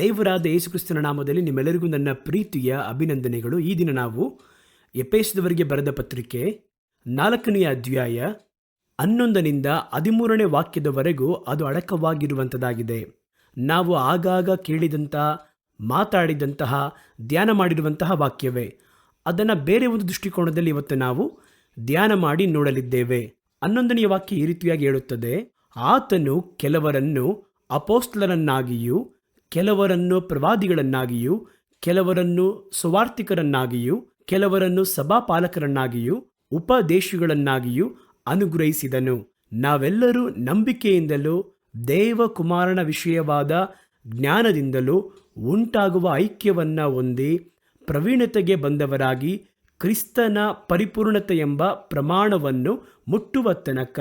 ದೇವರಾದ ಯೇಸುಕ್ರಿಸ್ತನ ನಾಮದಲ್ಲಿ ನಿಮ್ಮೆಲ್ಲರಿಗೂ ನನ್ನ ಪ್ರೀತಿಯ ಅಭಿನಂದನೆಗಳು. ಈ ದಿನ ನಾವು ಎಫೆಸದವರಿಗೆ ಬರೆದ ಪತ್ರಿಕೆ 4ನೇ ಅಧ್ಯಾಯ 11ರಿಂದ 13ನೇ ವಾಕ್ಯದವರೆಗೂ ಅದು ಅಡಕವಾಗಿರುವಂಥದ್ದಾಗಿದೆ. ನಾವು ಆಗಾಗ ಕೇಳಿದಂತಹ, ಮಾತಾಡಿದಂತಹ, ಧ್ಯಾನ ಮಾಡಿರುವಂತಹ ವಾಕ್ಯವೇ. ಅದನ್ನು ಬೇರೆ ಒಂದು ದೃಷ್ಟಿಕೋನದಲ್ಲಿ ಇವತ್ತು ನಾವು ಧ್ಯಾನ ಮಾಡಿ ನೋಡಲಿದ್ದೇವೆ. 11ನೇ ವಾಕ್ಯ ಈ ರೀತಿಯಾಗಿ ಹೇಳುತ್ತದೆ, ಆತನು ಕೆಲವರನ್ನು ಅಪೊಸ್ತಲರನ್ನಾಗಿಯೂ, ಕೆಲವರನ್ನು ಪ್ರವಾದಿಗಳನ್ನಾಗಿಯೂ, ಕೆಲವರನ್ನು ಸುವಾರ್ತಿಕರನ್ನಾಗಿಯೂ, ಕೆಲವರನ್ನು ಸಭಾಪಾಲಕರನ್ನಾಗಿಯೂ, ಉಪದೇಶಿಗಳನ್ನಾಗಿಯೂ ಅನುಗ್ರಹಿಸಿದನು. ನಾವೆಲ್ಲರೂ ನಂಬಿಕೆಯಿಂದಲೂ ದೇವಕುಮಾರನ ವಿಷಯವಾದ ಜ್ಞಾನದಿಂದಲೂ ಉಂಟಾಗುವ ಐಕ್ಯವನ್ನು ಹೊಂದಿ ಪ್ರವೀಣತೆಗೆ ಬಂದವರಾಗಿ ಕ್ರಿಸ್ತನ ಪರಿಪೂರ್ಣತೆ ಎಂಬ ಪ್ರಮಾಣವನ್ನು ಮುಟ್ಟುವ ತನಕ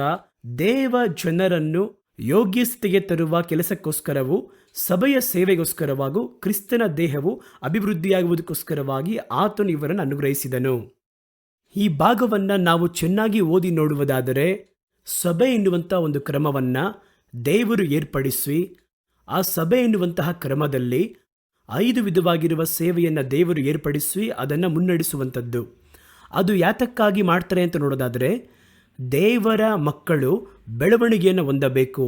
ದೇವ ಜನರನ್ನು ಯೋಗ್ಯ ಸ್ಥಿತಿಗೆ ತರುವ ಕೆಲಸಕ್ಕೋಸ್ಕರವೂ, ಸಭೆಯ ಸೇವೆಗೋಸ್ಕರವಾಗೂ, ಕ್ರಿಸ್ತನ ದೇಹವು ಅಭಿವೃದ್ಧಿಯಾಗುವುದಕ್ಕೋಸ್ಕರವಾಗಿ ಆತನು ಇವರನ್ನು ಅನುಗ್ರಹಿಸಿದನು. ಈ ಭಾಗವನ್ನು ನಾವು ಚೆನ್ನಾಗಿ ಓದಿ ನೋಡುವುದಾದರೆ, ಸಭೆ ಎನ್ನುವಂಥ ಒಂದು ಕ್ರಮವನ್ನು ದೇವರು ಏರ್ಪಡಿಸಿ, ಆ ಸಭೆ ಎನ್ನುವಂತಹ ಕ್ರಮದಲ್ಲಿ 5 ವಿಧವಾಗಿರುವ ಸೇವೆಯನ್ನು ದೇವರು ಏರ್ಪಡಿಸಿ ಅದನ್ನು ಮುನ್ನಡೆಸುವಂಥದ್ದು. ಅದು ಯಾತಕ್ಕಾಗಿ ಮಾಡ್ತಾರೆ ಅಂತ ನೋಡೋದಾದರೆ, ದೇವರ ಮಕ್ಕಳು ಬೆಳವಣಿಗೆಯನ್ನು ಹೊಂದಬೇಕು,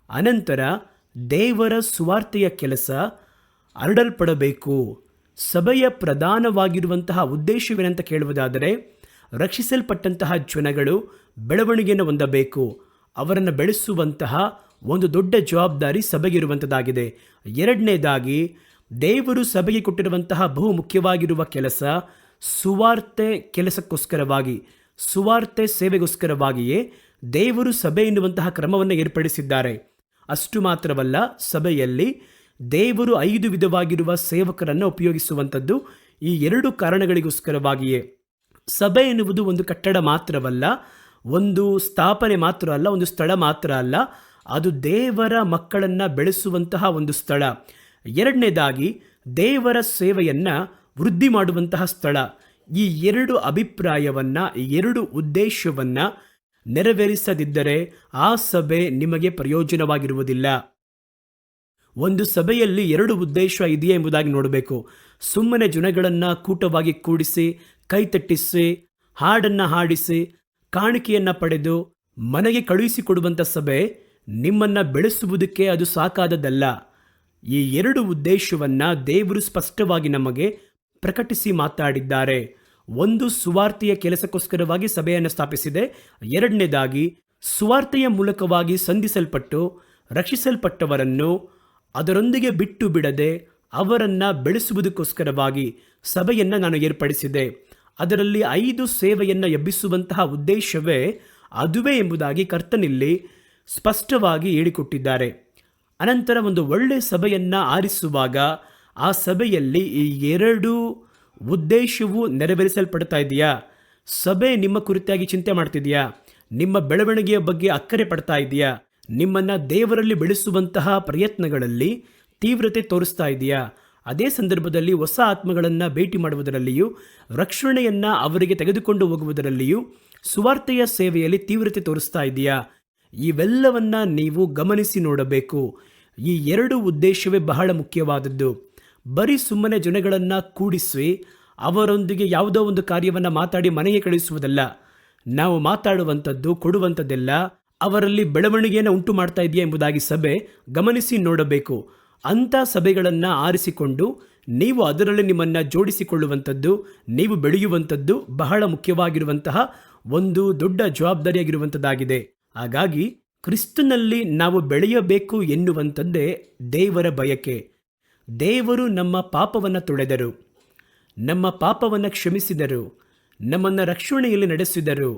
ಅನಂತರ ದೇವರ ಸುವಾರ್ತೆಯ ಕೆಲಸ ಹರಡಲ್ಪಡಬೇಕು. ಸಭೆಯ ಪ್ರಧಾನವಾಗಿರುವಂತಹ ಉದ್ದೇಶವೇನಂತ ಕೇಳುವುದಾದರೆ, ರಕ್ಷಿಸಲ್ಪಟ್ಟಂತಹ ಜನಗಳು ಬೆಳವಣಿಗೆಯನ್ನು ಹೊಂದಬೇಕು. ಅವರನ್ನು ಬೆಳೆಸುವಂತಹ ಒಂದು ದೊಡ್ಡ ಜವಾಬ್ದಾರಿ ಸಭೆಗಿರುವಂಥದ್ದಾಗಿದೆ. ಎರಡನೇದಾಗಿ, ದೇವರು ಸಭೆಗೆ ಕೊಟ್ಟಿರುವಂತಹ ಬಹು ಮುಖ್ಯವಾಗಿರುವ ಕೆಲಸ ಸುವಾರ್ತೆ ಕೆಲಸಕ್ಕೋಸ್ಕರವಾಗಿ, ಸುವಾರ್ತೆ ಸೇವೆಗೋಸ್ಕರವಾಗಿಯೇ ದೇವರು ಸಭೆ ಎನ್ನುವಂತಹ ಕ್ರಮವನ್ನು ಏರ್ಪಡಿಸಿದ್ದಾರೆ. ಅಷ್ಟು ಮಾತ್ರವಲ್ಲ, ಸಭೆಯಲ್ಲಿ ದೇವರು 5 ವಿಧವಾಗಿರುವ ಸೇವಕರನ್ನು ಉಪಯೋಗಿಸುವಂಥದ್ದು ಈ 2 ಕಾರಣಗಳಿಗೋಸ್ಕರವಾಗಿಯೇ. ಸಭೆ ಎನ್ನುವುದು ಒಂದು ಕಟ್ಟಡ ಮಾತ್ರವಲ್ಲ, ಒಂದು ಸ್ಥಾಪನೆ ಮಾತ್ರ ಅಲ್ಲ, ಒಂದು ಸ್ಥಳ ಮಾತ್ರ ಅಲ್ಲ, ಅದು ದೇವರ ಮಕ್ಕಳನ್ನು ಬೆಳೆಸುವಂತಹ ಒಂದು ಸ್ಥಳ. ಎರಡನೇದಾಗಿ, ದೇವರ ಸೇವೆಯನ್ನು ವೃದ್ಧಿ ಮಾಡುವಂತಹ ಸ್ಥಳ. ಈ 2 ಅಭಿಪ್ರಾಯವನ್ನು, ಈ 2 ಉದ್ದೇಶವನ್ನು ನೆರವೇರಿಸದಿದ್ದರೆ ಆ ಸಭೆ ನಿಮಗೆ ಪ್ರಯೋಜನವಾಗಿರುವುದಿಲ್ಲ. ಒಂದು ಸಭೆಯಲ್ಲಿ 2 ಉದ್ದೇಶ ಇದೆಯೇ ಎಂಬುದಾಗಿ ನೋಡಬೇಕು. ಸುಮ್ಮನೆ ಜನಗಳನ್ನು ಕೂಟವಾಗಿ ಕೂಡಿಸಿ, ಕೈತಟ್ಟಿಸಿ, ಹಾಡನ್ನು ಹಾಡಿಸಿ, ಕಾಣಿಕೆಯನ್ನು ಪಡೆದು ಮನೆಗೆ ಕಳುಹಿಸಿಕೊಡುವಂಥ ಸಭೆ ನಿಮ್ಮನ್ನು ಬೆಳೆಸುವುದಕ್ಕೆ ಅದು ಸಾಕಾದದಲ್ಲ. ಈ 2 ಉದ್ದೇಶವನ್ನು ದೇವರು ಸ್ಪಷ್ಟವಾಗಿ ನಮಗೆ ಪ್ರಕಟಿಸಿ ಮಾತಾಡಿದ್ದಾರೆ. ಒಂದು, ಸುವಾರ್ತೆಯ ಕೆಲಸಕ್ಕೋಸ್ಕರವಾಗಿ ಸಭೆಯನ್ನು ಸ್ಥಾಪಿಸಿದೆ. ಎರಡನೇದಾಗಿ, ಸುವಾರ್ತೆಯ ಮೂಲಕವಾಗಿ ಸಂಧಿಸಲ್ಪಟ್ಟು ರಕ್ಷಿಸಲ್ಪಟ್ಟವರನ್ನು ಅದರೊಂದಿಗೆ ಬಿಟ್ಟು ಬಿಡದೆ ಅವರನ್ನು ಬೆಳೆಸುವುದಕ್ಕೋಸ್ಕರವಾಗಿ ಸಭೆಯನ್ನು ನಾನು ಏರ್ಪಡಿಸಿದೆ. ಅದರಲ್ಲಿ 5 ಸೇವೆಯನ್ನು ಎಬ್ಬಿಸುವಂತಹ ಉದ್ದೇಶವೇ ಅದುವೇ ಎಂಬುದಾಗಿ ಕರ್ತನಲ್ಲಿ ಸ್ಪಷ್ಟವಾಗಿ ಹೇಳಿಕೊಟ್ಟಿದ್ದಾರೆ. ಅನಂತರ ಒಂದು ಒಳ್ಳೆಯ ಸಭೆಯನ್ನು ಆರಿಸುವಾಗ ಆ ಸಭೆಯಲ್ಲಿ ಈ 2 ಉದ್ದೇಶವು ನೆರವೇರಿಸಲ್ಪಡ್ತಾ ಇದೆಯಾ? ಸಭೆ ನಿಮ್ಮ ಕುರಿತಾಗಿ ಚಿಂತೆ ಮಾಡ್ತಿದೆಯಾ? ನಿಮ್ಮ ಬೆಳವಣಿಗೆಯ ಬಗ್ಗೆ ಅಕ್ಕರೆ ಪಡ್ತಾ ಇದೆಯಾ? ನಿಮ್ಮನ್ನು ದೇವರಲ್ಲಿ ಬೆಳೆಸುವಂತಹ ಪ್ರಯತ್ನಗಳಲ್ಲಿ ತೀವ್ರತೆ ತೋರಿಸ್ತಾ ಇದೆಯಾ? ಅದೇ ಸಂದರ್ಭದಲ್ಲಿ ಹೊಸ ಆತ್ಮಗಳನ್ನು ಭೇಟಿ ಮಾಡುವುದರಲ್ಲಿಯೂ, ರಕ್ಷಣೆಯನ್ನು ಅವರಿಗೆ ತೆಗೆದುಕೊಂಡು ಹೋಗುವುದರಲ್ಲಿಯೂ, ಸುವಾರ್ತೆಯ ಸೇವೆಯಲ್ಲಿ ತೀವ್ರತೆ ತೋರಿಸ್ತಾ ಇದೆಯಾ? ಇವೆಲ್ಲವನ್ನ ನೀವು ಗಮನಿಸಿ ನೋಡಬೇಕು. ಈ 2 ಉದ್ದೇಶವೇ ಬಹಳ ಮುಖ್ಯವಾದದ್ದು. ಬರೀ ಸುಮ್ಮನೆ ಜನಗಳನ್ನು ಕೂಡಿಸಿ ಅವರೊಂದಿಗೆ ಯಾವುದೋ ಒಂದು ಕಾರ್ಯವನ್ನು ಮಾತಾಡಿ ಮನೆಗೆ ಕಳಿಸುವುದಲ್ಲ. ನಾವು ಮಾತಾಡುವಂಥದ್ದು, ಕೊಡುವಂಥದ್ದೆಲ್ಲ ಅವರಲ್ಲಿ ಬೆಳವಣಿಗೆಯನ್ನು ಉಂಟು ಮಾಡ್ತಾ ಇದೆಯಾ ಎಂಬುದಾಗಿ ಸಭೆ ಗಮನಿಸಿ ನೋಡಬೇಕು. ಅಂಥ ಸಭೆಗಳನ್ನು ಆರಿಸಿಕೊಂಡು ನೀವು ಅದರಲ್ಲಿ ನಿಮ್ಮನ್ನು ಜೋಡಿಸಿಕೊಳ್ಳುವಂಥದ್ದು, ನೀವು ಬೆಳೆಯುವಂಥದ್ದು ಬಹಳ ಮುಖ್ಯವಾಗಿರುವಂತಹ ಒಂದು ದೊಡ್ಡ ಜವಾಬ್ದಾರಿಯಾಗಿರುವಂಥದ್ದಾಗಿದೆ. ಹಾಗಾಗಿ ಕ್ರಿಸ್ತನಲ್ಲಿ ನಾವು ಬೆಳೆಯಬೇಕು ಎನ್ನುವಂಥದ್ದೇ ದೇವರ ಬಯಕೆ. ದೇವರು ನಮ್ಮ ಪಾಪವನ್ನು ತೊಳೆದರು, ನಮ್ಮ ಪಾಪವನ್ನು ಕ್ಷಮಿಸಿದರು, ನಮ್ಮನ್ನು ರಕ್ಷಣೆಯಲ್ಲಿ ನಡೆಸಿದರು.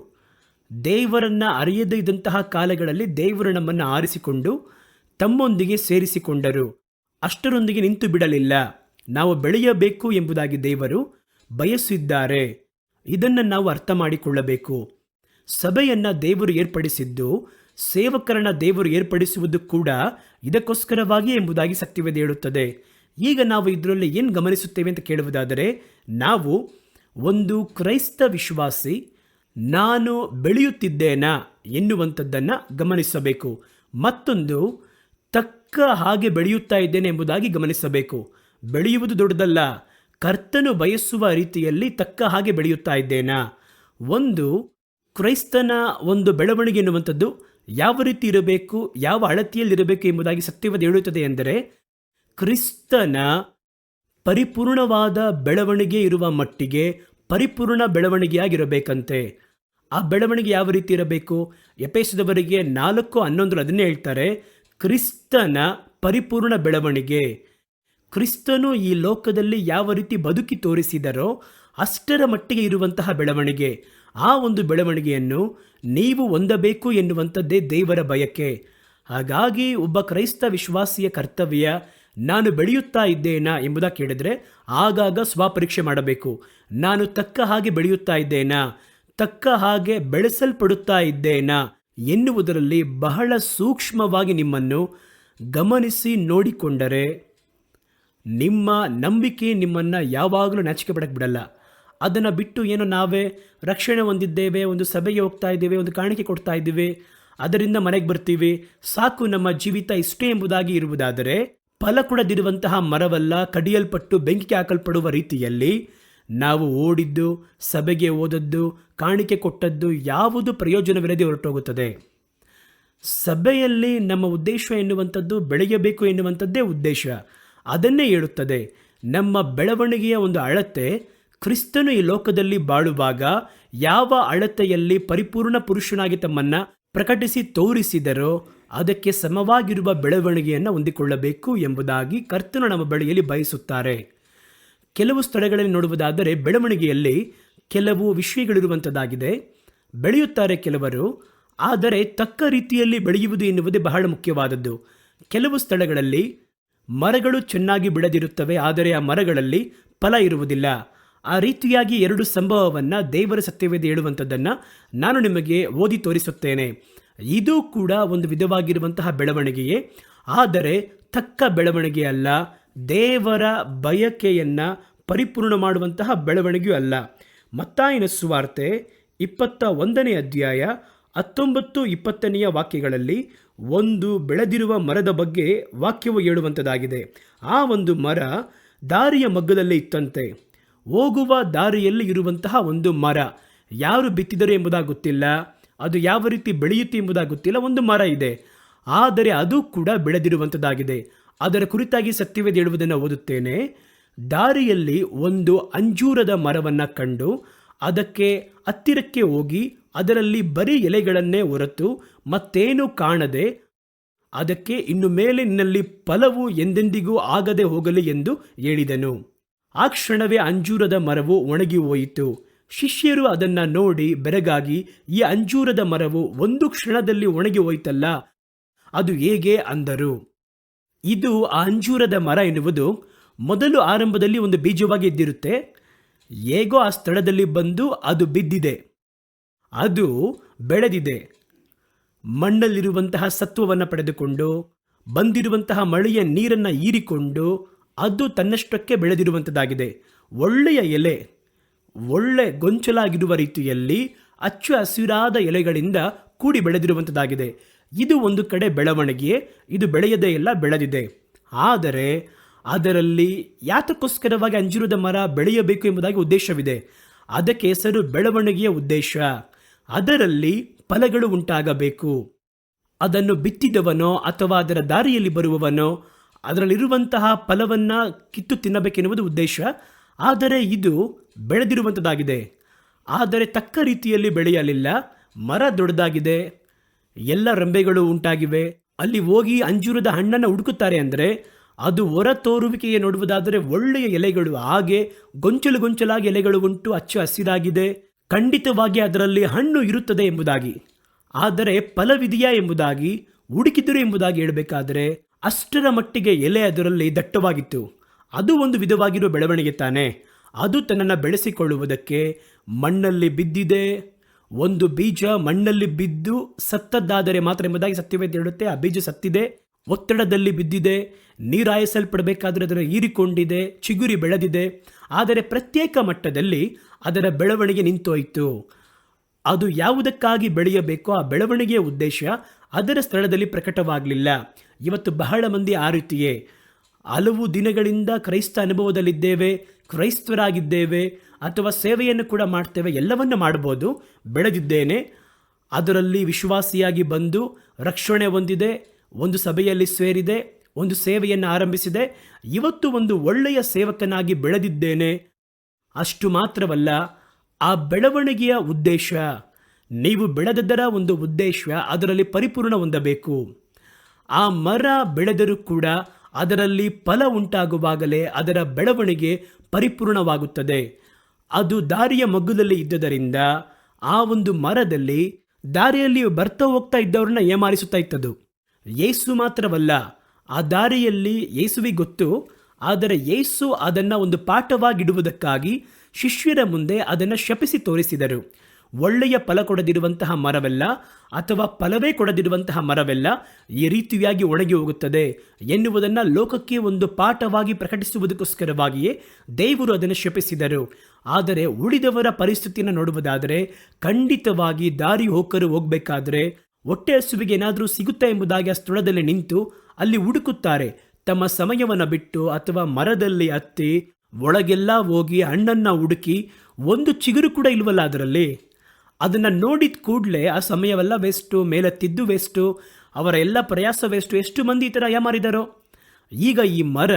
ದೇವರನ್ನು ಅರಿಯದೇ ಇದ್ದಂತಹ ಕಾಲಗಳಲ್ಲಿ ದೇವರು ನಮ್ಮನ್ನು ಆರಿಸಿಕೊಂಡು ತಮ್ಮೊಂದಿಗೆ ಸೇರಿಸಿಕೊಂಡರು. ಅಷ್ಟರೊಂದಿಗೆ ನಿಂತು ಬಿಡಲಿಲ್ಲ. ನಾವು ಬೆಳೆಯಬೇಕು ಎಂಬುದಾಗಿ ದೇವರು ಬಯಸಿದ್ದಾರೆ. ಇದನ್ನು ನಾವು ಅರ್ಥ ಮಾಡಿಕೊಳ್ಳಬೇಕು. ಸಭೆಯನ್ನು ದೇವರು ಏರ್ಪಡಿಸಿದ್ದು, ಸೇವಕರನ್ನು ದೇವರು ಏರ್ಪಡಿಸುವುದು ಕೂಡ ಇದಕ್ಕೋಸ್ಕರವಾಗಿ ಎಂಬುದಾಗಿ ಸತ್ಯವೇದ ಹೇಳುತ್ತದೆ. ಈಗ ನಾವು ಇದರಲ್ಲಿ ಏನು ಗಮನಿಸುತ್ತೇವೆ ಅಂತ ಕೇಳುವುದಾದರೆ, ನಾವು ಒಂದು ಕ್ರೈಸ್ತ ವಿಶ್ವಾಸಿ ನಾನು ಬೆಳೆಯುತ್ತಿದ್ದೇನಾ ಎನ್ನುವಂಥದ್ದನ್ನು ಗಮನಿಸಬೇಕು. ಮತ್ತೊಂದು, ತಕ್ಕ ತಕ್ಕ ಹಾಗೆ ಬೆಳೆಯುತ್ತಾ ಇದ್ದೇನೆ ಎಂಬುದಾಗಿ ಗಮನಿಸಬೇಕು. ಬೆಳೆಯುವುದು ದೊಡ್ಡದಲ್ಲ, ಕರ್ತನು ಬಯಸುವ ರೀತಿಯಲ್ಲಿ ತಕ್ಕ ಹಾಗೆ ಬೆಳೆಯುತ್ತಾ ಇದ್ದೇನಾ? ಒಂದು ಕ್ರೈಸ್ತನ ಒಂದು ಬೆಳವಣಿಗೆ ಎನ್ನುವಂಥದ್ದು ಯಾವ ರೀತಿ ಇರಬೇಕು, ಯಾವ ಅಳತೆಯಲ್ಲಿರಬೇಕು ಎಂಬುದಾಗಿ ಸತ್ಯವಾದ ಹೇಳುತ್ತದೆ ಎಂದರೆ, ಕ್ರಿಸ್ತನ ಪರಿಪೂರ್ಣವಾದ ಬೆಳವಣಿಗೆ ಇರುವ ಮಟ್ಟಿಗೆ ಪರಿಪೂರ್ಣ ಬೆಳವಣಿಗೆಯಾಗಿರಬೇಕಂತೆ. ಆ ಬೆಳವಣಿಗೆ ಯಾವ ರೀತಿ ಇರಬೇಕು? ಎಫೆಸದವರಿಗೆ 4:11 ಅದನ್ನೇ ಹೇಳ್ತಾರೆ, ಕ್ರಿಸ್ತನ ಪರಿಪೂರ್ಣ ಬೆಳವಣಿಗೆ. ಕ್ರಿಸ್ತನು ಈ ಲೋಕದಲ್ಲಿ ಯಾವ ರೀತಿ ಬದುಕಿ ತೋರಿಸಿದರೋ ಅಷ್ಟರ ಮಟ್ಟಿಗೆ ಇರುವಂತಹ ಬೆಳವಣಿಗೆ. ಆ ಒಂದು ಬೆಳವಣಿಗೆಯನ್ನು ನೀವು ಹೊಂದಬೇಕು ಎನ್ನುವಂಥದ್ದೇ ದೇವರ ಬಯಕೆ. ಹಾಗಾಗಿ ಒಬ್ಬ ಕ್ರೈಸ್ತ ವಿಶ್ವಾಸಿಯ ಕರ್ತವ್ಯ, ನಾನು ಬೆಳೆಯುತ್ತಾ ಇದ್ದೇನಾ ಎಂಬುದಾಗಿ ಕೇಳಿದರೆ ಆಗಾಗ ಸ್ವಪರೀಕ್ಷೆ ಮಾಡಬೇಕು. ನಾನು ತಕ್ಕ ಹಾಗೆ ಬೆಳೆಯುತ್ತಾ ಇದ್ದೇನಾ, ತಕ್ಕ ಹಾಗೆ ಬೆಳೆಸಲ್ಪಡುತ್ತಾ ಇದ್ದೇನಾ ಎನ್ನುವುದರಲ್ಲಿ ಬಹಳ ಸೂಕ್ಷ್ಮವಾಗಿ ನಿಮ್ಮನ್ನು ಗಮನಿಸಿ ನೋಡಿಕೊಂಡರೆ ನಿಮ್ಮ ನಂಬಿಕೆ ನಿಮ್ಮನ್ನು ಯಾವಾಗಲೂ ನಾಚಿಕೆ ಪಡಕ್ಕೆ ಬಿಡಲ್ಲ. ಅದನ್ನು ಬಿಟ್ಟು ಏನೋ ನಾವೇ ರಕ್ಷಣೆ ಹೊಂದಿದ್ದೇವೆ, ಒಂದು ಸಭೆಗೆ ಹೋಗ್ತಾ ಇದ್ದೇವೆ, ಒಂದು ಕಾಣಿಕೆ ಕೊಡ್ತಾ ಇದ್ದೀವಿ, ಅದರಿಂದ ಮನೆಗೆ ಬರ್ತೀವಿ, ಸಾಕು ನಮ್ಮ ಜೀವಿತ ಇಷ್ಟೇ ಎಂಬುದಾಗಿ ಇರುವುದಾದರೆ ಫಲ ಕೊಡದಿರುವಂತಹ ಮರವಲ್ಲ, ಕಡಿಯಲ್ಪಟ್ಟು ಬೆಂಕಿಗೆ ಹಾಕಲ್ಪಡುವ ರೀತಿಯಲ್ಲಿ ನಾವು ಓಡಿದ್ದು, ಸಭೆಗೆ ಓದದ್ದು, ಕಾಣಿಕೆ ಕೊಟ್ಟದ್ದು ಯಾವುದು ಪ್ರಯೋಜನವಿಲ್ಲದೆ ಹೊರಟೋಗುತ್ತದೆ. ಸಭೆಯಲ್ಲಿ ನಮ್ಮ ಉದ್ದೇಶ ಎನ್ನುವಂಥದ್ದು ಬೆಳೆಯಬೇಕು ಎನ್ನುವಂಥದ್ದೇ ಉದ್ದೇಶ. ಅದನ್ನೇ ಹೇಳುತ್ತದೆ. ನಮ್ಮ ಬೆಳವಣಿಗೆಯ ಒಂದು ಅಳತೆ ಕ್ರಿಸ್ತನು ಈ ಲೋಕದಲ್ಲಿ ಬಾಳುವಾಗ ಯಾವ ಅಳತೆಯಲ್ಲಿ ಪರಿಪೂರ್ಣ ಪುರುಷನಾಗಿ ತಮ್ಮನ್ನು ಪ್ರಕಟಿಸಿ ತೋರಿಸಿದರೋ ಅದಕ್ಕೆ ಸಮವಾಗಿರುವ ಬೆಳವಣಿಗೆಯನ್ನು ಹೊಂದಿಕೊಳ್ಳಬೇಕು ಎಂಬುದಾಗಿ ಕರ್ತನು ನಮ್ಮ ಬಳಿಯಲ್ಲಿ ಬಯಸುತ್ತಾರೆ. ಕೆಲವು ಸ್ಥಳಗಳಲ್ಲಿ ನೋಡುವುದಾದರೆ ಬೆಳವಣಿಗೆಯಲ್ಲಿ ಕೆಲವು ವಿಷಯಗಳಿರುವಂಥದ್ದಾಗಿದೆ. ಬೆಳೆಯುತ್ತಾರೆ ಕೆಲವರು, ಆದರೆ ತಕ್ಕ ರೀತಿಯಲ್ಲಿ ಬೆಳೆಯುವುದು ಎನ್ನುವುದೇ ಬಹಳ ಮುಖ್ಯವಾದದ್ದು. ಕೆಲವು ಸ್ಥಳಗಳಲ್ಲಿ ಮರಗಳು ಚೆನ್ನಾಗಿ ಬೆಳೆದಿರುತ್ತವೆ, ಆದರೆ ಆ ಮರಗಳಲ್ಲಿ ಫಲ ಇರುವುದಿಲ್ಲ. ಆ ರೀತಿಯಾಗಿ 2 ಸಂಭವವನ್ನು ದೇವರ ಸತ್ಯವೇದ ಹೇಳುವಂಥದ್ದನ್ನು ನಾನು ನಿಮಗೆ ಓದಿ ತೋರಿಸುತ್ತೇನೆ. ಇದು ಕೂಡ ಒಂದು ವಿಧವಾಗಿರುವಂತಹ ಬೆಳವಣಿಗೆಯೇ, ಆದರೆ ತಕ್ಕ ಬೆಳವಣಿಗೆ ಅಲ್ಲ, ದೇವರ ಬಯಕೆಯನ್ನು ಪರಿಪೂರ್ಣ ಮಾಡುವಂತಹ ಬೆಳವಣಿಗೆಯೂ ಅಲ್ಲ. ಮತ್ತಾಯನ ಸುವಾರ್ತೆ 21ನೇ ಅಧ್ಯಾಯ 19-20 ವಾಕ್ಯಗಳಲ್ಲಿ ಒಂದು ಬೆಳೆದಿರುವ ಮರದ ಬಗ್ಗೆ ವಾಕ್ಯವು ಹೇಳುವಂಥದ್ದಾಗಿದೆ. ಆ ಒಂದು ಮರ ದಾರಿಯ ಮಗ್ಗದಲ್ಲಿ ಇತ್ತಂತೆ. ಹೋಗುವ ದಾರಿಯಲ್ಲಿ ಇರುವಂತಹ ಒಂದು ಮರ, ಯಾರು ಬಿತ್ತಿದರು ಎಂಬುದಾಗಿ ಗೊತ್ತಿಲ್ಲ, ಅದು ಯಾವ ರೀತಿ ಬೆಳೆಯುತ್ತೆ ಎಂಬುದಾಗಿ ಗೊತ್ತಿಲ್ಲ. ಒಂದು ಮರ ಇದೆ, ಆದರೆ ಅದು ಕೂಡ ಬೆಳೆದಿರುವಂಥದ್ದಾಗಿದೆ. ಅದರ ಕುರಿತಾಗಿ ಸತ್ಯವೇದ ಹೇಳುವುದನ್ನು ಓದುತ್ತೇನೆ. ದಾರಿಯಲ್ಲಿ ಒಂದು ಅಂಜೂರದ ಮರವನ್ನು ಕಂಡು ಅದಕ್ಕೆ ಹತ್ತಿರಕ್ಕೆ ಹೋಗಿ ಅದರಲ್ಲಿ ಬರೀ ಎಲೆಗಳನ್ನೇ ಹೊರತು ಮತ್ತೇನೂ ಕಾಣದೆ ಅದಕ್ಕೆ ಇನ್ನು ಮೇಲೆ ನಿನ್ನಲ್ಲಿ ಫಲವು ಎಂದೆಂದಿಗೂ ಆಗದೆ ಹೋಗಲಿ ಎಂದು ಹೇಳಿದನು. ಆ ಕ್ಷಣವೇ ಅಂಜೂರದ ಮರವು ಒಣಗಿ ಹೋಯಿತು. ಶಿಷ್ಯರು ಅದನ್ನು ನೋಡಿ ಬೆರಗಾಗಿ, ಈ ಅಂಜೂರದ ಮರವು ಒಂದು ಕ್ಷಣದಲ್ಲಿ ಒಣಗಿ ಹೋಯ್ತಲ್ಲ, ಅದು ಹೇಗೆ ಅಂದರು. ಇದು ಆ ಅಂಜೂರದ ಮರ ಎನ್ನುವುದು ಮೊದಲು ಆರಂಭದಲ್ಲಿ ಒಂದು ಬೀಜವಾಗಿ ಇದ್ದಿರುತ್ತೆ. ಹೇಗೋ ಆ ಸ್ಥಳದಲ್ಲಿ ಬಂದು ಅದು ಬಿದ್ದಿದೆ, ಅದು ಬೆಳೆದಿದೆ. ಮಣ್ಣಲ್ಲಿರುವಂತಹ ಸತ್ವವನ್ನು ಪಡೆದುಕೊಂಡು ಬಂದಿರುವಂತಹ ಮಳೆಯ ನೀರನ್ನು ಹೀರಿಕೊಂಡು ಅದು ತನ್ನಷ್ಟಕ್ಕೆ ಬೆಳೆದಿರುವಂಥದ್ದಾಗಿದೆ. ಒಳ್ಳೆಯ ಎಲೆ, ಒಳ್ಳೆ ಗೊಂಚಲಾಗಿರುವ ರೀತಿಯಲ್ಲಿ ಹಚ್ಚ ಹಸಿರಾದ ಎಲೆಗಳಿಂದ ಕೂಡಿ ಬೆಳೆದಿರುವಂಥದ್ದಾಗಿದೆ. ಇದು ಒಂದು ಕಡೆ ಬೆಳವಣಿಗೆ, ಇದು ಬೆಳೆಯದೇ ಎಲ್ಲ ಬೆಳೆದಿದೆ. ಆದರೆ ಅದರಲ್ಲಿ ಯಾತಕ್ಕೋಸ್ಕರವಾಗಿ ಅಂಜೂರದ ಮರ ಬೆಳೆಯಬೇಕು ಎಂಬುದಾಗಿ ಉದ್ದೇಶವಿದೆ. ಅದಕ್ಕೆ ಹೆಸರು ಬೆಳವಣಿಗೆಯ ಉದ್ದೇಶ. ಅದರಲ್ಲಿ ಫಲಗಳು ಉಂಟಾಗಬೇಕು. ಅದನ್ನು ಬಿತ್ತಿದವನೋ ಅಥವಾ ಅದರ ದಾರಿಯಲ್ಲಿ ಬರುವವನೋ ಅದರಲ್ಲಿರುವಂತಹ ಫಲವನ್ನು ಕಿತ್ತು ತಿನ್ನಬೇಕೆನ್ನುವುದು ಉದ್ದೇಶ. ಆದರೆ ಇದು ಬೆಳೆದಿರುವಂಥದ್ದಾಗಿದೆ, ಆದರೆ ತಕ್ಕ ರೀತಿಯಲ್ಲಿ ಬೆಳೆಯಲಿಲ್ಲ. ಮರ ದೊಡ್ಡದಾಗಿದೆ, ಎಲ್ಲ ರೆಂಬೆಗಳು ಉಂಟಾಗಿವೆ. ಅಲ್ಲಿ ಹೋಗಿ ಅಂಜೂರದ ಹಣ್ಣನ್ನು ಹುಡುಕುತ್ತಾರೆ ಅಂದರೆ ಅದು ಹೊರ ತೋರುವಿಕೆಗೆ ನೋಡುವುದಾದರೆ ಒಳ್ಳೆಯ ಎಲೆಗಳು, ಹಾಗೆ ಗೊಂಚಲು ಗೊಂಚಲಾಗಿ ಎಲೆಗಳು ಉಂಟು, ಹಚ್ಚ ಹಸಿರಾಗಿದೆ, ಖಂಡಿತವಾಗಿ ಅದರಲ್ಲಿ ಹಣ್ಣು ಇರುತ್ತದೆ ಎಂಬುದಾಗಿ. ಆದರೆ ಫಲವಿದೆಯಾ ಎಂಬುದಾಗಿ ಹುಡುಕಿದರು ಎಂಬುದಾಗಿ ಹೇಳಬೇಕಾದರೆ ಅಷ್ಟರ ಮಟ್ಟಿಗೆ ಎಲೆ ಅದರಲ್ಲಿ ದಟ್ಟವಾಗಿತ್ತು. ಅದು ಒಂದು ವಿಧವಾಗಿರುವ ಬೆಳವಣಿಗೆ ತಾನೆ. ಅದು ತನ್ನನ್ನು ಬೆಳೆಸಿಕೊಳ್ಳುವುದಕ್ಕೆ ಮಣ್ಣಲ್ಲಿ ಬಿದ್ದಿದೆ. ಒಂದು ಬೀಜ ಮಣ್ಣಲ್ಲಿ ಬಿದ್ದು ಸತ್ತದ್ದಾದರೆ ಮಾತ್ರ ಎಂಬುದಾಗಿ ಸತ್ಯವೇದ ಹೇಳುತ್ತೆ. ಆ ಬೀಜ ಸತ್ತಿದೆ, ಒತ್ತಡದಲ್ಲಿ ಬಿದ್ದಿದೆ, ನೀರಾಯಿಸಲ್ಪಡಬೇಕಾದ್ರೆ ಅದರ ಹೀರಿಕೊಂಡಿದೆ, ಚಿಗುರಿ ಬೆಳೆದಿದೆ. ಆದರೆ ಪ್ರತ್ಯೇಕ ಮಟ್ಟದಲ್ಲಿ ಅದರ ಬೆಳವಣಿಗೆ ನಿಂತೋಯಿತು. ಅದು ಯಾವುದಕ್ಕಾಗಿ ಬೆಳೆಯಬೇಕೋ ಆ ಬೆಳವಣಿಗೆಯ ಉದ್ದೇಶ ಅದರ ಸ್ಥಳದಲ್ಲಿ ಪ್ರಕಟವಾಗಲಿಲ್ಲ. ಇವತ್ತು ಬಹಳ ಮಂದಿ ಆ ರೀತಿಯೇ ಹಲವು ದಿನಗಳಿಂದ ಕ್ರೈಸ್ತ ಅನುಭವದಲ್ಲಿದ್ದೇವೆ, ಕ್ರೈಸ್ತರಾಗಿದ್ದೇವೆ, ಅಥವಾ ಸೇವೆಯನ್ನು ಕೂಡ ಮಾಡ್ತೇವೆ, ಎಲ್ಲವನ್ನ ಮಾಡ್ಬೋದು. ಬೆಳೆದಿದ್ದೇನೆ, ಅದರಲ್ಲಿ ವಿಶ್ವಾಸಿಯಾಗಿ ಬಂದು ರಕ್ಷಣೆ ಹೊಂದಿದೆ, ಒಂದು ಸಭೆಯಲ್ಲಿ ಸೇರಿದೆ, ಒಂದು ಸೇವೆಯನ್ನು ಆರಂಭಿಸಿದೆ, ಇವತ್ತು ಒಂದು ಒಳ್ಳೆಯ ಸೇವಕನಾಗಿ ಬೆಳೆದಿದ್ದೇನೆ. ಅಷ್ಟು ಮಾತ್ರವಲ್ಲ, ಆ ಬೆಳವಣಿಗೆಯ ಉದ್ದೇಶ, ನೀವು ಬೆಳೆದದರ ಒಂದು ಉದ್ದೇಶ ಅದರಲ್ಲಿ ಪರಿಪೂರ್ಣ ಹೊಂದಬೇಕು. ಆ ಮರ ಬೆಳೆದರೂ ಕೂಡ ಅದರಲ್ಲಿ ಫಲ ಉಂಟಾಗುವಾಗಲೇ ಅದರ ಬೆಳವಣಿಗೆ ಪರಿಪೂರ್ಣವಾಗುತ್ತದೆ. ಅದು ದಾರಿಯ ಮಗ್ಗುಲಲ್ಲಿ ಇದ್ದದರಿಂದ ಆ ಒಂದು ಮರದಲ್ಲಿ ದಾರಿಯಲ್ಲಿ ಬರ್ತಾ ಹೋಗ್ತಾ ಇದ್ದವ್ರನ್ನ ಏಮಾರಿಸುತ್ತಾ ಇತ್ತದು. ಯೇಸು ಮಾತ್ರವಲ್ಲ, ಆ ದಾರಿಯಲ್ಲಿ ಯೇಸುವಿಗೆ ಗೊತ್ತು, ಆದರೆ ಯೇಸು ಅದನ್ನು ಒಂದು ಪಾಠವಾಗಿಡುವುದಕ್ಕಾಗಿ ಶಿಷ್ಯರ ಮುಂದೆ ಅದನ್ನು ಶಪಿಸಿ ತೋರಿಸಿದರು. ಒಳ್ಳೆಯ ಫಲ ಕೊಡದಿರುವಂತಹ ಮರವೆಲ್ಲ ಅಥವಾ ಫಲವೇ ಕೊಡದಿರುವಂತಹ ಮರವೆಲ್ಲ ಈ ರೀತಿಯಾಗಿ ಒಣಗಿ ಹೋಗುತ್ತದೆ ಎನ್ನುವುದನ್ನು ಲೋಕಕ್ಕೆ ಒಂದು ಪಾಠವಾಗಿ ಪ್ರಕಟಿಸುವುದಕ್ಕೋಸ್ಕರವಾಗಿಯೇ ದೇವರು ಅದನ್ನು ಶಪಿಸಿದರು. ಆದರೆ ಉಳಿದವರ ಪರಿಸ್ಥಿತಿಯನ್ನು ನೋಡುವುದಾದರೆ ಖಂಡಿತವಾಗಿ ದಾರಿ ಹೋಕರು ಹೋಗಬೇಕಾದ್ರೆ ಹೊಟ್ಟೆ ಹಸುವಿಗೆ ಏನಾದರೂ ಸಿಗುತ್ತಾ ಎಂಬುದಾಗಿ ಆ ಸ್ಥಳದಲ್ಲಿ ನಿಂತು ಅಲ್ಲಿ ಹುಡುಕುತ್ತಾರೆ. ತಮ್ಮ ಸಮಯವನ್ನು ಬಿಟ್ಟು ಅಥವಾ ಮರದಲ್ಲಿ ಹತ್ತಿ ಒಳಗೆಲ್ಲ ಹೋಗಿ ಹಣ್ಣನ್ನು ಹುಡುಕಿ ಒಂದು ಚಿಗುರು ಕೂಡ ಇಲ್ವಲ್ಲ ಅದರಲ್ಲಿ, ಅದನ್ನು ನೋಡಿದ ಕೂಡಲೇ ಆ ಸಮಯವೆಲ್ಲ ವೇಸ್ಟು, ಮೇಲೆತ್ತಿದ್ದು ವೇಸ್ಟು, ಅವರ ಎಲ್ಲ ಪ್ರಯಾಸ ವೇಸ್ಟು. ಎಷ್ಟು ಮಂದಿ ಈ ಥರ ಯಾಮಾರಿದಾರೋ. ಈಗ ಈ ಮರ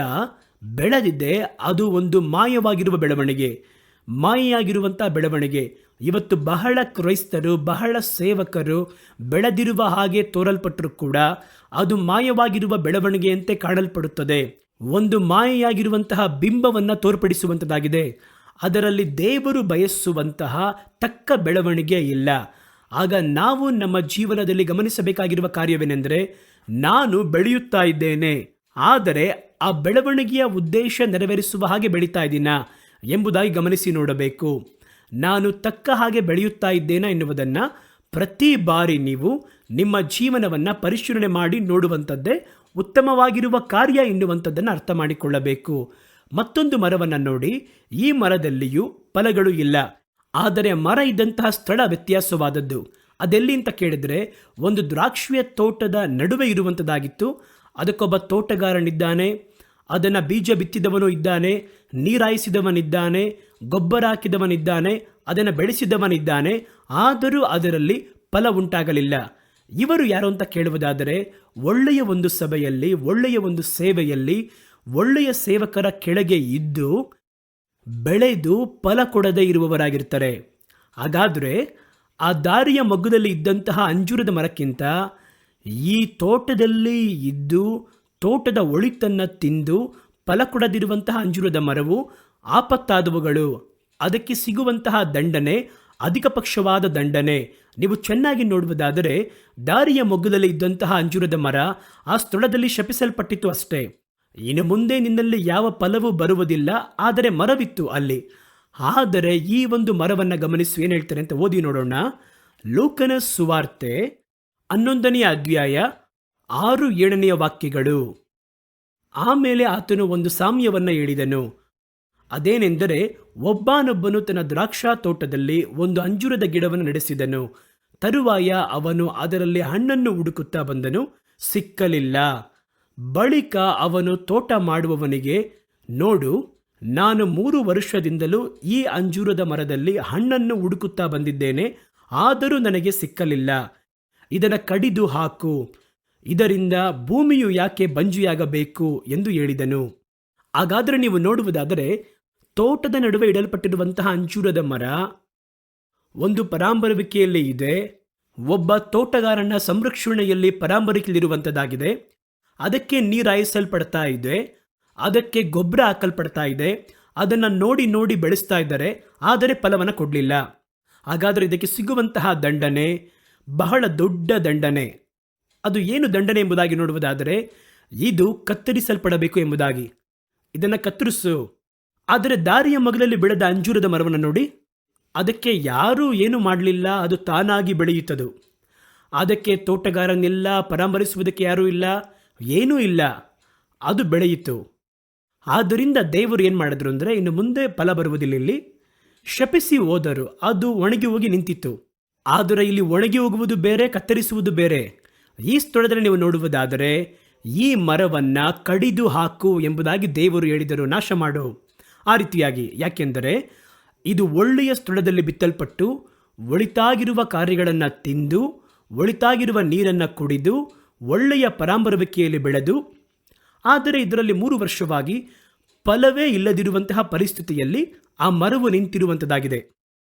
ಬೆಳೆದಿದೆ, ಅದು ಒಂದು ಮಾಯವಾಗಿರುವ ಬೆಳವಣಿಗೆ, ಮಾಯೆಯಾಗಿರುವಂಥ ಬೆಳವಣಿಗೆ. ಇವತ್ತು ಬಹಳ ಕ್ರೈಸ್ತರು, ಬಹಳ ಸೇವಕರು ಬೆಳೆದಿರುವ ಹಾಗೆ ತೋರಲ್ಪಟ್ಟರೂ ಕೂಡ ಅದು ಮಾಯವಾಗಿರುವ ಬೆಳವಣಿಗೆಯಂತೆ ಕಾಣಲ್ಪಡುತ್ತದೆ. ಒಂದು ಮಾಯೆಯಾಗಿರುವಂತಹ ಬಿಂಬವನ್ನು ತೋರ್ಪಡಿಸುವಂಥದ್ದಾಗಿದೆ. ಅದರಲ್ಲಿ ದೇವರು ಬಯಸುವಂತಹ ತಕ್ಕ ಬೆಳವಣಿಗೆ ಇಲ್ಲ. ಆಗ ನಾವು ನಮ್ಮ ಜೀವನದಲ್ಲಿ ಗಮನಿಸಬೇಕಾಗಿರುವ ಕಾರ್ಯವೇನೆಂದರೆ, ನಾನು ಬೆಳೆಯುತ್ತಾ ಇದ್ದೇನೆ, ಆದರೆ ಆ ಬೆಳವಣಿಗೆಯ ಉದ್ದೇಶ ನೆರವೇರಿಸುವ ಹಾಗೆ ಬೆಳೀತಾ ಇದ್ದೀನಾ ಎಂಬುದಾಗಿ ಗಮನಿಸಿ ನೋಡಬೇಕು. ನಾನು ತಕ್ಕ ಹಾಗೆ ಬೆಳೆಯುತ್ತಾ ಇದ್ದೇನಾ ಎನ್ನುವುದನ್ನು ಪ್ರತಿ ಬಾರಿ ನೀವು ನಿಮ್ಮ ಜೀವನವನ್ನು ಪರಿಶೀಲನೆ ಮಾಡಿ ನೋಡುವಂಥದ್ದೇ ಉತ್ತಮವಾಗಿರುವ ಕಾರ್ಯ ಎನ್ನುವಂಥದ್ದನ್ನು ಅರ್ಥ ಮಾಡಿಕೊಳ್ಳಬೇಕು. ಮತ್ತೊಂದು ಮರವನ್ನು ನೋಡಿ, ಈ ಮರದಲ್ಲಿಯೂ ಫಲಗಳು ಇಲ್ಲ, ಆದರೆ ಮರ ಇದ್ದಂತಹ ಸ್ಥಳ ವ್ಯತ್ಯಾಸವಾದದ್ದು. ಅದೆಲ್ಲಿ ಅಂತ ಕೇಳಿದರೆ, ಒಂದು ದ್ರಾಕ್ಷಿಯ ತೋಟದ ನಡುವೆ ಇರುವಂಥದ್ದಾಗಿತ್ತು. ಅದಕ್ಕೊಬ್ಬ ತೋಟಗಾರನಿದ್ದಾನೆ, ಅದನ್ನು ಬೀಜ ಬಿತ್ತಿದವನು ಇದ್ದಾನೆ, ನೀರಾಯಿಸಿದವನಿದ್ದಾನೆ, ಗೊಬ್ಬರ ಹಾಕಿದವನಿದ್ದಾನೆ, ಅದನ್ನು ಬೆಳೆಸಿದವನಿದ್ದಾನೆ. ಆದರೂ ಅದರಲ್ಲಿ ಫಲ ಉಂಟಾಗಲಿಲ್ಲ. ಇವರು ಯಾರು ಅಂತ ಕೇಳುವುದಾದರೆ, ಒಳ್ಳೆಯ ಒಂದು ಸಭೆಯಲ್ಲಿ, ಒಳ್ಳೆಯ ಒಂದು ಸೇವೆಯಲ್ಲಿ, ಒಳ್ಳೆಯ ಸೇವಕರ ಕೆಳಗೆ ಇದ್ದು ಬೆಳೆದು ಫಲ ಕೊಡದೇ ಇರುವವರಾಗಿರ್ತಾರೆ. ಹಾಗಾದರೆ ಆ ದಾರಿಯ ಮಗ್ಗುದಲ್ಲಿ ಇದ್ದಂತಹ ಅಂಜೂರದ ಮರಕ್ಕಿಂತ ಈ ತೋಟದಲ್ಲಿ ಇದ್ದು ತೋಟದ ಒಳಿತನ್ನು ತಿಂದು ಫಲ ಕೊಡದಿರುವಂತಹ ಅಂಜೂರದ ಮರವು ಆಪತ್ತಾದವುಗಳು. ಅದಕ್ಕೆ ಸಿಗುವಂತಹ ದಂಡನೆ ಅಧಿಕ ಪಕ್ಷವಾದ ದಂಡನೆ. ನೀವು ಚೆನ್ನಾಗಿ ನೋಡುವುದಾದರೆ ದಾರಿಯ ಮಗ್ಗುಲಲ್ಲಿ ಇದ್ದಂತಹ ಅಂಜೂರದ ಮರ ಆ ಸ್ಥಳದಲ್ಲಿ ಶಪಿಸಲ್ಪಟ್ಟಿತು ಅಷ್ಟೇ. ಇನ್ನು ಮುಂದೆ ನಿನ್ನಲ್ಲಿ ಯಾವ ಫಲವೂ ಬರುವುದಿಲ್ಲ, ಆದರೆ ಮರವಿತ್ತು ಅಲ್ಲಿ. ಆದರೆ ಈ ಒಂದು ಮರವನ್ನು ಗಮನಿಸಿ ಏನು ಹೇಳ್ತಾರೆ ಅಂತ ಓದಿ ನೋಡೋಣ. ಲೂಕನ ಸುವಾರ್ತೆ 11ನೇ ಅಧ್ಯಾಯ 6-7 ವಾಕ್ಯಗಳು. ಆಮೇಲೆ ಆತನು ಒಂದು ಸಾಮ್ಯವನ್ನು ಹೇಳಿದನು. ಅದೇನೆಂದರೆ, ಒಬ್ಬನೊಬ್ಬನು ತನ್ನ ದ್ರಾಕ್ಷಾ ತೋಟದಲ್ಲಿ ಒಂದು ಅಂಜೂರದ ಗಿಡವನ್ನು ನಡೆಸಿದನು. ತರುವಾಯ ಅವನು ಅದರಲ್ಲಿ ಹಣ್ಣನ್ನು ಹುಡುಕುತ್ತಾ ಬಂದನು, ಸಿಕ್ಕಲಿಲ್ಲ. ಬಳಿಕ ಅವನು ತೋಟ ಮಾಡುವವನಿಗೆ, ನೋಡು, ನಾನು 3 ವರ್ಷದಿಂದಲೂ ಈ ಅಂಜೂರದ ಮರದಲ್ಲಿ ಹಣ್ಣನ್ನು ಹುಡುಕುತ್ತಾ ಬಂದಿದ್ದೇನೆ, ಆದರೂ ನನಗೆ ಸಿಕ್ಕಲಿಲ್ಲ. ಇದನ್ನು ಕಡಿದು ಹಾಕು, ಇದರಿಂದ ಭೂಮಿಯು ಯಾಕೆ ಬಂಜೆಯಾಗಬೇಕು ಎಂದು ಹೇಳಿದನು. ಹಾಗಾದರೆ ನೀವು ನೋಡುವುದಾದರೆ ತೋಟದ ನಡುವೆ ಇಡಲ್ಪಟ್ಟಿರುವಂತಹ ಅಂಜೂರದ ಮರ ಒಂದು ಪರಾಂಬರುವಿಕೆಯಲ್ಲಿ ಇದೆ. ಒಬ್ಬ ತೋಟಗಾರನ ಸಂರಕ್ಷಣೆಯಲ್ಲಿ ಪರಾಂಬರಿಕೆಯಲ್ಲಿರುವಂಥದ್ದಾಗಿದೆ. ಅದಕ್ಕೆ ನೀರಾಯಿಸಲ್ಪಡ್ತಾ ಇದೆ, ಅದಕ್ಕೆ ಗೊಬ್ಬರ ಹಾಕಲ್ಪಡ್ತಾ ಇದೆ, ಅದನ್ನು ನೋಡಿ ನೋಡಿ ಬೆಳೆಸ್ತಾ ಇದ್ದಾರೆ, ಆದರೆ ಫಲವನ್ನು ಕೊಡಲಿಲ್ಲ. ಹಾಗಾದರೆ ಇದಕ್ಕೆ ಸಿಗುವಂತಹ ದಂಡನೆ ಬಹಳ ದೊಡ್ಡ ದಂಡನೆ. ಅದು ಏನು ದಂಡನೆ ಎಂಬುದಾಗಿ ನೋಡುವುದಾದರೆ, ಇದು ಕತ್ತರಿಸಲ್ಪಡಬೇಕು ಎಂಬುದಾಗಿ. ಇದನ್ನು ಕತ್ತರಿಸು. ಆದರೆ ದಾರಿಯ ಮಗ್ಗಲಲ್ಲಿ ಬೆಳೆದ ಅಂಜೂರದ ಮರವನ್ನು ನೋಡಿ, ಅದಕ್ಕೆ ಯಾರೂ ಏನೂ ಮಾಡಲಿಲ್ಲ, ಅದು ತಾನಾಗಿ ಬೆಳೆಯುತ್ತದು. ಅದಕ್ಕೆ ತೋಟಗಾರನಿಲ್ಲ, ಪರಾಮರಿಸುವುದಕ್ಕೆ ಯಾರೂ ಇಲ್ಲ, ಏನೂ ಇಲ್ಲ, ಅದು ಬೆಳೆಯಿತು. ಆದ್ದರಿಂದ ದೇವರು ಏನು ಮಾಡಿದ್ರು ಅಂದರೆ, ಇನ್ನು ಮುಂದೆ ಫಲ ಬರುವುದಿಲ್ಲ, ಇಲ್ಲಿ ಶಪಿಸಿ ಹೋದರು. ಅದು ಒಣಗಿ ಹೋಗಿ ನಿಂತಿತ್ತು. ಆದರೆ ಇಲ್ಲಿ ಒಣಗಿ ಹೋಗುವುದು ಬೇರೆ, ಕತ್ತರಿಸುವುದು ಬೇರೆ. ಈ ಸ್ಥಳದಲ್ಲಿ ನೀವು ನೋಡುವುದಾದರೆ ಈ ಮರವನ್ನು ಕಡಿದು ಹಾಕು ಎಂಬುದಾಗಿ ದೇವರು ಹೇಳಿದರು, ನಾಶ ಮಾಡು. ಆ ರೀತಿಯಾಗಿ, ಯಾಕೆಂದರೆ ಇದು ಒಳ್ಳೆಯ ಸ್ಥಳದಲ್ಲಿ ಬಿತ್ತಲ್ಪಟ್ಟು ಒಳಿತಾಗಿರುವ ಕಾರ್ಯಗಳನ್ನು ತಿಂದು ಒಳಿತಾಗಿರುವ ನೀರನ್ನು ಕುಡಿದು ಒಳ್ಳೆಯ ಪರಾಂಬರುವಿಕೆಯಲ್ಲಿ ಬೆಳೆದು, ಆದರೆ ಇದರಲ್ಲಿ 3 ವರ್ಷವಾಗಿ ಫಲವೇ ಇಲ್ಲದಿರುವಂತಹ ಪರಿಸ್ಥಿತಿಯಲ್ಲಿ ಆ ಮರವು ನಿಂತಿರುವಂಥದ್ದಾಗಿದೆ.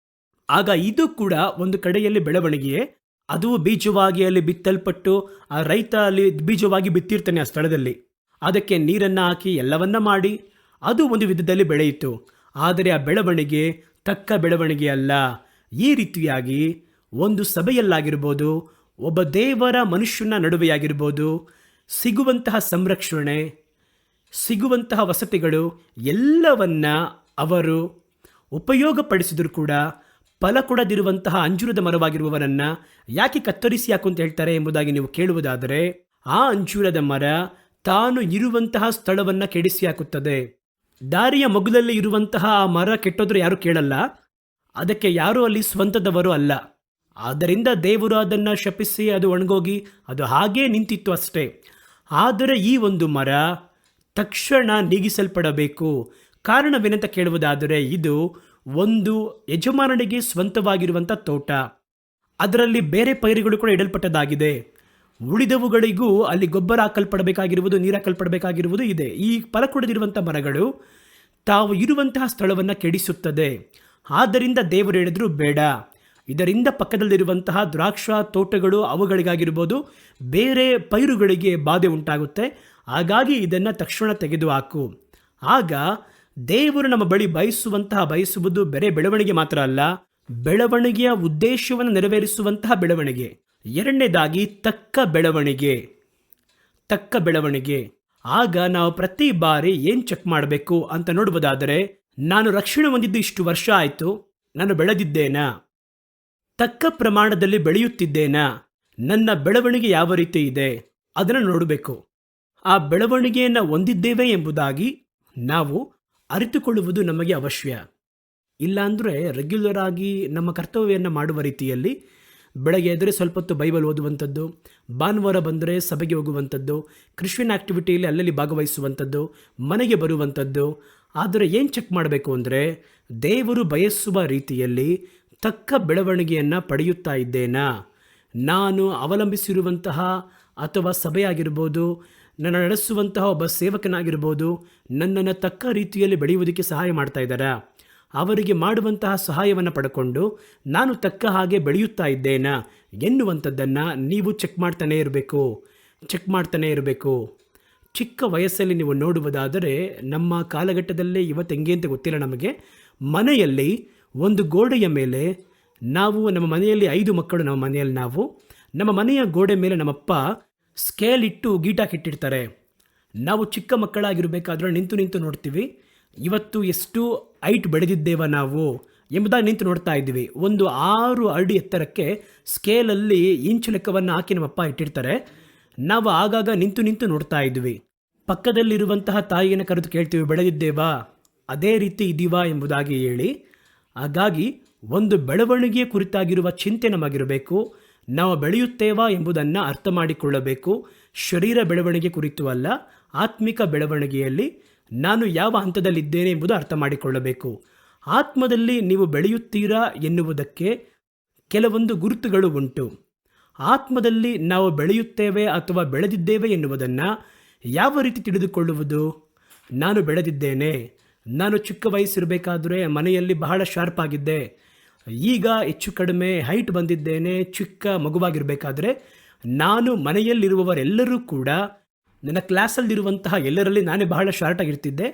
ಆಗ ಇದು ಕೂಡ ಒಂದು ಕಡೆಯಲ್ಲಿ ಬೆಳವಣಿಗೆಯೇ. ಅದು ಬೀಜವಾಗಿ ಅಲ್ಲಿ ಬಿತ್ತಲ್ಪಟ್ಟು ಆ ರೈತ ಅಲ್ಲಿ ಬೀಜವಾಗಿ ಬಿತ್ತಿರ್ತಾನೆ ಆ ಸ್ಥಳದಲ್ಲಿ, ಅದಕ್ಕೆ ನೀರನ್ನು ಹಾಕಿ ಎಲ್ಲವನ್ನ ಮಾಡಿ ಅದು ಒಂದು ವಿಧದಲ್ಲಿ ಬೆಳೆಯಿತು. ಆದರೆ ಆ ಬೆಳವಣಿಗೆ ತಕ್ಕ ಬೆಳವಣಿಗೆ ಅಲ್ಲ. ಈ ರೀತಿಯಾಗಿ ಒಂದು ಸಭೆಯಲ್ಲಾಗಿರ್ಬೋದು, ಒಬ್ಬ ದೇವರ ಮನುಷ್ಯನ ನಡುವೆಯಾಗಿರ್ಬೋದು, ಸಿಗುವಂತಹ ಸಂರಕ್ಷಣೆ, ಸಿಗುವಂತಹ ವಸತಿಗಳು ಎಲ್ಲವನ್ನ ಅವರು ಉಪಯೋಗಪಡಿಸಿದರೂ ಕೂಡ ಫಲ ಕೊಡದಿರುವಂತಹ ಅಂಜೂರದ ಮರವಾಗಿರುವವರನ್ನು ಯಾಕೆ ಕತ್ತರಿಸಿ ಹಾಕು ಅಂತ ಹೇಳ್ತಾರೆ ಎಂಬುದಾಗಿ ನೀವು ಕೇಳುವುದಾದರೆ, ಆ ಅಂಜೂರದ ಮರ ತಾನು ಇರುವಂತಹ ಸ್ಥಳವನ್ನು ಕೆಡಿಸಿ ಹಾಕುತ್ತದೆ. ದಾರಿಯ ಮಗುಲಲ್ಲಿ ಇರುವಂತಹ ಆ ಮರ ಕೆಟ್ಟೋದ್ರೆ ಯಾರು ಕೇಳಲ್ಲ, ಅದಕ್ಕೆ ಯಾರೂ ಅಲ್ಲಿ ಸ್ವಂತದವರು ಅಲ್ಲ. ಆದ್ದರಿಂದ ದೇವರು ಅದನ್ನು ಶಪಿಸಿ ಅದು ಒಣಗೋಗಿ ಅದು ಹಾಗೇ ನಿಂತಿತ್ತು ಅಷ್ಟೇ. ಆದರೆ ಈ ಒಂದು ಮರ ತಕ್ಷಣ ನೀಗಿಸಲ್ಪಡಬೇಕು. ಕಾರಣವೇನಂತ ಕೇಳುವುದಾದರೆ, ಇದು ಒಂದು ಯಜಮಾನನಿಗೆ ಸ್ವಂತವಾಗಿರುವಂಥ ತೋಟ, ಅದರಲ್ಲಿ ಬೇರೆ ಪೈರುಗಳು ಕೂಡ ಇಡಲ್ಪಟ್ಟದಾಗಿದೆ. ಉಳಿದವುಗಳಿಗೂ ಅಲ್ಲಿ ಗೊಬ್ಬರ ಹಾಕಲ್ಪಡಬೇಕಾಗಿರುವುದು, ನೀರು ಹಾಕಲ್ಪಡಬೇಕಾಗಿರುವುದು ಇದೆ. ಈ ಫಲ ಕೊಡದಿರುವಂಥ ಮರಗಳು ತಾವು ಇರುವಂತಹ ಸ್ಥಳವನ್ನು ಕೆಡಿಸುತ್ತದೆ. ಆದ್ದರಿಂದ ದೇವರು ಹೇಳಿದ್ರು, ಬೇಡ, ಇದರಿಂದ ಪಕ್ಕದಲ್ಲಿರುವಂತಹ ದ್ರಾಕ್ಷಾ ತೋಟಗಳು ಅವುಗಳಿಗಾಗಿರ್ಬೋದು, ಬೇರೆ ಪೈರುಗಳಿಗೆ ಬಾಧೆ ಉಂಟಾಗುತ್ತೆ. ಹಾಗಾಗಿ ಇದನ್ನು ತಕ್ಷಣ ತೆಗೆದುಹಾಕು. ಆಗ ದೇವರು ನಮ್ಮ ಬಳಿ ಬಯಸುವುದು ಬೇರೆ ಬೆಳವಣಿಗೆ ಮಾತ್ರ ಅಲ್ಲ, ಬೆಳವಣಿಗೆಯ ಉದ್ದೇಶವನ್ನು ನೆರವೇರಿಸುವಂತಹ ಬೆಳವಣಿಗೆ. ಎರಡನೇದಾಗಿ ತಕ್ಕ ಬೆಳವಣಿಗೆ. ಆಗ ನಾವು ಪ್ರತಿ ಬಾರಿ ಏನು ಚೆಕ್ ಮಾಡಬೇಕು ಅಂತ ನೋಡುವುದಾದರೆ, ನಾನು ರಕ್ಷಣೆ ಹೊಂದಿದ್ದು ಇಷ್ಟು ವರ್ಷ ಆಯಿತು, ನಾನು ಬೆಳೆದಿದ್ದೇನಾ, ತಕ್ಕ ಪ್ರಮಾಣದಲ್ಲಿ ಬೆಳೆಯುತ್ತಿದ್ದೇನಾ, ನನ್ನ ಬೆಳವಣಿಗೆ ಯಾವ ರೀತಿ ಇದೆ ಅದನ್ನು ನೋಡಬೇಕು. ಆ ಬೆಳವಣಿಗೆಯನ್ನು ಹೊಂದಿದ್ದೇವೆ ಎಂಬುದಾಗಿ ನಾವು ಅರಿತುಕೊಳ್ಳುವುದು ನಮಗೆ ಅವಶ್ಯ. ಇಲ್ಲಾಂದರೆ ರೆಗ್ಯುಲರ್ ಆಗಿ ನಮ್ಮ ಕರ್ತವ್ಯವನ್ನು ಮಾಡುವ ರೀತಿಯಲ್ಲಿ ಬೆಳಗ್ಗೆ ಎದ್ದರೆ ಸ್ವಲ್ಪ ಹೊತ್ತು ಬೈಬಲ್ ಓದುವಂಥದ್ದು, ಭಾನುವಾರ ಬಂದರೆ ಸಭೆಗೆ ಹೋಗುವಂಥದ್ದು, ಕ್ರಿಶ್ಚಿಯನ್ ಆ್ಯಕ್ಟಿವಿಟಿಯಲ್ಲಿ ಅಲ್ಲಲ್ಲಿ ಭಾಗವಹಿಸುವಂಥದ್ದು, ಮನೆಗೆ ಬರುವಂಥದ್ದು. ಆದರೆ ಏನು ಚೆಕ್ ಮಾಡಬೇಕು ಅಂದರೆ, ದೇವರು ಬಯಸುವ ರೀತಿಯಲ್ಲಿ ತಕ್ಕ ಬೆಳವಣಿಗೆಯನ್ನು ಪಡೆಯುತ್ತಾ ಇದ್ದೇನಾ, ನಾನು ಅವಲಂಬಿಸಿರುವಂತಹ ಅಥವಾ ಸಭೆಯಾಗಿರ್ಬೋದು, ನನ್ನ ನಡೆಸುವಂತಹ ಒಬ್ಬ ಸೇವಕನಾಗಿರ್ಬೋದು, ನನ್ನನ್ನು ತಕ್ಕ ರೀತಿಯಲ್ಲಿ ಬೆಳೆಯುವುದಕ್ಕೆ ಸಹಾಯ ಮಾಡ್ತಾ ಇದ್ದಾರಾ, ಅವರಿಗೆ ಮಾಡುವಂತಹ ಸಹಾಯವನ್ನು ಪಡ್ಕೊಂಡು ನಾನು ತಕ್ಕ ಹಾಗೆ ಬೆಳೆಯುತ್ತಾ ಇದ್ದೇನಾ ಎನ್ನುವಂಥದ್ದನ್ನು ನೀವು ಚೆಕ್ ಮಾಡ್ತಾನೇ ಇರಬೇಕು. ಚಿಕ್ಕ ವಯಸ್ಸಲ್ಲಿ ನೀವು ನೋಡುವುದಾದರೆ, ನಮ್ಮ ಕಾಲಘಟ್ಟದಲ್ಲೇ ಇವತ್ತು ಹೆಂಗೆ ಅಂತ ಗೊತ್ತಿಲ್ಲ ನಮಗೆ, ಮನೆಯಲ್ಲಿ ಒಂದು ಗೋಡೆಯ ಮೇಲೆ ನಾವು, ನಮ್ಮ ಮನೆಯಲ್ಲಿ 5 ಮಕ್ಕಳು, ನಮ್ಮ ಮನೆಯ ಗೋಡೆ ಮೇಲೆ ನಮ್ಮಪ್ಪ ಸ್ಕೇಲ್ ಇಟ್ಟು ಗೀಟಾಕಿಟ್ಟಿರ್ತಾರೆ. ನಾವು ಚಿಕ್ಕ ಮಕ್ಕಳಾಗಿರಬೇಕಾದ್ರೆ ನಿಂತು ನೋಡ್ತೀವಿ, ಇವತ್ತು ಎಷ್ಟು ಹೈಟ್ ಬೆಳೆದಿದ್ದೇವ ನಾವು ಎಂಬುದಾಗಿ ನಿಂತು ನೋಡ್ತಾ ಇದ್ದೀವಿ. ಒಂದು 6 ಅಡಿ ಎತ್ತರಕ್ಕೆ ಸ್ಕೇಲಲ್ಲಿ ಇಂಚು ಲೆಕ್ಕವನ್ನು ಹಾಕಿ ನಮ್ಮಪ್ಪ ಇಟ್ಟಿರ್ತಾರೆ. ನಾವು ಆಗಾಗ ನಿಂತು ನೋಡ್ತಾ ಇದ್ವಿ. ಪಕ್ಕದಲ್ಲಿರುವಂತಹ ತಾಯಿಯನ್ನು ಕರೆದು ಕೇಳ್ತೀವಿ, ಬೆಳೆದಿದ್ದೇವಾ, ಅದೇ ರೀತಿ ಇದೀವಾ ಎಂಬುದಾಗಿ ಹೇಳಿ. ಹಾಗಾಗಿ ಒಂದು ಬೆಳವಣಿಗೆಯ ಕುರಿತಾಗಿರುವ ಚಿಂತೆ ನಮಗಿರಬೇಕು. ನಾವು ಬೆಳೆಯುತ್ತೇವಾ ಎಂಬುದನ್ನು ಅರ್ಥ ಮಾಡಿಕೊಳ್ಳಬೇಕು. ಶರೀರ ಬೆಳವಣಿಗೆ ಕುರಿತು ಅಲ್ಲ, ಆತ್ಮಿಕ ಬೆಳವಣಿಗೆಯಲ್ಲಿ ನಾನು ಯಾವ ಹಂತದಲ್ಲಿದ್ದೇನೆ ಎಂಬುದು ಅರ್ಥ ಮಾಡಿಕೊಳ್ಳಬೇಕು. ಆತ್ಮದಲ್ಲಿ ನೀವು ಬೆಳೆಯುತ್ತೀರಾ ಎನ್ನುವುದಕ್ಕೆ ಕೆಲವೊಂದು ಗುರುತುಗಳು ಉಂಟು. ಆತ್ಮದಲ್ಲಿ ನಾವು ಬೆಳೆಯುತ್ತೇವೆ ಅಥವಾ ಬೆಳೆದಿದ್ದೇವೆ ಎನ್ನುವುದನ್ನು ಯಾವ ರೀತಿ ತಿಳಿದುಕೊಳ್ಳುವುದು? ನಾನು ಬೆಳೆದಿದ್ದೇನೆ, ನಾನು ಚಿಕ್ಕ ವಯಸ್ಸಿರಬೇಕಾದ್ರೆ ಮನೆಯಲ್ಲಿ ಬಹಳ ಶಾರ್ಪ್ ಆಗಿದ್ದೆ, ಈಗ ಹೆಚ್ಚು ಕಡಿಮೆ ಹೈಟ್ ಬಂದಿದ್ದೇನೆ. ಚಿಕ್ಕ ಮಗುವಾಗಿರಬೇಕಾದ್ರೆ ನಾನು ಮನೆಯಲ್ಲಿರುವವರೆಲ್ಲರೂ ಕೂಡ, ನನ್ನ ಕ್ಲಾಸಲ್ಲಿರುವಂತಹ ಎಲ್ಲರಲ್ಲಿ ನಾನೇ ಬಹಳ ಶಾರ್ಟ್ ಆಗಿರ್ತಿದ್ದೆ.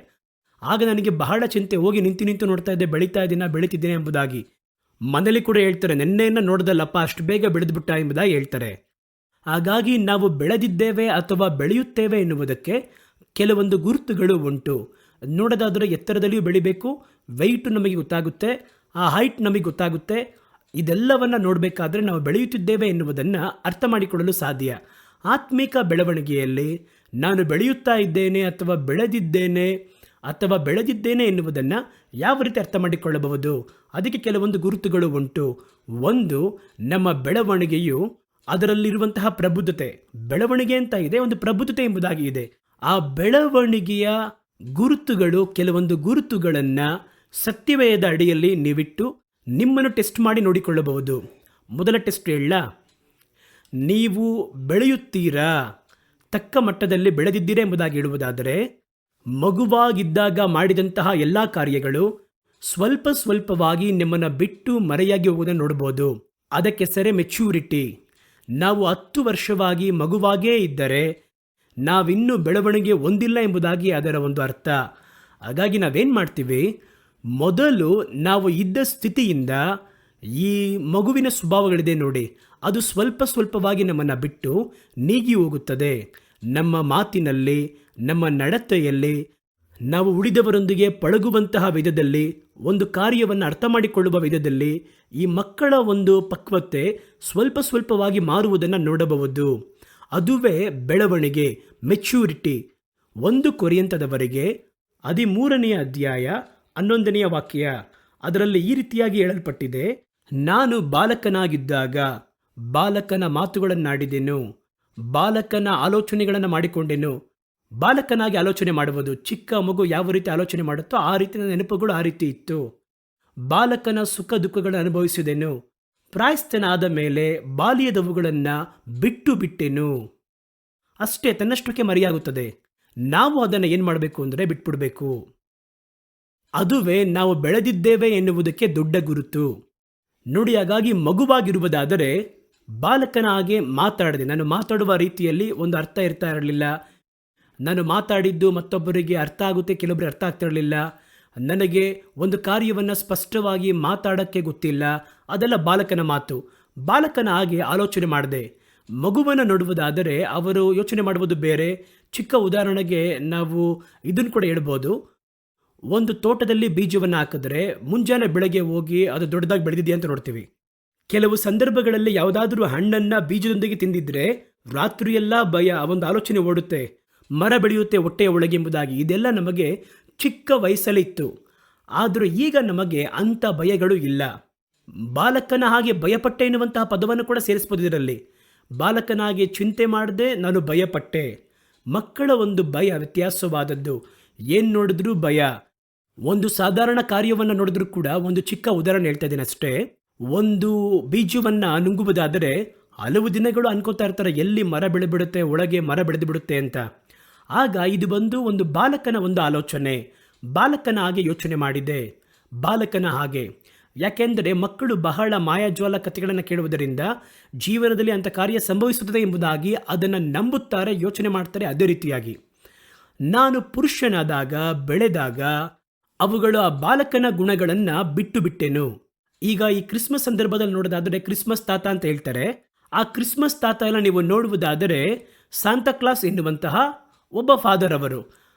ಆಗ ನನಗೆ ಬಹಳ ಚಿಂತೆ, ಹೋಗಿ ನಿಂತು ನೋಡ್ತಾ ಇದ್ದೆ, ಬೆಳೀತಿದ್ದೇನೆ ಎಂಬುದಾಗಿ. ಮನೇಲಿ ಕೂಡ ಹೇಳ್ತಾರೆ, ನೆನ್ನೆಯನ್ನು ನೋಡ್ದಲ್ಲಪ್ಪ ಅಷ್ಟು ಬೇಗ ಬೆಳೆದ್ಬಿಟ್ಟ ಎಂಬುದಾಗಿ ಹೇಳ್ತಾರೆ. ಹಾಗಾಗಿ ನಾವು ಬೆಳೆದಿದ್ದೇವೆ ಅಥವಾ ಬೆಳೆಯುತ್ತೇವೆ ಎನ್ನುವುದಕ್ಕೆ ಕೆಲವೊಂದು ಗುರುತುಗಳು ಉಂಟು. ನೋಡೋದಾದರೆ ಎತ್ತರದಲ್ಲಿಯೂ ಬೆಳಿಬೇಕು, ವೆಯ್ಟು ನಮಗೆ ಗೊತ್ತಾಗುತ್ತೆ, ಆ ಹೈಟ್ ನಮಗೆ ಗೊತ್ತಾಗುತ್ತೆ. ಇದೆಲ್ಲವನ್ನು ನೋಡಬೇಕಾದ್ರೆ ನಾವು ಬೆಳೆಯುತ್ತಿದ್ದೇವೆ ಎನ್ನುವುದನ್ನು ಅರ್ಥ ಮಾಡಿಕೊಳ್ಳಲು ಸಾಧ್ಯ. ಆತ್ಮಿಕ ಬೆಳವಣಿಗೆಯಲ್ಲಿ ನಾನು ಬೆಳೆಯುತ್ತಾ ಇದ್ದೇನೆ ಅಥವಾ ಬೆಳೆದಿದ್ದೇನೆ ಅಥವಾ ಬೆಳೆದಿದ್ದೇನೆ ಎನ್ನುವುದನ್ನು ಯಾವ ರೀತಿ ಅರ್ಥ ಮಾಡಿಕೊಳ್ಳಬಹುದು? ಅದಕ್ಕೆ ಕೆಲವೊಂದು ಗುರುತುಗಳು ಉಂಟು. ಒಂದು, ನಮ್ಮ ಬೆಳವಣಿಗೆಯು ಅದರಲ್ಲಿರುವಂತಹ ಪ್ರಬುದ್ಧತೆ. ಬೆಳವಣಿಗೆ ಅಂತ ಇದೆ, ಒಂದು ಪ್ರಬುದ್ಧತೆ ಎಂಬುದಾಗಿ ಇದೆ. ಆ ಬೆಳವಣಿಗೆಯ ಗುರುತುಗಳು, ಕೆಲವೊಂದು ಗುರುತುಗಳನ್ನು ಸತ್ಯವೇದ ಅಡಿಯಲ್ಲಿ ನೀವಿಟ್ಟು ನಿಮ್ಮನ್ನು ಟೆಸ್ಟ್ ಮಾಡಿ ನೋಡಿಕೊಳ್ಳಬಹುದು. ಮೊದಲ ಟೆಸ್ಟ್ ಹೇಳ, ನೀವು ಬೆಳೆಯುತ್ತೀರಾ, ತಕ್ಕ ಮಟ್ಟದಲ್ಲಿ ಬೆಳೆದಿದ್ದೀರಾ ಎಂಬುದಾಗಿ ಹೇಳುವುದಾದರೆ, ಮಗುವಾಗಿದ್ದಾಗ ಮಾಡಿದಂತಹ ಎಲ್ಲ ಕಾರ್ಯಗಳು ಸ್ವಲ್ಪ ಸ್ವಲ್ಪವಾಗಿ ನಿಮ್ಮನ್ನು ಬಿಟ್ಟು ಮರೆಯಾಗಿ ಹೋಗೋದನ್ನು ನೋಡ್ಬೋದು. ಅದಕ್ಕೆ ಸರಿ ಮೆಚ್ಯೂರಿಟಿ. ನಾವು 10 ವರ್ಷವಾಗಿ ಮಗುವಾಗೇ ಇದ್ದರೆ ನಾವಿನ್ನೂ ಬೆಳವಣಿಗೆ ಹೊಂದಿಲ್ಲ ಎಂಬುದಾಗಿ ಅದರ ಒಂದು ಅರ್ಥ. ಹಾಗಾಗಿ ನಾವೇನು ಮಾಡ್ತೀವಿ, ಮೊದಲು ನಾವು ಇದ್ದ ಸ್ಥಿತಿಯಿಂದ ಈ ಮಗುವಿನ ಸ್ವಭಾವಗಳಿದೆ ನೋಡಿ, ಅದು ಸ್ವಲ್ಪ ಸ್ವಲ್ಪವಾಗಿ ನಮ್ಮನ್ನು ಬಿಟ್ಟು ನೀಗಿ ಹೋಗುತ್ತದೆ. ನಮ್ಮ ಮಾತಿನಲ್ಲಿ, ನಮ್ಮ ನಡತೆಯಲ್ಲಿ, ನಾವು ಉಳಿದವರೊಂದಿಗೆ ಪಳಗುವಂತಹ ವಿಧದಲ್ಲಿ, ಒಂದು ಕಾರ್ಯವನ್ನು ಅರ್ಥ ಮಾಡಿಕೊಳ್ಳುವ ವಿಧದಲ್ಲಿ ಈ ಮಕ್ಕಳ ಒಂದು ಪಕ್ವತೆ ಸ್ವಲ್ಪ ಸ್ವಲ್ಪವಾಗಿ ಮಾರುವುದನ್ನು ನೋಡಬಹುದು. ಅದುವೇ ಬೆಳವಣಿಗೆ, ಮೆಚ್ಯೂರಿಟಿ. 1 ಕೊರಿಂಥದವರೆಗೆ 13ನೇ ಅಧ್ಯಾಯ 11ನೇ ವಾಕ್ಯ, ಅದರಲ್ಲಿ ಈ ರೀತಿಯಾಗಿ ಹೇಳಲ್ಪಟ್ಟಿದೆ, ನಾನು ಬಾಲಕನಾಗಿದ್ದಾಗ ಬಾಲಕನ ಮಾತುಗಳನ್ನಾಡಿದೆನು, ಬಾಲಕನ ಆಲೋಚನೆಗಳನ್ನು ಮಾಡಿಕೊಂಡೆನು. ಬಾಲಕನಾಗಿ ಆಲೋಚನೆ ಮಾಡುವುದು, ಚಿಕ್ಕ ಮಗು ಯಾವ ರೀತಿ ಆಲೋಚನೆ ಮಾಡುತ್ತೋ ಆ ರೀತಿಯ ನೆನಪುಗಳು ಆ ರೀತಿ ಇತ್ತು. ಬಾಲಕನ ಸುಖ ದುಃಖಗಳನ್ನು ಅನುಭವಿಸಿದೆನು, ಪ್ರಾಯಸ್ಥನಾದ ಮೇಲೆ ಬಾಲ್ಯದವುಗಳನ್ನು ಬಿಟ್ಟು ಬಿಟ್ಟೆನು. ಅಷ್ಟೇ, ತನ್ನಷ್ಟಕ್ಕೆ ಮರೆಯಾಗುತ್ತದೆ. ನಾವು ಅದನ್ನು ಏನು ಮಾಡಬೇಕು ಅಂದರೆ ಬಿಟ್ಬಿಡಬೇಕು. ಅದುವೇ ನಾವು ಬೆಳೆದಿದ್ದೇವೆ ಎನ್ನುವುದಕ್ಕೆ ದೊಡ್ಡ ಗುರುತು ನೋಡಿ. ಹಾಗಾಗಿ ಮಗುವಾಗಿರುವುದಾದರೆ ಬಾಲಕನ ಹಾಗೆ ಮಾತಾಡದೆ, ನಾನು ಮಾತಾಡುವ ರೀತಿಯಲ್ಲಿ ಒಂದು ಅರ್ಥ ಇರ್ತಾ ಇರಲಿಲ್ಲ, ನಾನು ಮಾತಾಡಿದ್ದು ಮತ್ತೊಬ್ಬರಿಗೆ ಅರ್ಥ ಆಗುತ್ತೆ, ಕೆಲವೊಬ್ಬರಿಗೆ ಅರ್ಥ ಆಗ್ತಾ ಇರಲಿಲ್ಲ, ನನಗೆ ಒಂದು ಕಾರ್ಯವನ್ನು ಸ್ಪಷ್ಟವಾಗಿ ಮಾತಾಡೋಕ್ಕೆ ಗೊತ್ತಿಲ್ಲ, ಅದೆಲ್ಲ ಬಾಲಕನ ಮಾತು. ಬಾಲಕನ ಹಾಗೆ ಆಲೋಚನೆ ಮಾಡದೆ ಮಗುವನ್ನು ನೋಡುವುದಾದರೆ ಅವರು ಯೋಚನೆ ಮಾಡುವುದು ಬೇರೆ. ಚಿಕ್ಕ ಉದಾಹರಣೆಗೆ ನಾವು ಇದನ್ನು ಕೂಡ ಹೇಳ್ಬೋದು. ಒಂದು ತೋಟದಲ್ಲಿ ಬೀಜವನ್ನು ಹಾಕಿದ್ರೆ ಮುಂಜಾನೆ ಬೆಳಗ್ಗೆ ಹೋಗಿ ಅದು ದೊಡ್ಡದಾಗಿ ಬೆಳೆದಿದೆಯಾ ಅಂತ ನೋಡ್ತೀವಿ. ಕೆಲವು ಸಂದರ್ಭಗಳಲ್ಲಿ ಯಾವುದಾದ್ರೂ ಹಣ್ಣನ್ನು ಬೀಜದೊಂದಿಗೆ ತಿಂದಿದ್ರೆ ರಾತ್ರಿಯೆಲ್ಲ ಭಯ, ಒಂದು ಆಲೋಚನೆ ಓಡುತ್ತೆ, ಮರ ಬೆಳೆಯುತ್ತೆ ಹೊಟ್ಟೆಯ ಒಳಗೆ ಎಂಬುದಾಗಿ. ಇದೆಲ್ಲ ನಮಗೆ ಚಿಕ್ಕ ವಯಸ್ಸಲ್ಲಿ ಇತ್ತು. ಆದರೂ ಈಗ ನಮಗೆ ಅಂಥ ಭಯಗಳು ಇಲ್ಲ. ಬಾಲಕನ ಹಾಗೆ ಭಯಪಟ್ಟೆ ಎನ್ನುವಂತಹ ಪದವನ್ನು ಕೂಡ ಸೇರಿಸ್ಬೋದು ಇದರಲ್ಲಿ. ಬಾಲಕನ ಹಾಗೆ ಚಿಂತೆ ಮಾಡದೆ ನಾನು ಭಯಪಟ್ಟೆ. ಮಕ್ಕಳ ಒಂದು ಭಯ ವ್ಯತ್ಯಾಸವಾದದ್ದು. ಏನು ನೋಡಿದ್ರೂ ಭಯ. ಒಂದು ಸಾಧಾರಣ ಕಾರ್ಯವನ್ನು ನೋಡಿದ್ರೂ ಕೂಡ, ಒಂದು ಚಿಕ್ಕ ಉದಾಹರಣೆ ಹೇಳ್ತಾ ಇದ್ದೀನಿ ಅಷ್ಟೇ. ಒಂದು ಬೀಜವನ್ನು ನುಂಗುವುದಾದರೆ ಹಲವು ದಿನಗಳು ಅನ್ಕೋತಾ ಇರ್ತಾರೆ, ಎಲ್ಲಿ ಮರ ಬೆಳೆಬಿಡುತ್ತೆ, ಒಳಗೆ ಮರ ಬೆಳೆದು ಬಿಡುತ್ತೆ ಅಂತ. ಆಗ ಇದು ಬಂದು ಒಂದು ಬಾಲಕನ ಒಂದು ಆಲೋಚನೆ. ಬಾಲಕನ ಹಾಗೆ ಯೋಚನೆ ಮಾಡಿದೆ, ಬಾಲಕನ ಹಾಗೆ. ಯಾಕೆಂದರೆ ಮಕ್ಕಳು ಬಹಳ ಮಾಯಾಜ್ವಾಲ ಕಥೆಗಳನ್ನು ಕೇಳುವುದರಿಂದ ಜೀವನದಲ್ಲಿ ಅಂಥ ಕಾರ್ಯ ಸಂಭವಿಸುತ್ತದೆ ಎಂಬುದಾಗಿ ಅದನ್ನು ನಂಬುತ್ತಾರೆ, ಯೋಚನೆ ಮಾಡ್ತಾರೆ. ಅದೇ ರೀತಿಯಾಗಿ ನಾನು ಪುರುಷನಾದಾಗ, ಬೆಳೆದಾಗ ಅವುಗಳು ಆ ಬಾಲಕನ ಗುಣಗಳನ್ನು ಬಿಟ್ಟು ಬಿಟ್ಟೆನು. ಈಗ ಈ ಕ್ರಿಸ್ಮಸ್ ಸಂದರ್ಭದಲ್ಲಿ ನೋಡೋದಾದರೆ ಕ್ರಿಸ್ಮಸ್ ತಾತ ಅಂತ ಹೇಳ್ತಾರೆ. ಆ ಕ್ರಿಸ್ಮಸ್ ತಾತ ಎಲ್ಲ ನೀವು ನೋಡುವುದಾದರೆ ಸಾಂತಾಕ್ಲಾಸ್ ಎನ್ನುವಂತಹ ಒಬ್ಬ ಫಾದರ್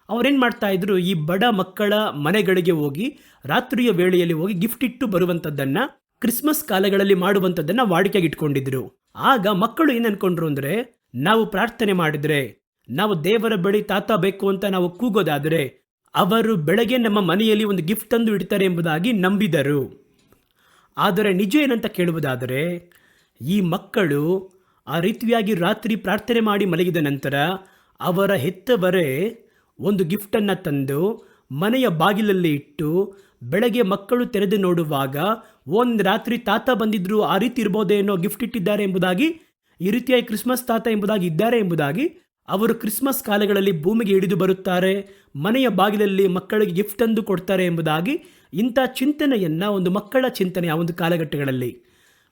ಅವರೇನು ಮಾಡ್ತಾ ಇದ್ರು, ಈ ಬಡ ಮಕ್ಕಳ ಮನೆಗಳಿಗೆ ಹೋಗಿ ರಾತ್ರಿಯ ವೇಳೆಯಲ್ಲಿ ಹೋಗಿ ಗಿಫ್ಟ್ ಇಟ್ಟು ಬರುವಂಥದ್ದನ್ನು ಕ್ರಿಸ್ಮಸ್ ಕಾಲಗಳಲ್ಲಿ ಮಾಡುವಂಥದ್ದನ್ನು ವಾಡಿಕೆಯಾಗಿ ಇಟ್ಕೊಂಡಿದ್ರು. ಆಗ ಮಕ್ಕಳು ಏನು ಅನ್ಕೊಂಡ್ರು ಅಂದರೆ, ನಾವು ಪ್ರಾರ್ಥನೆ ಮಾಡಿದರೆ, ನಾವು ದೇವರ ಬಳಿ ತಾತ ಬೇಕು ಅಂತ ನಾವು ಕೂಗೋದಾದರೆ ಅವರು ಬೆಳಗ್ಗೆ ನಮ್ಮ ಮನೆಯಲ್ಲಿ ಒಂದು ಗಿಫ್ಟ್ ತಂದು ಇಡ್ತಾರೆ ಎಂಬುದಾಗಿ ನಂಬಿದರು. ಆದರೆ ನಿಜ ಏನಂತ ಕೇಳುವುದಾದರೆ, ಈ ಮಕ್ಕಳು ಆ ರೀತಿಯಾಗಿ ರಾತ್ರಿ ಪ್ರಾರ್ಥನೆ ಮಾಡಿ ಮಲಗಿದ ನಂತರ ಅವರ ಹೆತ್ತವರೇ ಒಂದು ಗಿಫ್ಟನ್ನು ತಂದು ಮನೆಯ ಬಾಗಿಲಲ್ಲಿ ಇಟ್ಟು ಬೆಳಗ್ಗೆ ಮಕ್ಕಳು ತೆರೆದು ನೋಡುವಾಗ ಒಂದು ರಾತ್ರಿ ತಾತ ಬಂದಿದ್ರು, ಆ ರೀತಿ ಇರ್ಬೋದೇನೋ, ಗಿಫ್ಟ್ ಇಟ್ಟಿದ್ದಾರೆ ಎಂಬುದಾಗಿ, ಈ ರೀತಿಯಾಗಿ ಕ್ರಿಸ್ಮಸ್ ತಾತ ಎಂಬುದಾಗಿ ಇದ್ದಾರೆ ಎಂಬುದಾಗಿ ಅವರು ಕ್ರಿಸ್ಮಸ್ ಕಾಲಗಳಲ್ಲಿ ಭೂಮಿಗೆ ಇಳಿದು ಬರುತ್ತಾರೆ, ಮನೆಯ ಬಾಗಿಲಲ್ಲಿ ಮಕ್ಕಳಿಗೆ ಗಿಫ್ಟ್ ತಂದು ಕೊಡ್ತಾರೆ ಎಂಬುದಾಗಿ ಇಂಥ ಚಿಂತನೆಯನ್ನು, ಒಂದು ಮಕ್ಕಳ ಚಿಂತನೆ ಆ ಒಂದು ಕಾಲಘಟ್ಟಗಳಲ್ಲಿ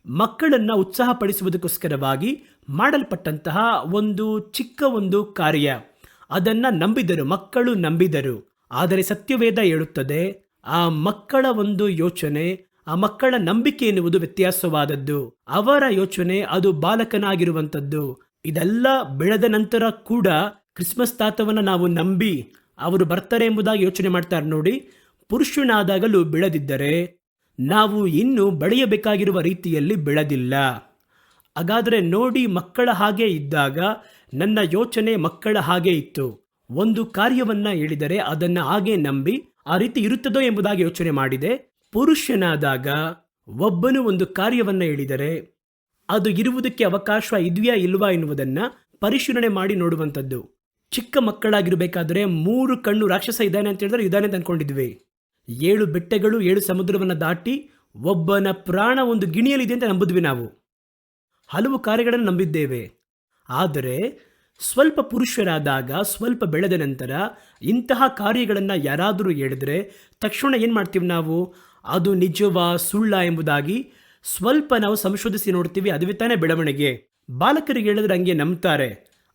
ಮಕ್ಕಳನ್ನು ಉತ್ಸಾಹಪಡಿಸುವುದಕ್ಕೋಸ್ಕರವಾಗಿ ಮಾಡಲ್ಪಟ್ಟಂತಹ ಒಂದು ಚಿಕ್ಕ ಒಂದು ಕಾರ್ಯ. ಅದನ್ನು ನಂಬಿದರು, ಮಕ್ಕಳು ನಂಬಿದರು. ಆದರೆ ಸತ್ಯವೇದ ಹೇಳುತ್ತದೆ, ಆ ಮಕ್ಕಳ ಒಂದು ಯೋಚನೆ, ಆ ಮಕ್ಕಳ ನಂಬಿಕೆ ಎನ್ನುವುದು ವ್ಯತ್ಯಾಸವಾದದ್ದು. ಅವರ ಯೋಚನೆ ಅದು ಬಾಲಕನಾಗಿರುವಂಥದ್ದು. ಇದೆಲ್ಲ ಬೆಳೆದ ನಂತರ ಕೂಡ ಕ್ರಿಸ್ಮಸ್ ತಾತವನ್ನು ನಾವು ನಂಬಿ ಅವರು ಬರ್ತಾರೆ ಎಂಬುದಾಗಿ ಯೋಚನೆ ಮಾಡ್ತಾರೆ ನೋಡಿ. ಪುರುಷನಾದಾಗಲೂ ಬೆಳೆದಿದ್ದರೆ ನಾವು ಇನ್ನೂ ಬೆಳೆಯಬೇಕಾಗಿರುವ ರೀತಿಯಲ್ಲಿ ಬೆಳೆದಿಲ್ಲ. ಹಾಗಾದರೆ ನೋಡಿ, ಮಕ್ಕಳ ಹಾಗೆ ಇದ್ದಾಗ ನನ್ನ ಯೋಚನೆ ಮಕ್ಕಳ ಹಾಗೆ ಇತ್ತು. ಒಂದು ಕಾರ್ಯವನ್ನ ಹೇಳಿದರೆ ಅದನ್ನ ಹಾಗೆ ನಂಬಿ ಆ ರೀತಿ ಇರುತ್ತದೋ ಎಂಬುದಾಗಿ ಯೋಚನೆ ಮಾಡಿದೆ. ಪುರುಷನಾದಾಗ ಒಬ್ಬನು ಒಂದು ಕಾರ್ಯವನ್ನ ಹೇಳಿದರೆ ಅದು ಇರುವುದಕ್ಕೆ ಅವಕಾಶ ಇದೆಯಾ ಇಲ್ವಾ ಎನ್ನುವುದನ್ನ ಪರಿಶೀಲನೆ ಮಾಡಿ ನೋಡುವಂಥದ್ದು. ಚಿಕ್ಕ ಮಕ್ಕಳಾಗಿರಬೇಕಾದ್ರೆ 3 ಕಣ್ಣು ರಾಕ್ಷಸ ಇದ್ದಾನೆ ಅಂತ ಹೇಳಿದ್ರೆ ಇದ್ದಾನೆ ಅಂತ ಅನ್ಕೊಂಡಿದ್ವಿ. 7 ಬೆಟ್ಟಗಳು 7 ಸಮುದ್ರವನ್ನು ದಾಟಿ ಒಬ್ಬನ ಪ್ರಾಣ ಒಂದು ಗಿಣಿಯಲ್ಲಿದೆ ಅಂತ ನಂಬಿದ್ವಿ ನಾವು. ಹಲವು ಕಾರ್ಯಗಳನ್ನು ನಂಬಿದ್ದೇವೆ. ಆದರೆ ಸ್ವಲ್ಪ ಪುರುಷರಾದಾಗ, ಸ್ವಲ್ಪ ಬೆಳೆದ ನಂತರ ಇಂತಹ ಕಾರ್ಯಗಳನ್ನು ಯಾರಾದರೂ ಹೇಳಿದ್ರೆ ತಕ್ಷಣ ಏನು ಮಾಡ್ತೀವಿ ನಾವು, ಅದು ನಿಜವಾ ಸುಳ್ಳ ಎಂಬುದಾಗಿ ಸ್ವಲ್ಪ ನಾವು ಸಂಶೋಧಿಸಿ ನೋಡ್ತೀವಿ. ಅದುವೇ ತಾನೇ ಬೆಳವಣಿಗೆ. ಬಾಲಕರಿಗೆ ಹೇಳಿದ್ರೆ ಹಂಗೆ ನಂಬ್ತಾರೆ,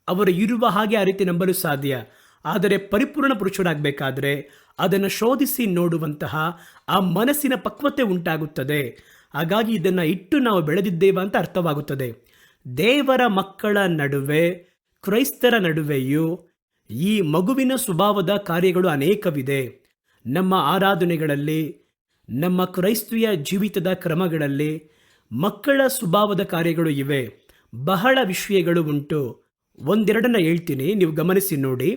ಅವರು ಇರುವ ಹಾಗೆ ಆ ರೀತಿ ನಂಬಲು ಸಾಧ್ಯ. ಆದರೆ ಪರಿಪೂರ್ಣ ಪುರುಷರಾಗಬೇಕಾದ್ರೆ ಅದನ್ನು ಶೋಧಿಸಿ ನೋಡುವಂತಹ ಆ ಮನಸ್ಸಿನ ಪಕ್ವತೆ ಉಂಟಾಗುತ್ತದೆ. ಹಾಗಾಗಿ ಇದನ್ನು ಇಟ್ಟು ನಾವು ಬೆಳೆದಿದ್ದೇವೆ ಅಂತ ಅರ್ಥವಾಗುತ್ತದೆ. ದೇವರ ಮಕ್ಕಳ ನಡುವೆ, ಕ್ರೈಸ್ತರ ನಡುವೆಯೂ ಈ ಮಗುವಿನ ಸ್ವಭಾವದ ಕಾರ್ಯಗಳು ಅನೇಕವಿದೆ. ನಮ್ಮ ಆರಾಧನೆಗಳಲ್ಲಿ, ನಮ್ಮ ಕ್ರೈಸ್ತೀಯ ಜೀವಿತದ ಕ್ರಮಗಳಲ್ಲಿ ಮಕ್ಕಳ ಸ್ವಭಾವದ ಕಾರ್ಯಗಳು ಇವೆ. ಬಹಳ ವಿಷಯಗಳು ಉಂಟು. ಒಂದೆರಡನ್ನ ಹೇಳ್ತೀನಿ, ನೀವು ಗಮನಿಸಿ ನೋಡಿ.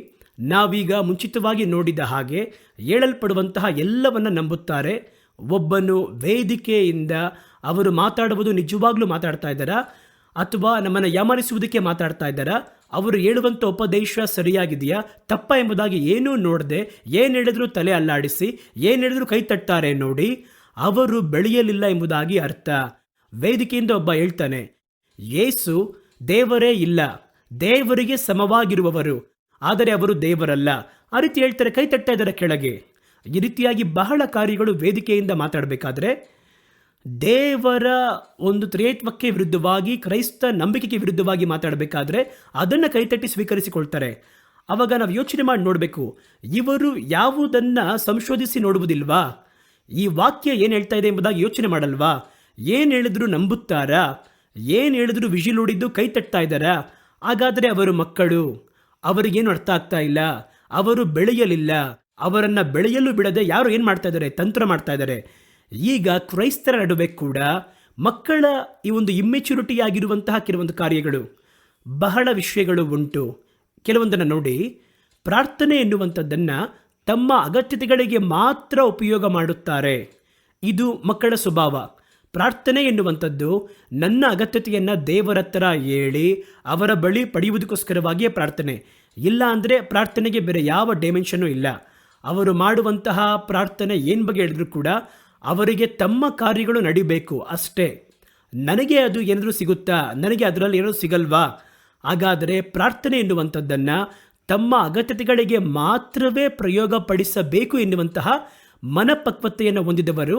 ನಾವೀಗ ಮುಂಚಿತವಾಗಿ ನೋಡಿದ ಹಾಗೆ ಹೇಳಲ್ಪಡುವಂತಹ ಎಲ್ಲವನ್ನ ನಂಬುತ್ತಾರೆ. ಒಬ್ಬನು ವೇದಿಕೆಯಿಂದ ಅವರು ಮಾತಾಡುವುದು ನಿಜವಾಗ್ಲೂ ಮಾತಾಡ್ತಾ ಇದ್ದಾರಾ ಅಥವಾ ನಮ್ಮನ್ನು ಯಾಮಾರಿಸುವುದಕ್ಕೆ ಮಾತಾಡ್ತಾ ಇದ್ದಾರಾ, ಅವರು ಹೇಳುವಂಥ ಉಪದೇಶ ಸರಿಯಾಗಿದೆಯಾ ತಪ್ಪ ಎಂಬುದಾಗಿ ಏನೂ ನೋಡದೆ ಏನು ಹೇಳಿದ್ರು ತಲೆ ಅಲ್ಲಾಡಿಸಿ ಏನು ಹೇಳಿದ್ರು ಕೈ ತಟ್ತಾರೆ ನೋಡಿ, ಅವರು ಬೆಳೆಯಲಿಲ್ಲ ಎಂಬುದಾಗಿ ಅರ್ಥ. ವೇದಿಕೆಯಿಂದ ಒಬ್ಬ ಹೇಳ್ತಾನೆ, ಯೇಸು ದೇವರೇ ಇಲ್ಲ, ದೇವರಿಗೆ ಸಮವಾಗಿರುವವರು, ಆದರೆ ಅವರು ದೇವರಲ್ಲ. ಆ ರೀತಿ ಹೇಳ್ತಾರೆ, ಕೈ ತಟ್ತಾ ಇದ್ದಾರೆ ಕೆಳಗೆ. ಈ ರೀತಿಯಾಗಿ ಬಹಳ ಕಾರ್ಯಗಳು ವೇದಿಕೆಯಿಂದ ಮಾತಾಡಬೇಕಾದ್ರೆ ದೇವರ ಒಂದು ತ್ರಿಯೇತ್ವಕ್ಕೆ ವಿರುದ್ಧವಾಗಿ, ಕ್ರೈಸ್ತ ನಂಬಿಕೆಗೆ ವಿರುದ್ಧವಾಗಿ ಮಾತಾಡಬೇಕಾದ್ರೆ ಅದನ್ನು ಕೈತಟ್ಟಿ ಸ್ವೀಕರಿಸಿಕೊಳ್ತಾರೆ. ಆವಾಗ ನಾವು ಯೋಚನೆ ಮಾಡಿ ನೋಡಬೇಕು, ಇವರು ಯಾವುದನ್ನು ಸಂಶೋಧಿಸಿ ನೋಡುವುದಿಲ್ವಾ? ಈ ವಾಕ್ಯ ಏನು ಹೇಳ್ತಾ ಇದೆ ಎಂಬುದಾಗಿ ಯೋಚನೆ ಮಾಡಲ್ವಾ? ಏನು ಹೇಳಿದ್ರು ನಂಬುತ್ತಾರಾ? ಏನು ಹೇಳಿದ್ರು ವಿಜಿಲ್ ಹೊಡಿದ್ದು ಕೈ ತಟ್ತಾ ಇದ್ದಾರಾ? ಹಾಗಾದರೆ ಅವರು ಮಕ್ಕಳು, ಅವರಿಗೇನು ಅರ್ಥ ಆಗ್ತಾ ಇಲ್ಲ, ಅವರು ಬೆಳೆಯಲಿಲ್ಲ. ಅವರನ್ನು ಬೆಳೆಯಲು ಬಿಡದೆ ಯಾರು ಏನು ಮಾಡ್ತಾ ಇದ್ದಾರೆ, ತಂತ್ರ ಮಾಡ್ತಾ ಇದ್ದಾರೆ. ಈಗ ಕ್ರೈಸ್ತರ ನಡುವೆ ಕೂಡ ಮಕ್ಕಳ ಈ ಒಂದು ಇಮ್ಮೆಚ್ಯೂರಿಟಿ ಆಗಿರುವಂತಹ ಕೆಲವೊಂದು ಕಾರ್ಯಗಳು, ಬಹಳ ವಿಷಯಗಳು ಉಂಟು. ಕೆಲವೊಂದನ್ನು ನೋಡಿ, ಪ್ರಾರ್ಥನೆ ಎನ್ನುವಂಥದ್ದನ್ನು ತಮ್ಮ ಅಗತ್ಯತೆಗಳಿಗೆ ಮಾತ್ರ ಉಪಯೋಗ ಮಾಡುತ್ತಾರೆ. ಇದು ಮಕ್ಕಳ ಸ್ವಭಾವ. ಪ್ರಾರ್ಥನೆ ಎನ್ನುವಂಥದ್ದು ನನ್ನ ಅಗತ್ಯತೆಯನ್ನು ದೇವರ ಹತ್ರ ಹೇಳಿ ಅವರ ಬಳಿ ಪಡೆಯುವುದಕ್ಕೋಸ್ಕರವಾಗಿಯೇ ಪ್ರಾರ್ಥನೆ. ಇಲ್ಲ ಅಂದರೆ ಪ್ರಾರ್ಥನೆಗೆ ಬೇರೆ ಯಾವ ಡೈಮೆನ್ಷನ್ನು ಇಲ್ಲ. ಅವರು ಮಾಡುವಂತಹ ಪ್ರಾರ್ಥನೆ ಏನು ಬಗ್ಗೆ ಹೇಳಿದ್ರು ಕೂಡ ಅವರಿಗೆ ತಮ್ಮ ಕಾರ್ಯಗಳು ನಡಿಬೇಕು ಅಷ್ಟೇ. ನನಗೆ ಅದು ಏನಾದರೂ ಸಿಗುತ್ತಾ, ನನಗೆ ಅದರಲ್ಲಿ ಏನಾದರೂ ಸಿಗಲ್ವಾ? ಹಾಗಾದರೆ ಪ್ರಾರ್ಥನೆ ಎನ್ನುವಂಥದ್ದನ್ನು ತಮ್ಮ ಅಗತ್ಯತೆಗಳಿಗೆ ಮಾತ್ರವೇ ಪ್ರಯೋಗಪಡಿಸಬೇಕು ಎನ್ನುವಂತಹ ಮನಪಕ್ವತೆಯನ್ನು ಹೊಂದಿದವರು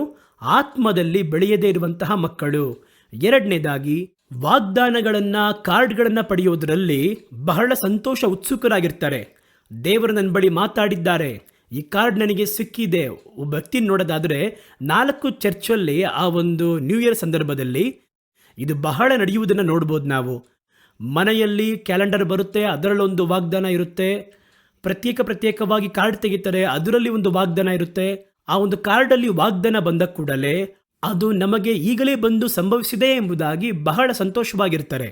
ಆತ್ಮದಲ್ಲಿ ಬೆಳೆಯದೇ ಇರುವಂತಹ ಮಕ್ಕಳು. ಎರಡನೇದಾಗಿ, ವಾಗ್ದಾನಗಳನ್ನು, ಕಾರ್ಡ್ಗಳನ್ನು ಪಡೆಯುವುದರಲ್ಲಿ ಬಹಳ ಸಂತೋಷ ಉತ್ಸುಕರಾಗಿರ್ತಾರೆ. ದೇವರು ನನ್ನ ಬಳಿ ಮಾತಾಡಿದ್ದಾರೆ, ಈ ಕಾರ್ಡ್ ನನಗೆ ಸಿಕ್ಕಿದೆ. ಒಬ್ಬ ವ್ಯಕ್ತಿ ನೋಡೋದಾದರೆ 4 ಚರ್ಚಲ್ಲಿ ಆ ಒಂದು ನ್ಯೂ ಇಯರ್ ಸಂದರ್ಭದಲ್ಲಿ ಇದು ಬಹಳ ನಡೆಯುವುದನ್ನು ನೋಡ್ಬೋದು ನಾವು. ಮನೆಯಲ್ಲಿ ಕ್ಯಾಲೆಂಡರ್ ಬರುತ್ತೆ, ಅದರಲ್ಲೊಂದು ವಾಗ್ದಾನ ಇರುತ್ತೆ. ಪ್ರತ್ಯೇಕವಾಗಿ ಕಾರ್ಡ್ ತೆಗಿತಾರೆ, ಅದರಲ್ಲಿ ಒಂದು ವಾಗ್ದಾನ ಇರುತ್ತೆ. ಆ ಒಂದು ಕಾರ್ಡಲ್ಲಿ ವಾಗ್ದಾನ ಬಂದ ಕೂಡಲೇ ಅದು ನಮಗೆ ಈಗಲೇ ಬಂದು ಸಂಭವಿಸಿದೆ ಎಂಬುದಾಗಿ ಬಹಳ ಸಂತೋಷವಾಗಿರ್ತಾರೆ.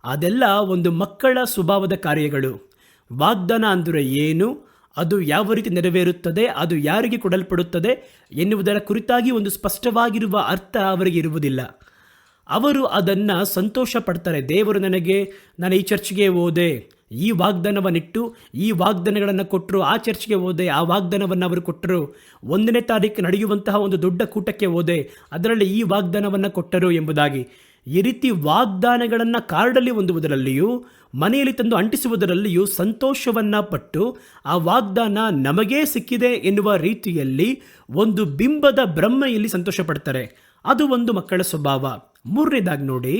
ಅದೆಲ್ಲ ಒಂದು ಮಕ್ಕಳ ಸ್ವಭಾವದ ಕಾರ್ಯಗಳು. ವಾಗ್ದಾನ ಅಂದರೆ ಏನು, ಅದು ಯಾವ ರೀತಿ ನೆರವೇರುತ್ತದೆ, ಅದು ಯಾರಿಗೆ ಕೊಡಲ್ಪಡುತ್ತದೆ ಎನ್ನುವುದರ ಕುರಿತಾಗಿ ಒಂದು ಸ್ಪಷ್ಟವಾಗಿರುವ ಅರ್ಥ ಅವರಿಗೆ ಇರುವುದಿಲ್ಲ. ಅವರು ಅದನ್ನು ಸಂತೋಷ ಪಡ್ತಾರೆ. ದೇವರು ನಾನು ಈ ಚರ್ಚ್ಗೆ ಹೋದೆ, ಈ ವಾಗ್ದಾನವನ್ನಿಟ್ಟು ಈ ವಾಗ್ದಾನಗಳನ್ನು ಕೊಟ್ಟರು, ಆ ಚರ್ಚ್ಗೆ ಹೋದೆ, ಆ ವಾಗ್ದಾನವನ್ನು ಅವರು ಕೊಟ್ಟರು. 1ನೇ ತಾರೀಕು ನಡೆಯುವಂತಹ ಒಂದು ದೊಡ್ಡ ಕೂಟಕ್ಕೆ ಹೋದೆ, ಅದರಲ್ಲಿ ಈ ವಾಗ್ದಾನವನ್ನು ಕೊಟ್ಟರು ಎಂಬುದಾಗಿ. ಈ ರೀತಿ ವಾಗ್ದಾನಗಳನ್ನು ಕಾರ್ಡಲ್ಲಿ ಹೊಂದುವುದರಲ್ಲಿಯೂ ಮನೆಯಲ್ಲಿ ತಂದು ಅಂಟಿಸುವುದರಲ್ಲಿಯೂ ಸಂತೋಷವನ್ನು ಪಟ್ಟು ಆ ವಾಗ್ದಾನ ನಮಗೇ ಸಿಕ್ಕಿದೆ ಎನ್ನುವ ರೀತಿಯಲ್ಲಿ ಒಂದು ಬಿಂಬದ ಬ್ರಹ್ಮೆಯಲ್ಲಿ ಸಂತೋಷ ಪಡ್ತಾರೆ. ಅದು ಒಂದು ಮಕ್ಕಳ ಸ್ವಭಾವ. ಮೂರನೇದಾಗಿ ನೋಡಿ,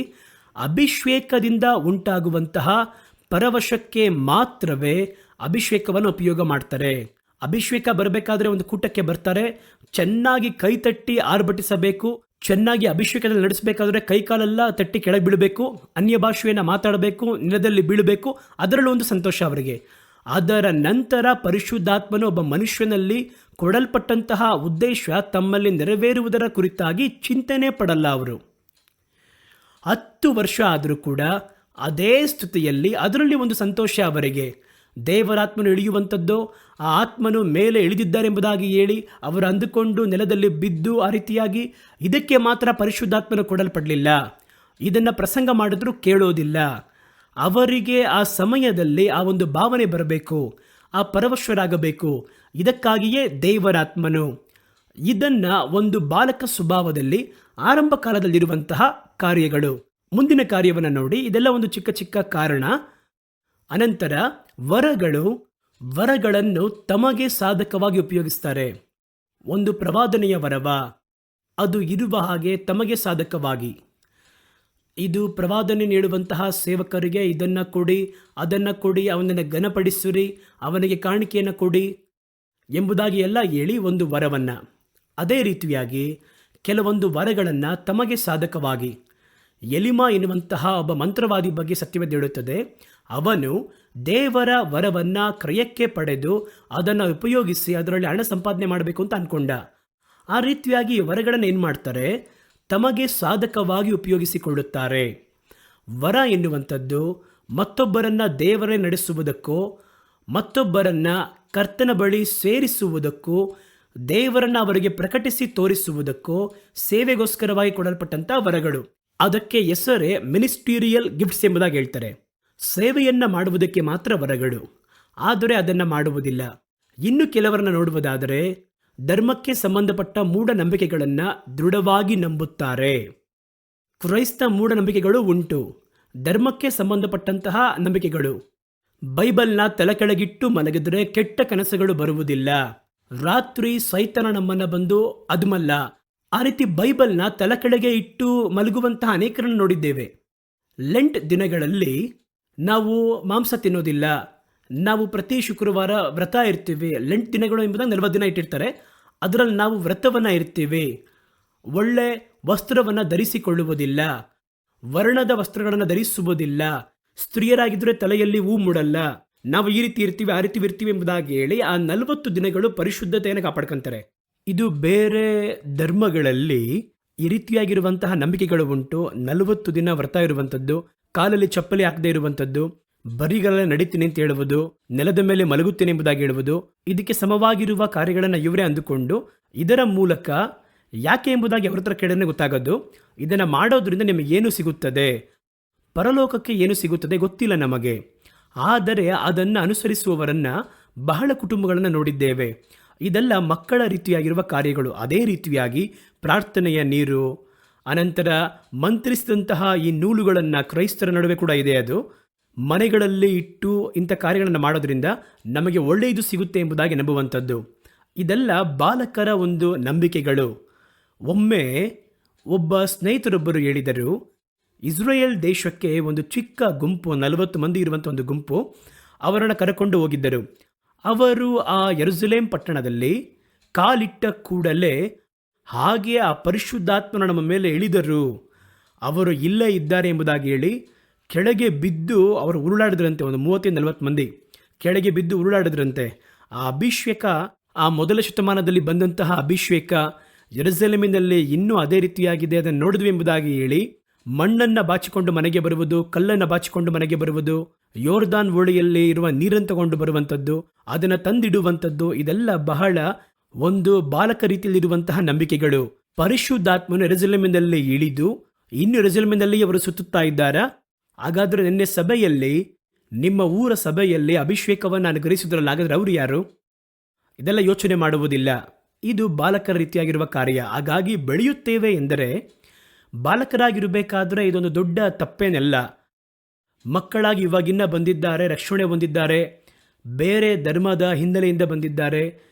ಅಭಿಷೇಕದಿಂದ ಉಂಟಾಗುವಂತಹ ಪರವಶಕ್ಕೆ ಮಾತ್ರವೇ ಅಭಿಷೇಕವನ್ನು ಉಪಯೋಗ ಮಾಡ್ತಾರೆ. ಅಭಿಷೇಕ ಬರಬೇಕಾದ್ರೆ ಒಂದು ಕೂಟಕ್ಕೆ ಬರ್ತಾರೆ, ಚೆನ್ನಾಗಿ ಕೈ ತಟ್ಟಿ ಆರ್ಭಟಿಸಬೇಕು. ಚೆನ್ನಾಗಿ ಅಭಿಷೇಕದಲ್ಲಿ ನಡೆಸಬೇಕಾದ್ರೆ ಕೈಕಾಲೆಲ್ಲ ತಟ್ಟಿ ಕೆಳಗೆ ಬೀಳಬೇಕು, ಅನ್ಯ ಭಾಷೆಯನ್ನು ಮಾತಾಡಬೇಕು, ನೆಲದಲ್ಲಿ ಬೀಳಬೇಕು. ಅದರಲ್ಲೂ ಒಂದು ಸಂತೋಷ ಅವರಿಗೆ. ಅದರ ನಂತರ ಪರಿಶುದ್ಧಾತ್ಮನು ಒಬ್ಬ ಮನುಷ್ಯನಲ್ಲಿ ಕೊಡಲ್ಪಟ್ಟಂತಹ ಉದ್ದೇಶ ತಮ್ಮಲ್ಲಿ ನೆರವೇರುವುದರ ಕುರಿತಾಗಿ ಚಿಂತನೆ ಪಡಲ್ಲ ಅವರು. 10 ವರ್ಷ ಆದರೂ ಕೂಡ ಅದೇ ಸ್ಥಿತಿಯಲ್ಲಿ ಅದರಲ್ಲಿ ಒಂದು ಸಂತೋಷ ಅವರಿಗೆ. ದೇವರಾತ್ಮನು ಇಳಿಯುವಂಥದ್ದು, ಆ ಆತ್ಮನು ಮೇಲೆ ಇಳಿದಿದ್ದಾರೆಂಬುದಾಗಿ ಹೇಳಿ ಅವರು ಅಂದುಕೊಂಡು ನೆಲದಲ್ಲಿ ಬಿದ್ದು ಆ ರೀತಿಯಾಗಿ ಇದಕ್ಕೆ ಮಾತ್ರ ಪರಿಶುದ್ಧಾತ್ಮನು ಕೊಡಲ್ಪಡಲಿಲ್ಲ. ಇದನ್ನು ಪ್ರಸಂಗ ಮಾಡಿದ್ರೂ ಕೇಳೋದಿಲ್ಲ. ಅವರಿಗೆ ಆ ಸಮಯದಲ್ಲಿ ಆ ಒಂದು ಭಾವನೆ ಬರಬೇಕು, ಆ ಪರವಶರಾಗಬೇಕು. ಇದಕ್ಕಾಗಿಯೇ ದೇವರಾತ್ಮನು ಇದನ್ನು ಒಂದು ಬಾಲಕ ಸ್ವಭಾವದಲ್ಲಿ ಆರಂಭ ಕಾಲದಲ್ಲಿರುವಂತಹ ಕಾರ್ಯಗಳು. ಮುಂದಿನ ಕಾರ್ಯವನ್ನು ನೋಡಿ, ಇದೆಲ್ಲ ಒಂದು ಚಿಕ್ಕ ಚಿಕ್ಕ ಕಾರಣ. ಅನಂತರ ವರಗಳನ್ನು ತಮಗೆ ಸಾಧಕವಾಗಿ ಉಪಯೋಗಿಸ್ತಾರೆ. ಒಂದು ಪ್ರವಾದನೆಯ ವರವ, ಅದು ಇರುವ ಹಾಗೆ ತಮಗೆ ಸಾಧಕವಾಗಿ. ಇದು ಪ್ರವಾದನೆ ನೀಡುವಂತಹ ಸೇವಕರಿಗೆ ಇದನ್ನು ಕೊಡಿ, ಅದನ್ನು ಕೊಡಿ, ಅವನನ್ನು ಘನಪಡಿಸಿರಿ, ಅವನಿಗೆ ಕಾಣಿಕೆಯನ್ನು ಕೊಡಿ ಎಂಬುದಾಗಿ ಎಲ್ಲ ಹೇಳಿ ಒಂದು ವರವನ್ನು. ಅದೇ ರೀತಿಯಾಗಿ ಕೆಲವೊಂದು ವರಗಳನ್ನು ತಮಗೆ ಸಾಧಕವಾಗಿ. ಎಲಿಮಾ ಎನ್ನುವಂತಹ ಒಬ್ಬ ಮಂತ್ರವಾದಿ ಬಗ್ಗೆ ಸತ್ಯವೇದ ಹೇಳುತ್ತದೆ. ಅವನು ದೇವರ ವರವನ್ನು ಕ್ರಯಕ್ಕೆ ಪಡೆದು ಅದನ್ನು ಉಪಯೋಗಿಸಿ ಅದರಲ್ಲಿ ಹಣ ಸಂಪಾದನೆ ಮಾಡಬೇಕು ಅಂತ ಅಂದ್ಕೊಂಡ. ಆ ರೀತಿಯಾಗಿ ವರಗಳನ್ನು ಏನು ಮಾಡ್ತಾರೆ, ತಮಗೆ ಸಾಧಕವಾಗಿ ಉಪಯೋಗಿಸಿಕೊಳ್ಳುತ್ತಾರೆ. ವರ ಎನ್ನುವಂಥದ್ದು ಮತ್ತೊಬ್ಬರನ್ನು ದೇವರೇ ನಡೆಸುವುದಕ್ಕೋ, ಮತ್ತೊಬ್ಬರನ್ನು ಕರ್ತನ ಬಳಿ ಸೇರಿಸುವುದಕ್ಕೋ, ದೇವರನ್ನು ಅವರಿಗೆ ಪ್ರಕಟಿಸಿ ತೋರಿಸುವುದಕ್ಕೋ ಸೇವೆಗೋಸ್ಕರವಾಗಿ ಕೊಡಲ್ಪಟ್ಟಂಥ ವರಗಳು. ಅದಕ್ಕೆ ಹೆಸರೇ ಮಿನಿಸ್ಟೀರಿಯಲ್ ಗಿಫ್ಟ್ಸ್ ಎಂಬುದಾಗಿ ಹೇಳ್ತಾರೆ. ಸೇವೆಯನ್ನು ಮಾಡುವುದಕ್ಕೆ ಮಾತ್ರ ವರಗಳು, ಆದರೆ ಅದನ್ನು ಮಾಡುವುದಿಲ್ಲ. ಇನ್ನು ಕೆಲವರನ್ನು ನೋಡುವುದಾದರೆ ಧರ್ಮಕ್ಕೆ ಸಂಬಂಧಪಟ್ಟ ಮೂಢನಂಬಿಕೆಗಳನ್ನು ದೃಢವಾಗಿ ನಂಬುತ್ತಾರೆ. ಕ್ರೈಸ್ತ ಮೂಢನಂಬಿಕೆಗಳು ಉಂಟು, ಧರ್ಮಕ್ಕೆ ಸಂಬಂಧಪಟ್ಟಂತಹ ನಂಬಿಕೆಗಳು. ಬೈಬಲ್ನ ತಲೆಕೆಳಗಿಟ್ಟು ಮಲಗಿದರೆ ಕೆಟ್ಟ ಕನಸುಗಳು ಬರುವುದಿಲ್ಲ. ರಾತ್ರಿ ಸೈತನ ನಮ್ಮನ್ನು ಬಂದು ಅದುಮಲ್ಲ, ಆ ರೀತಿ ಬೈಬಲ್ನ ತಲೆಕೆಳಗೆ ಇಟ್ಟು ಮಲಗುವಂತಹ ಅನೇಕರನ್ನು ನೋಡಿದ್ದೇವೆ. ಲೆಂಟ್ ದಿನಗಳಲ್ಲಿ ನಾವು ಮಾಂಸ ತಿನ್ನೋದಿಲ್ಲ, ನಾವು ಪ್ರತಿ ಶುಕ್ರವಾರ ವ್ರತ ಇರ್ತೀವಿ. ಲೆಂಟ್ ದಿನಗಳು ಎಂಬುದಾಗಿ 40 ದಿನ ಇಟ್ಟಿರ್ತಾರೆ, ಅದರಲ್ಲಿ ನಾವು ವ್ರತವನ್ನು ಇರ್ತೀವಿ. ಒಳ್ಳೆ ವಸ್ತ್ರವನ್ನು ಧರಿಸಿಕೊಳ್ಳುವುದಿಲ್ಲ, ವರ್ಣದ ವಸ್ತ್ರಗಳನ್ನು ಧರಿಸುವುದಿಲ್ಲ, ಸ್ತ್ರೀಯರಾಗಿದ್ದರೆ ತಲೆಯಲ್ಲಿ ಹೂ ಮೂಡಲ್ಲ. ನಾವು ಈ ರೀತಿ ಇರ್ತೀವಿ, ಆ ರೀತಿ ಇರ್ತೀವಿ ಎಂಬುದಾಗಿ ಹೇಳಿ ಆ 40 ದಿನಗಳು ಪರಿಶುದ್ಧತೆಯನ್ನು ಕಾಪಾಡ್ಕೊಂತಾರೆ. ಇದು ಬೇರೆ ಧರ್ಮಗಳಲ್ಲಿ ಈ ರೀತಿಯಾಗಿರುವಂತಹ ನಂಬಿಕೆಗಳು ಉಂಟು. 40 ದಿನ ವ್ರತ ಇರುವಂಥದ್ದು, ಕಾಲಲ್ಲಿ ಚಪ್ಪಲಿ ಹಾಕದೇ ಇರುವಂಥದ್ದು, ಬರಿಗಾಲಲ್ಲಿ ನಡೀತೀನಿ ಅಂತ ಹೇಳುವುದು, ನೆಲದ ಮೇಲೆ ಮಲಗುತ್ತೇನೆ ಎಂಬುದಾಗಿ ಹೇಳುವುದು, ಇದಕ್ಕೆ ಸಮವಾಗಿರುವ ಕಾರ್ಯಗಳನ್ನು ಇವರೇ ಅಂದುಕೊಂಡು ಇದರ ಮೂಲಕ ಯಾಕೆ ಎಂಬುದಾಗಿ ಅವ್ರ ಹತ್ರ ಕೇಳಿದ್ರೆ ಗೊತ್ತಾಗೋದು. ಇದನ್ನು ಮಾಡೋದ್ರಿಂದ ನಿಮಗೇನು ಸಿಗುತ್ತದೆ, ಪರಲೋಕಕ್ಕೆ ಏನು ಸಿಗುತ್ತದೆ ಗೊತ್ತಿಲ್ಲ ನಮಗೆ. ಆದರೆ ಅದನ್ನು ಅನುಸರಿಸುವವರನ್ನು ಬಹಳ ಕುಟುಂಬಗಳನ್ನು ನೋಡಿದ್ದೇವೆ. ಇದೆಲ್ಲ ಮಕ್ಕಳ ರೀತಿಯಾಗಿರುವ ಕಾರ್ಯಗಳು. ಅದೇ ರೀತಿಯಾಗಿ ಪ್ರಾರ್ಥನೆಯ ನೀರು, ಅನಂತರ ಮಂತ್ರಿಸಿದಂತಹ ಈ ನೂಲುಗಳನ್ನು ಕ್ರೈಸ್ತರ ನಡುವೆ ಕೂಡ ಇದೆ. ಅದು ಮನೆಗಳಲ್ಲಿ ಇಟ್ಟು ಇಂಥ ಕಾರ್ಯಗಳನ್ನು ಮಾಡೋದ್ರಿಂದ ನಮಗೆ ಒಳ್ಳೆಯದು ಸಿಗುತ್ತೆ ಎಂಬುದಾಗಿ ನಂಬುವಂಥದ್ದು. ಇದೆಲ್ಲ ಬಾಲಕರ ಒಂದು ನಂಬಿಕೆಗಳು. ಒಮ್ಮೆ ಒಬ್ಬ ಸ್ನೇಹಿತರೊಬ್ಬರು ಹೇಳಿದರು, ಇಸ್ರೇಲ್ ದೇಶಕ್ಕೆ ಒಂದು ಚಿಕ್ಕ ಗುಂಪು, 40 ಮಂದಿ ಇರುವಂಥ ಒಂದು ಗುಂಪು ಅವರನ್ನು ಕರೆಕೊಂಡು ಹೋಗಿದ್ದರು. ಅವರು ಆ ಯೆರೂಸಲೇಮ್ ಪಟ್ಟಣದಲ್ಲಿ ಕಾಲಿಟ್ಟ ಕೂಡಲೇ ಹಾಗೆ ಆ ಪರಿಶುದ್ಧಾತ್ಮನ ನಮ್ಮ ಮೇಲೆ ಇಳಿದರು. ಅವರು ಇಲ್ಲೇ ಇದ್ದಾರೆ ಎಂಬುದಾಗಿ ಹೇಳಿ ಕೆಳಗೆ ಬಿದ್ದು ಅವರು ಉರುಳಾಡಿದ್ರಂತೆ. ಒಂದು 30-40 ಮಂದಿ ಕೆಳಗೆ ಬಿದ್ದು ಉರುಳಾಡಿದ್ರಂತೆ. ಆ ಅಭಿಷೇಕ, ಆ ಮೊದಲ ಶತಮಾನದಲ್ಲಿ ಬಂದಂತಹ ಅಭಿಷೇಕ ಯೆರೂಸಲೇಮಿನಲ್ಲಿ ಇನ್ನೂ ಅದೇ ರೀತಿಯಾಗಿದೆ, ಅದನ್ನು ನೋಡಿದ್ವಿ ಎಂಬುದಾಗಿ ಹೇಳಿ ಮಣ್ಣನ್ನು ಬಾಚಿಕೊಂಡು ಮನೆಗೆ ಬರುವುದು, ಕಲ್ಲನ್ನು ಬಾಚಿಕೊಂಡು ಮನೆಗೆ ಬರುವುದು, ಯೋರ್ದಾನ್ ಹೊಳೆಯಲ್ಲಿ ಇರುವ ನೀರನ್ನು ತಗೊಂಡು ಬರುವಂಥದ್ದು, ಅದನ್ನು ತಂದಿಡುವಂಥದ್ದು, ಇದೆಲ್ಲ ಬಹಳ ಒಂದು ಬಾಲಕ ರೀತಿಯಲ್ಲಿರುವಂತಹ ನಂಬಿಕೆಗಳು. ಪರಿಶುದ್ಧಾತ್ಮನು ಯೆರೂಸಲೇಮಿನಲ್ಲಿ ಇಳಿದು ಇನ್ನು ಯೆರೂಸಲೇಮಿನಲ್ಲಿ ಅವರು ಸುತ್ತುತ್ತಾ ಇದ್ದಾರಾ? ಹಾಗಾದರೆ ನಿನ್ನೆ ಸಭೆಯಲ್ಲಿ, ನಿಮ್ಮ ಊರ ಸಭೆಯಲ್ಲಿ ಅಭಿಷೇಕವನ್ನು ಅನುಗ್ರಹಿಸಿದ್ರಲ್ಲ, ಹಾಗಾದರೆ ಅವರು ಯಾರು? ಇದೆಲ್ಲ ಯೋಚನೆ ಮಾಡುವುದಿಲ್ಲ. ಇದು ಬಾಲಕರ ರೀತಿಯಾಗಿರುವ ಕಾರ್ಯ. ಹಾಗಾಗಿ ಬೆಳೆಯುತ್ತೇವೆ ಎಂದರೆ ಬಾಲಕರಾಗಿರಬೇಕಾದ್ರೆ ಇದೊಂದು ದೊಡ್ಡ ತಪ್ಪೇನೆಲ್ಲ. ಮಕ್ಕಳಾಗಿ ಇವಾಗಿನ್ನ ಬಂದಿದ್ದಾರೆ, ರಕ್ಷಣೆ ಹೊಂದಿದ್ದಾರೆ, ಬೇರೆ ಧರ್ಮದ ಹಿನ್ನೆಲೆಯಿಂದ ಬಂದಿದ್ದಾರೆ,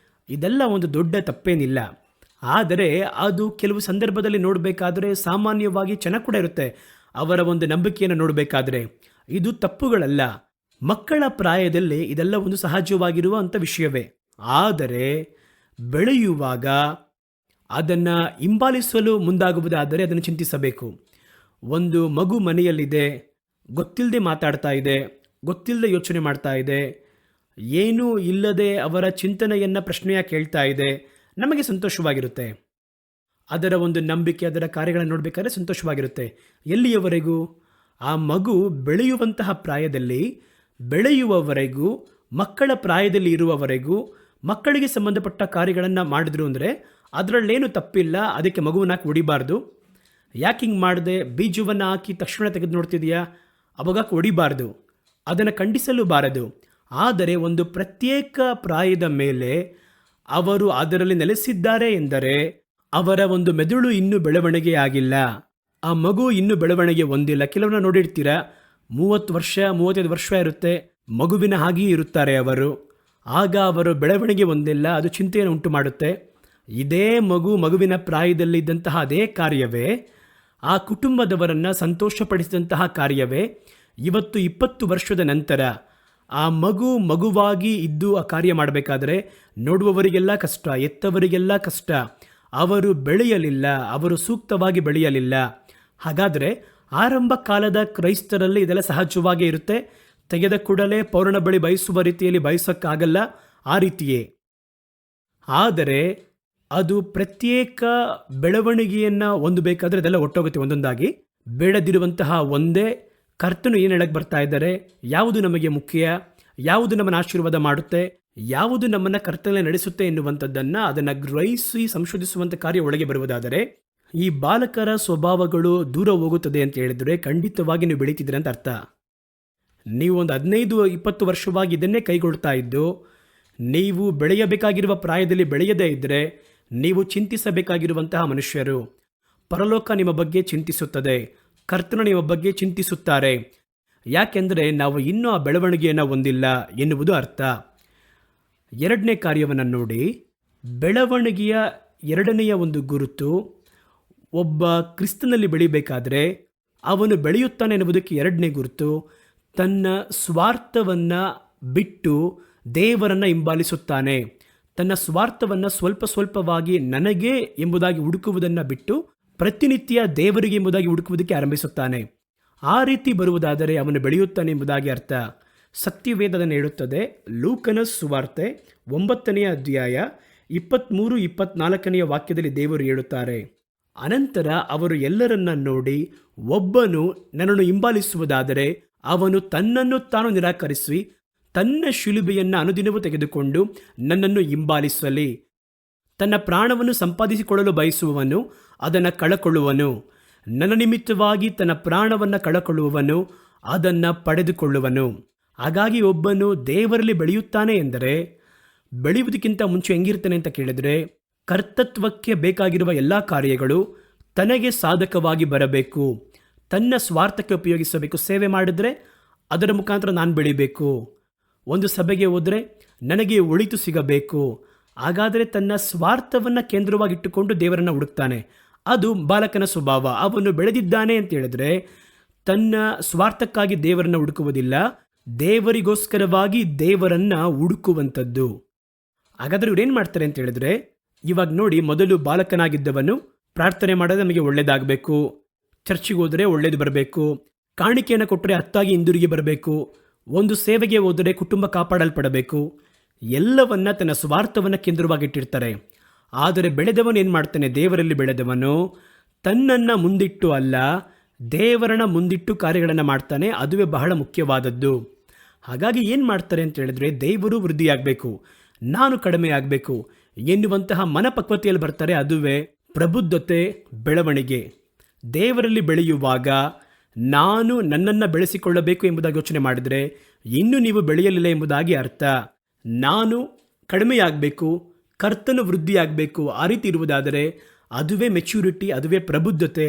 ಇದೆಲ್ಲ ಒಂದು ದೊಡ್ಡ ತಪ್ಪೇನಿಲ್ಲ. ಆದರೆ ಅದು ಕೆಲವು ಸಂದರ್ಭದಲ್ಲಿ ನೋಡಬೇಕಾದ್ರೆ ಸಾಮಾನ್ಯವಾಗಿ ಚೆನ್ನಾಗಿ ಕೂಡ ಇರುತ್ತೆ. ಅವರ ಒಂದು ನಂಬಿಕೆಯನ್ನು ನೋಡಬೇಕಾದ್ರೆ ಇದು ತಪ್ಪುಗಳಲ್ಲ. ಮಕ್ಕಳ ಪ್ರಾಯದಲ್ಲಿ ಇದೆಲ್ಲ ಒಂದು ಸಹಜವಾಗಿರುವಂಥ ವಿಷಯವೇ. ಆದರೆ ಬೆಳೆಯುವಾಗ ಅದನ್ನು ಹಿಂಬಾಲಿಸಲು ಮುಂದಾಗುವುದಾದರೆ ಅದನ್ನು ಚಿಂತಿಸಬೇಕು. ಒಂದು ಮಗು ಮನೆಯಲ್ಲಿದೆ, ಗೊತ್ತಿಲ್ಲದೆ ಮಾತಾಡ್ತಾ ಇದೆ, ಗೊತ್ತಿಲ್ಲದೆ ಯೋಚನೆ ಮಾಡ್ತಾ ಇದೆ, ಏನೂ ಇಲ್ಲದೆ ಅವರ ಚಿಂತನೆಯನ್ನು ಪ್ರಶ್ನೆಯ ಕೇಳ್ತಾ ಇದೆ, ನಮಗೆ ಸಂತೋಷವಾಗಿರುತ್ತೆ. ಅದರ ಒಂದು ನಂಬಿಕೆ, ಅದರ ಕಾರ್ಯಗಳನ್ನು ನೋಡಬೇಕಾದ್ರೆ ಸಂತೋಷವಾಗಿರುತ್ತೆ. ಎಲ್ಲಿಯವರೆಗೂ? ಆ ಮಗು ಬೆಳೆಯುವಂತಹ ಪ್ರಾಯದಲ್ಲಿ ಬೆಳೆಯುವವರೆಗೂ ಮಕ್ಕಳ ಪ್ರಾಯದಲ್ಲಿ ಇರುವವರೆಗೂ ಮಕ್ಕಳಿಗೆ ಸಂಬಂಧಪಟ್ಟ ಕಾರ್ಯಗಳನ್ನು ಮಾಡಿದ್ರು ಅಂದರೆ ಅದರಲ್ಲೇನು ತಪ್ಪಿಲ್ಲ, ಅದಕ್ಕೆ ಮಗುವನ್ನ ಹಾಕಿ ಹೊಡಿಬಾರ್ದು. ಯಾಕೆ ಹಿಂಗೆ ಮಾಡಿದೆ, ಬೀಜವನ್ನು ಹಾಕಿ ತಕ್ಷಣ ತೆಗೆದು ನೋಡ್ತಿದೆಯಾ, ಅವಾಗ ಹೊಡಿಬಾರ್ದು, ಅದನ್ನು ಖಂಡಿಸಲು ಬಾರದು. ಆದರೆ ಒಂದು ಪ್ರತ್ಯೇಕ ಪ್ರಾಯದ ಮೇಲೆ ಅವರು ಅದರಲ್ಲಿ ನೆಲೆಸಿದ್ದಾರೆ ಎಂದರೆ ಅವರ ಒಂದು ಮೆದುಳು ಇನ್ನೂ ಬೆಳವಣಿಗೆ ಆಗಿಲ್ಲ, ಆ ಮಗು ಇನ್ನೂ ಬೆಳವಣಿಗೆ ಹೊಂದಿಲ್ಲ. ಕೆಲವನ್ನ ನೋಡಿರ್ತೀರ, 30 ವರ್ಷ 35 ವರ್ಷ ಇರುತ್ತೆ, ಮಗುವಿನ ಹಾಗೆಯೇ ಇರುತ್ತಾರೆ ಅವರು. ಆಗ ಅವರು ಬೆಳವಣಿಗೆ ಹೊಂದಿಲ್ಲ, ಅದು ಚಿಂತೆಯನ್ನು ಉಂಟು ಮಾಡುತ್ತೆ. ಇದೇ ಮಗುವಿನ ಪ್ರಾಯದಲ್ಲಿದ್ದಂತಹ ಅದೇ ಕಾರ್ಯವೇ, ಆ ಕುಟುಂಬದವರನ್ನು ಸಂತೋಷಪಡಿಸಿದಂತಹ ಕಾರ್ಯವೇ ಇವತ್ತು 20 ವರ್ಷದ ನಂತರ ಆ ಮಗುವಾಗಿ ಇದ್ದು ಆ ಕಾರ್ಯ ಮಾಡಬೇಕಾದ್ರೆ ನೋಡುವವರಿಗೆಲ್ಲ ಕಷ್ಟ, ಎತ್ತವರಿಗೆಲ್ಲ ಕಷ್ಟ. ಅವರು ಬೆಳೆಯಲಿಲ್ಲ, ಅವರು ಸೂಕ್ತವಾಗಿ ಬೆಳೆಯಲಿಲ್ಲ. ಹಾಗಾದರೆ ಆರಂಭ ಕಾಲದ ಕ್ರೈಸ್ತರಲ್ಲಿ ಇದೆಲ್ಲ ಸಹಜವಾಗೇ ಇರುತ್ತೆ. ತೆಗೆದ ಕೂಡಲೇ ಪೌರಣ ಬಳಿ ಬಯಸುವ ರೀತಿಯಲ್ಲಿ ಬಯಸೋಕ್ಕಾಗಲ್ಲ, ಆ ರೀತಿಯೇ. ಆದರೆ ಅದು ಪ್ರತ್ಯೇಕ ಬೆಳವಣಿಗೆಯನ್ನು ಹೊಂದಬೇಕಾದ್ರೆ ಅದೆಲ್ಲ ಒಟ್ಟೋಗುತ್ತೆ ಒಂದೊಂದಾಗಿ. ಬೇಡದಿರುವಂತಹ ಒಂದೇ ಕರ್ತನು ಏನು ಹೇಳಕ್ಕೆ ಬರ್ತಾ ಇದ್ದಾರೆ, ಯಾವುದು ನಮಗೆ ಮುಖ್ಯ, ಯಾವುದು ನಮ್ಮನ್ನು ಆಶೀರ್ವಾದ ಮಾಡುತ್ತೆ, ಯಾವುದು ನಮ್ಮನ್ನು ಕರ್ತನಲ್ಲಿ ನಡೆಸುತ್ತೆ ಎನ್ನುವಂಥದ್ದನ್ನು ಅದನ್ನು ಗ್ರಹಿಸಿ ಸಂಶೋಧಿಸುವಂಥ ಕಾರ್ಯ ಒಳಗೆ ಬರುವುದಾದರೆ ಈ ಬಾಲಕರ ಸ್ವಭಾವಗಳು ದೂರ ಹೋಗುತ್ತದೆ ಅಂತ ಹೇಳಿದರೆ ಖಂಡಿತವಾಗಿ ನೀವು ಬೆಳೀತಿದ್ದೀರ ಅಂತ ಅರ್ಥ. ನೀವು ಒಂದು 15-20 ವರ್ಷವಾಗಿ ಇದನ್ನೇ ಕೈಗೊಳ್ತಾ ಇದ್ದು ನೀವು ಬೆಳೆಯಬೇಕಾಗಿರುವ ಪ್ರಾಯದಲ್ಲಿ ಬೆಳೆಯದೇ ಇದ್ದರೆ ನೀವು ಚಿಂತಿಸಬೇಕಾಗಿರುವಂತಹ ಮನುಷ್ಯರು. ಪರಲೋಕ ನಿಮ್ಮ ಬಗ್ಗೆ ಚಿಂತಿಸುತ್ತದೆ, ಕರ್ತನ ನಿಮ್ಮ ಬಗ್ಗೆ ಚಿಂತಿಸುತ್ತಾರೆ. ಯಾಕೆಂದರೆ ನಾವು ಇನ್ನೂ ಆ ಬೆಳವಣಿಗೆಯನ್ನು ಹೊಂದಿಲ್ಲ ಎನ್ನುವುದು ಅರ್ಥ. ಎರಡನೇ ಕಾರ್ಯವನ್ನು ನೋಡಿ, ಬೆಳವಣಿಗೆಯ ಎರಡನೆಯ ಒಂದು ಗುರುತು, ಒಬ್ಬ ಕ್ರಿಸ್ತನಲ್ಲಿ ಬೆಳಿಬೇಕಾದ್ರೆ ಅವನು ಬೆಳೆಯುತ್ತಾನೆ ಎನ್ನುವುದಕ್ಕೆ ಎರಡನೇ ಗುರುತು, ತನ್ನ ಸ್ವಾರ್ಥವನ್ನು ಬಿಟ್ಟು ದೇವರನ್ನು ಹಿಂಬಾಲಿಸುತ್ತಾನೆ. ತನ್ನ ಸ್ವಾರ್ಥವನ್ನು ಸ್ವಲ್ಪವಾಗಿ ನನಗೆ ಎಂಬುದಾಗಿ ಹುಡುಕುವುದನ್ನು ಬಿಟ್ಟು ಪ್ರತಿನಿತ್ಯ ದೇವರಿಗೆ ಎಂಬುದಾಗಿ ಹುಡುಕುವುದಕ್ಕೆ ಆರಂಭಿಸುತ್ತಾನೆ. ಆ ರೀತಿ ಬರುವುದಾದರೆ ಅವನು ಬೆಳೆಯುತ್ತಾನೆ ಎಂಬುದಾಗಿ ಅರ್ಥ. ಸತ್ಯವೇದವನ್ನು ಹೇಳುತ್ತದೆ. ಲೂಕನ ಸುವಾರ್ತೆ 9ನೇ ಅಧ್ಯಾಯ 23-24 ವಾಕ್ಯದಲ್ಲಿ ದೇವರು ಹೇಳುತ್ತಾರೆ, ಅನಂತರ ಅವರು ಎಲ್ಲರನ್ನ ನೋಡಿ, ಒಬ್ಬನು ನನ್ನನ್ನು ಹಿಂಬಾಲಿಸುವುದಾದರೆ ಅವನು ತನ್ನನ್ನು ತಾನು ನಿರಾಕರಿಸಿ ತನ್ನ ಶಿಲುಬೆಯನ್ನು ಅನುದಿನವೂ ತೆಗೆದುಕೊಂಡು ನನ್ನನ್ನು ಹಿಂಬಾಲಿಸಲಿ. ತನ್ನ ಪ್ರಾಣವನ್ನು ಸಂಪಾದಿಸಿಕೊಳ್ಳಲು ಬಯಸುವವನು ಅದನ್ನು ಕಳಕೊಳ್ಳುವನು, ನನ್ನ ನಿಮಿತ್ತವಾಗಿ ತನ್ನ ಪ್ರಾಣವನ್ನು ಕಳಕೊಳ್ಳುವವನು ಅದನ್ನು ಪಡೆದುಕೊಳ್ಳುವನು. ಹಾಗಾಗಿ ಒಬ್ಬನು ದೇವರಲ್ಲಿ ಬೆಳೆಯುತ್ತಾನೆ ಎಂದರೆ ಬೆಳೆಯುವುದಕ್ಕಿಂತ ಮುಂಚೆ ಹೆಂಗಿರ್ತಾನೆ ಅಂತ ಕೇಳಿದರೆ, ಕರ್ತೃತ್ವಕ್ಕೆ ಬೇಕಾಗಿರುವ ಎಲ್ಲ ಕಾರ್ಯಗಳು ತನಗೆ ಸಾಧಕವಾಗಿ ಬರಬೇಕು, ತನ್ನ ಸ್ವಾರ್ಥಕ್ಕೆ ಉಪಯೋಗಿಸಬೇಕು. ಸೇವೆ ಮಾಡಿದ್ರೆ ಅದರ ಮುಖಾಂತರ ನಾನು ಬೆಳಿಬೇಕು, ಒಂದು ಸಭೆಗೆ ಹೋದರೆ ನನಗೆ ಒಳಿತು ಸಿಗಬೇಕು. ಹಾಗಾದರೆ ತನ್ನ ಸ್ವಾರ್ಥವನ್ನು ಕೇಂದ್ರವಾಗಿಟ್ಟುಕೊಂಡು ದೇವರನ್ನು ಹುಡುಕ್ತಾನೆ. ಅದು ಬಾಲಕನ ಸ್ವಭಾವ. ಅವನು ಬೆಳೆದಿದ್ದಾನೆ ಅಂತ ಹೇಳಿದ್ರೆ ತನ್ನ ಸ್ವಾರ್ಥಕ್ಕಾಗಿ ದೇವರನ್ನು ಹುಡುಕುವುದಿಲ್ಲ, ದೇವರಿಗೋಸ್ಕರವಾಗಿ ದೇವರನ್ನು ಹುಡುಕುವಂಥದ್ದು. ಹಾಗಾದರೆ ಇವ್ರೇನು ಮಾಡ್ತಾರೆ ಅಂತ ಹೇಳಿದ್ರೆ, ಇವಾಗ ನೋಡಿ, ಮೊದಲು ಬಾಲಕನಾಗಿದ್ದವನು ಪ್ರಾರ್ಥನೆ ಮಾಡೋದು ನಮಗೆ ಒಳ್ಳೇದಾಗಬೇಕು, ಚರ್ಚಿಗೆ ಹೋದರೆ ಒಳ್ಳೇದು ಬರಬೇಕು, ಕಾಣಿಕೆಯನ್ನು ಕೊಟ್ಟರೆ ಹತ್ತಾಗಿ ಹಿಂದಿರುಗಿ ಬರಬೇಕು, ಒಂದು ಸೇವೆಗೆ ಹೋದರೆ ಕುಟುಂಬ ಕಾಪಾಡಲ್ಪಡಬೇಕು, ಎಲ್ಲವನ್ನ ತನ್ನ ಸ್ವಾರ್ಥವನ್ನು ಕೇಂದ್ರವಾಗಿಟ್ಟಿರ್ತಾರೆ. ಆದರೆ ಬೆಳೆದವನು ಏನು ಮಾಡ್ತಾನೆ, ದೇವರಲ್ಲಿ ಬೆಳೆದವನು ತನ್ನನ್ನು ಮುಂದಿಟ್ಟು ಅಲ್ಲ, ದೇವರನ್ನ ಮುಂದಿಟ್ಟು ಕಾರ್ಯಗಳನ್ನು ಮಾಡ್ತಾನೆ. ಅದುವೇ ಬಹಳ ಮುಖ್ಯವಾದದ್ದು. ಹಾಗಾಗಿ ಏನು ಮಾಡ್ತಾರೆ ಅಂತ ಹೇಳಿದ್ರೆ, ದೇವರು ವೃದ್ಧಿಯಾಗಬೇಕು, ನಾನು ಕಡಿಮೆ ಆಗಬೇಕು ಎನ್ನುವಂತಹ ಮನಪಕ್ವತೆಯಲ್ಲಿ ಬರ್ತಾರೆ. ಅದುವೇ ಪ್ರಬುದ್ಧತೆ, ಬೆಳವಣಿಗೆ. ದೇವರಲ್ಲಿ ಬೆಳೆಯುವಾಗ ನಾನು ನನ್ನನ್ನು ಬೆಳೆಸಿಕೊಳ್ಳಬೇಕು ಎಂಬುದಾಗಿ ಯೋಚನೆ ಮಾಡಿದರೆ ಇನ್ನೂ ನೀವು ಬೆಳೆಯಲಿಲ್ಲ ಎಂಬುದಾಗಿ ಅರ್ಥ. ನಾನು ಕಡಿಮೆಯಾಗಬೇಕು, ಕರ್ತನು ವೃದ್ಧಿಯಾಗಬೇಕು, ಆ ರೀತಿ ಇರುವುದಾದರೆ ಅದುವೇ ಮೆಚ್ಯೂರಿಟಿ, ಅದುವೇ ಪ್ರಬುದ್ಧತೆ.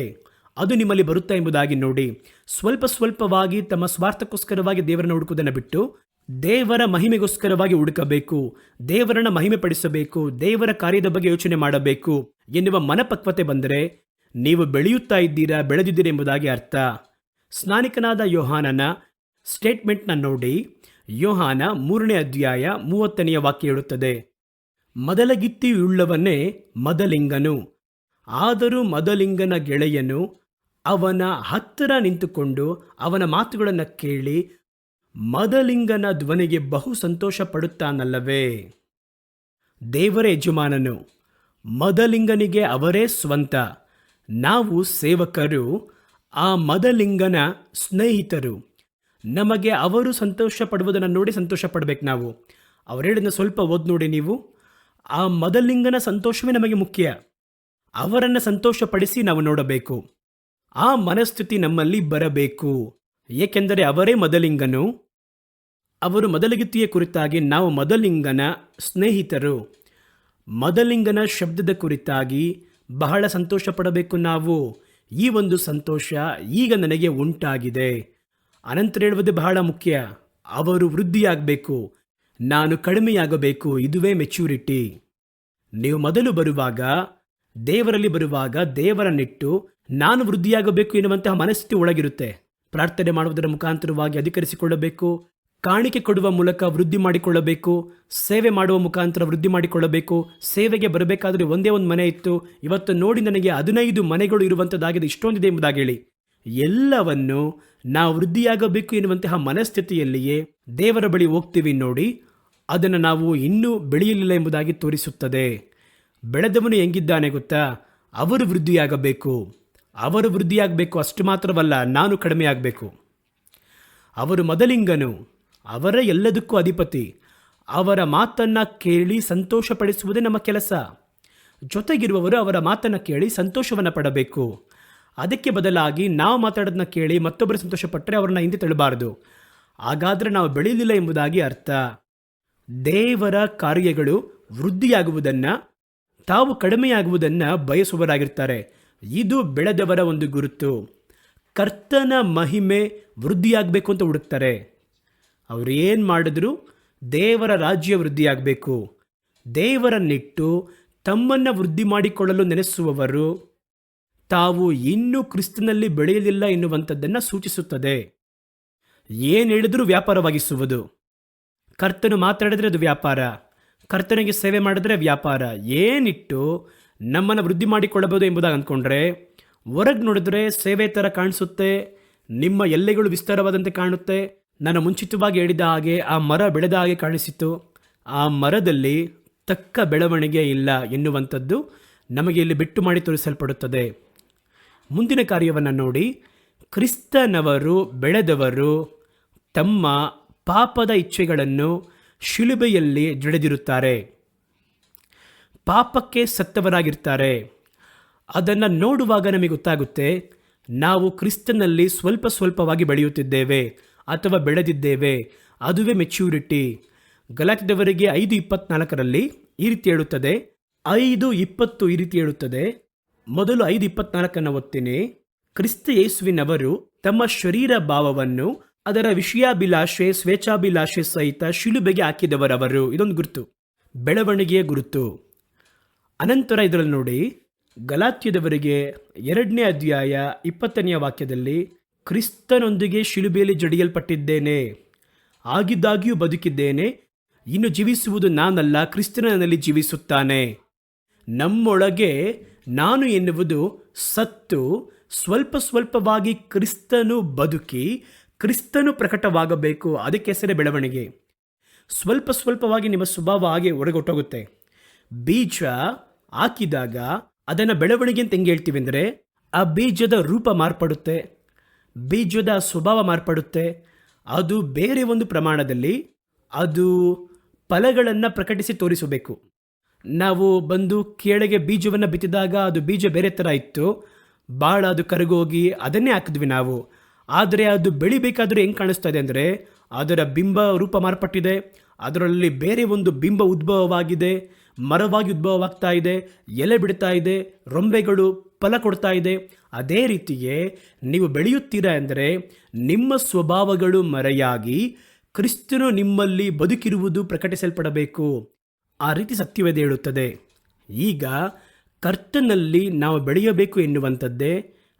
ಅದು ನಿಮ್ಮಲ್ಲಿ ಬರುತ್ತಾ ಎಂಬುದಾಗಿ ನೋಡಿ. ಸ್ವಲ್ಪವಾಗಿ ತಮ್ಮ ಸ್ವಾರ್ಥಕ್ಕೋಸ್ಕರವಾಗಿ ದೇವರನ್ನು ಹುಡುಕುವುದನ್ನು ಬಿಟ್ಟು ದೇವರ ಮಹಿಮೆಗೋಸ್ಕರವಾಗಿ ಹುಡುಕಬೇಕು, ದೇವರನ್ನು ಮಹಿಮೆ ಪಡಿಸಬೇಕು, ದೇವರ ಕಾರ್ಯದ ಬಗ್ಗೆ ಯೋಚನೆ ಮಾಡಬೇಕು ಎನ್ನುವ ಮನಪಕ್ವತೆ ಬಂದರೆ ನೀವು ಬೆಳೆಯುತ್ತಾ ಇದ್ದೀರಾ, ಬೆಳೆದಿದ್ದೀರಿ ಎಂಬುದಾಗಿ ಅರ್ಥ. ಸ್ನಾನಿಕನಾದ ಯೋಹಾನನ ಸ್ಟೇಟ್ಮೆಂಟ್ನ ನೋಡಿ. ಯೋಹಾನ 3ನೇ ಅಧ್ಯಾಯ 30ನೇ ವಾಕ್ಯ ಹೇಳುತ್ತದೆ, ಮೊದಲಗಿತ್ತಿಯುಳ್ಳವನೇ ಮದಲಿಂಗನು, ಆದರೂ ಮದಲಿಂಗನ ಗೆಳೆಯನು ಅವನ ಹತ್ತಿರ ನಿಂತುಕೊಂಡು ಅವನ ಮಾತುಗಳನ್ನು ಕೇಳಿ ಮದಲಿಂಗನ ಧ್ವನಿಗೆ ಬಹು ಸಂತೋಷ ಪಡುತ್ತಾನಲ್ಲವೇ. ದೇವರೇ ಯಜಮಾನನು, ಮದಲಿಂಗನಿಗೆ ಅವರೇ ಸ್ವಂತ. ನಾವು ಸೇವಕರು, ಆ ಮದಲಿಂಗನ ಸ್ನೇಹಿತರು. ನಮಗೆ ಅವರು ಸಂತೋಷ ಪಡುವುದನ್ನು ನೋಡಿ ಸಂತೋಷ ಪಡಬೇಕು ನಾವು. ಅವ್ರು ಹೇಳಿದ್ನ ಸ್ವಲ್ಪ ಓದ್ ನೋಡಿ ನೀವು. ಆ ಮೊದಲಿಂಗನ ಸಂತೋಷವೇ ನಮಗೆ ಮುಖ್ಯ. ಅವರನ್ನು ಸಂತೋಷಪಡಿಸಿ ನಾವು ನೋಡಬೇಕು. ಆ ಮನಸ್ಥಿತಿ ನಮ್ಮಲ್ಲಿ ಬರಬೇಕು. ಏಕೆಂದರೆ ಅವರೇ ಮೊದಲಿಂಗನು. ಅವರು ಮೊದಲಿಗತಿಯ ಕುರಿತಾಗಿ ನಾವು ಮೊದಲಿಂಗನ ಸ್ನೇಹಿತರು. ಮೊದಲಿಂಗನ ಶಬ್ದದ ಕುರಿತಾಗಿ ಬಹಳ ಸಂತೋಷ ಪಡಬೇಕು ನಾವು. ಈ ಒಂದು ಸಂತೋಷ ಈಗ ನನಗೆ ಉಂಟಾಗಿದೆ. ಅನಂತರ ಹೇಳುವುದು ಬಹಳ ಮುಖ್ಯ. ಅವರು ವೃದ್ಧಿಯಾಗಬೇಕು, ನಾನು ಕಡಿಮೆಯಾಗಬೇಕು. ಇದುವೇ ಮೆಚ್ಯೂರಿಟಿ. ನೀವು ಮೊದಲು ಬರುವಾಗ, ದೇವರಲ್ಲಿ ಬರುವಾಗ ದೇವರನ್ನಿಟ್ಟು ನಾನು ವೃದ್ಧಿಯಾಗಬೇಕು ಎನ್ನುವಂತಹ ಮನಸ್ಥಿತಿ ಒಳಗಿರುತ್ತೆ. ಪ್ರಾರ್ಥನೆ ಮಾಡುವುದರ ಮುಖಾಂತರವಾಗಿ ಅಧಿಕರಿಸಿಕೊಳ್ಳಬೇಕು, ಕಾಣಿಕೆ ಕೊಡುವ ಮೂಲಕ ವೃದ್ಧಿ ಮಾಡಿಕೊಳ್ಳಬೇಕು, ಸೇವೆ ಮಾಡುವ ಮುಖಾಂತರ ವೃದ್ಧಿ ಮಾಡಿಕೊಳ್ಳಬೇಕು. ಸೇವೆಗೆ ಬರಬೇಕಾದ್ರೆ ಒಂದೇ ಒಂದು ಮನೆ ಇತ್ತು, ಇವತ್ತು ನೋಡಿ ನನಗೆ 15 ಮನೆಗಳು ಇರುವಂಥದ್ದಾಗಿದೆ, ಇಷ್ಟೊಂದಿದೆ ಎಂಬುದಾಗಿ ಹೇಳಿ. ಎಲ್ಲವನ್ನು ನಾವು ವೃದ್ಧಿಯಾಗಬೇಕು ಎನ್ನುವಂತಹ ಮನಸ್ಥಿತಿಯಲ್ಲಿಯೇ ದೇವರ ಬಳಿ ಹೋಗ್ತೀವಿ ನೋಡಿ, ಅದನ್ನು ನಾವು ಇನ್ನೂ ಬೆಳೆಯಲಿಲ್ಲ ಎಂಬುದಾಗಿ ತೋರಿಸುತ್ತದೆ. ಬೆಳೆದವನು ಹೆಂಗಿದ್ದಾನೆ ಗೊತ್ತಾ? ಅವರು ವೃದ್ಧಿಯಾಗಬೇಕು, ಅವರು ವೃದ್ಧಿಯಾಗಬೇಕು. ಅಷ್ಟು ಮಾತ್ರವಲ್ಲ, ನಾನು ಕಡಿಮೆ ಆಗಬೇಕು. ಅವರು ಮೊದಲಿಂಗನು, ಅವರ ಎಲ್ಲದಕ್ಕೂ ಅಧಿಪತಿ. ಅವರ ಮಾತನ್ನು ಕೇಳಿ ಸಂತೋಷಪಡಿಸುವುದೇ ನಮ್ಮ ಕೆಲಸ. ಜೊತೆಗಿರುವವರು ಅವರ ಮಾತನ್ನು ಕೇಳಿ ಸಂತೋಷವನ್ನು ಪಡಬೇಕು. ಅದಕ್ಕೆ ಬದಲಾಗಿ ನಾವು ಮಾತಾಡೋದನ್ನ ಕೇಳಿ ಮತ್ತೊಬ್ಬರು ಸಂತೋಷಪಟ್ಟರೆ ಅವ್ರನ್ನ ಹಿಂದೆ ತಳ್ಳಬಾರದು. ಹಾಗಾದರೆ ನಾವು ಬೆಳೆಯಲಿಲ್ಲ ಎಂಬುದಾಗಿ ಅರ್ಥ. ದೇವರ ಕಾರ್ಯಗಳು ವೃದ್ಧಿಯಾಗುವುದನ್ನು, ತಾವು ಕಡಿಮೆಯಾಗುವುದನ್ನು ಬಯಸುವವರಾಗಿರ್ತಾರೆ. ಇದು ಬೆಳೆದವರ ಒಂದು ಗುರುತು. ಕರ್ತನ ಮಹಿಮೆ ವೃದ್ಧಿಯಾಗಬೇಕು ಅಂತ ಹುಡುಕ್ತಾರೆ. ಅವರು ಏನು ಮಾಡಿದ್ರು ದೇವರ ರಾಜ್ಯ ವೃದ್ಧಿಯಾಗಬೇಕು. ದೇವರನ್ನಿಟ್ಟು ತಮ್ಮನ್ನು ವೃದ್ಧಿ ಮಾಡಿಕೊಳ್ಳಲು ನೆನೆಸುವವರು ತಾವು ಇನ್ನೂ ಕ್ರಿಸ್ತನಲ್ಲಿ ಬೆಳೆಯಲಿಲ್ಲ ಎನ್ನುವಂಥದ್ದನ್ನು ಸೂಚಿಸುತ್ತದೆ. ಏನು ಹೇಳಿದ್ರೂ ವ್ಯಾಪಾರವಾಗಿಸುವುದು. ಕರ್ತನು ಮಾತಾಡಿದ್ರೆ ಅದು ವ್ಯಾಪಾರ, ಕರ್ತನಿಗೆ ಸೇವೆ ಮಾಡಿದ್ರೆ ವ್ಯಾಪಾರ. ಏನಿಟ್ಟು ನಮ್ಮನ್ನು ವೃದ್ಧಿ ಮಾಡಿಕೊಳ್ಳಬಹುದು ಎಂಬುದಾಗಿ ಅಂದ್ಕೊಂಡ್ರೆ ಹೊರಗೆ ನೋಡಿದ್ರೆ ಸೇವೆ ಥರ ಕಾಣಿಸುತ್ತೆ, ನಿಮ್ಮ ಎಲ್ಲೆಗಳು ವಿಸ್ತಾರವಾದಂತೆ ಕಾಣುತ್ತೆ. ನಾನು ಮುಂಚಿತವಾಗಿ ಹೇಳಿದ ಹಾಗೆ ಆ ಮರ ಬೆಳೆದ ಹಾಗೆ ಕಾಣಿಸಿತು. ಆ ಮರದಲ್ಲಿ ತಕ್ಕ ಬೆಳವಣಿಗೆ ಇಲ್ಲ ಎನ್ನುವಂಥದ್ದು ನಮಗೆ ಇಲ್ಲಿ ಬಿಟ್ಟು ಮಾಡಿ ತೋರಿಸಲ್ಪಡುತ್ತದೆ. ಮುಂದಿನ ಕಾರ್ಯವನ್ನು ನೋಡಿ. ಕ್ರಿಸ್ತನವರು ಬೆಳೆದವರು ತಮ್ಮ ಪಾಪದ ಇಚ್ಛೆಗಳನ್ನು ಶಿಲುಬೆಯಲ್ಲಿ ಜಡಿದಿರುತ್ತಾರೆ. ಪಾಪಕ್ಕೆ ಸತ್ತವರಾಗಿರ್ತಾರೆ. ಅದನ್ನು ನೋಡುವಾಗ ನಮಗೆ ಗೊತ್ತಾಗುತ್ತೆ ನಾವು ಕ್ರಿಸ್ತನಲ್ಲಿ ಸ್ವಲ್ಪ ಸ್ವಲ್ಪವಾಗಿ ಬೆಳೆಯುತ್ತಿದ್ದೇವೆ ಅಥವಾ ಬೆಳೆದಿದ್ದೇವೆ. ಅದುವೇ ಮೆಚ್ಯೂರಿಟಿ. ಗಲಾತ್ಯದವರಿಗೆ 5:24 ಈ ರೀತಿ ಹೇಳುತ್ತದೆ. 5:20 ಈ ರೀತಿ ಹೇಳುತ್ತದೆ. ಮೊದಲು 5:24 ಓದ್ತೀನಿ. ಕ್ರಿಸ್ತ ಯೇಸುವಿನವರು ತಮ್ಮ ಶರೀರ ಭಾವವನ್ನು ಅದರ ವಿಷಯಾಭಿಲಾಷೆ ಸ್ವೇಚ್ಛಾಭಿಲಾಷೆ ಸಹಿತ ಶಿಲುಬೆಗೆ ಹಾಕಿದವರವರು. ಇದೊಂದು ಗುರುತು, ಬೆಳವಣಿಗೆಯ ಗುರುತು. ಅನಂತರ ಇದರಲ್ಲಿ ನೋಡಿ, ಗಲಾತ್ಯದವರಿಗೆ 2ನೇ ಅಧ್ಯಾಯ 20ನೇ ವಾಕ್ಯದಲ್ಲಿ ಕ್ರಿಸ್ತನೊಂದಿಗೆ ಶಿಲುಬೆಯಲ್ಲಿ ಜಡಿಯಲ್ಪಟ್ಟಿದ್ದೇನೆ, ಆಗಿದ್ದಾಗಿಯೂ ಬದುಕಿದ್ದೇನೆ, ಇನ್ನು ಜೀವಿಸುವುದು ನಾನಲ್ಲ, ಕ್ರಿಸ್ತನು ನನ್ನಲ್ಲಿ ಜೀವಿಸುತ್ತಾನೆ. ನಮ್ಮೊಳಗೆ ನಾನು ಎನ್ನುವುದು ಸತ್ತು ಸ್ವಲ್ಪ ಸ್ವಲ್ಪವಾಗಿ ಕ್ರಿಸ್ತನು ಬದುಕಿ ಕ್ರಿಸ್ತನು ಪ್ರಕಟವಾಗಬೇಕು. ಅದಕ್ಕೆ ಹೆಸರೇ ಬೆಳವಣಿಗೆ. ಸ್ವಲ್ಪ ಸ್ವಲ್ಪವಾಗಿ ನಿಮ್ಮ ಸ್ವಭಾವ ಹಾಗೆ ಹೊರಗೊಟ್ಟೋಗುತ್ತೆ. ಬೀಜ ಹಾಕಿದಾಗ ಅದನ್ನು ಬೆಳವಣಿಗೆ ಅಂತ ಹೆಂಗೆ ಹೇಳ್ತೀವಿ ಅಂದರೆ, ಆ ಬೀಜದ ರೂಪ ಮಾರ್ಪಡುತ್ತೆ, ಬೀಜದ ಸ್ವಭಾವ ಮಾರ್ಪಡುತ್ತೆ. ಅದು ಬೇರೆ ಒಂದು ಪ್ರಮಾಣದಲ್ಲಿ ಅದು ಫಲಗಳನ್ನು ಪ್ರಕಟಿಸಿ ತೋರಿಸಬೇಕು. ನಾವು ಬಂದು ಕೆಳಗೆ ಬೀಜವನ್ನು ಬಿತ್ತಿದಾಗ ಅದು ಬೀಜ ಬೇರೆ ಥರ ಇತ್ತು, ಭಾಳ ಅದು ಕರಗೋಗಿ ಅದನ್ನೇ ಹಾಕಿದ್ವಿ ನಾವು. ಆದರೆ ಅದು ಬೆಳಿಬೇಕಾದ್ರೆ ಹೆಂಗೆ ಕಾಣಿಸ್ತಾ ಇದೆ ಅಂದರೆ, ಅದರ ಬಿಂಬ ರೂಪ ಮಾರ್ಪಟ್ಟಿದೆ, ಅದರಲ್ಲಿ ಬೇರೆ ಒಂದು ಬಿಂಬ ಉದ್ಭವವಾಗಿದೆ, ಮರವಾಗಿ ಉದ್ಭವವಾಗ್ತಾ ಇದೆ, ಎಲೆ ಬಿಡ್ತಾ ಇದೆ, ರೊಂಬೆಗಳು ಫಲ ಕೊಡ್ತಾ ಇದೆ. ಅದೇ ರೀತಿಯೇ ನೀವು ಬೆಳೆಯುತ್ತೀರಾ ಅಂದರೆ ನಿಮ್ಮ ಸ್ವಭಾವಗಳು ಮರೆಯಾಗಿ ಕ್ರಿಸ್ತನು ನಿಮ್ಮಲ್ಲಿ ಬದುಕಿರುವುದು ಪ್ರಕಟಿಸಲ್ಪಡಬೇಕು. ಆ ರೀತಿ ಸತ್ಯವೇದ ಹೇಳುತ್ತದೆ. ಈಗ ಕರ್ತನಲ್ಲಿ ನಾವು ಬೆಳೆಯಬೇಕು ಎನ್ನುವಂಥದ್ದೇ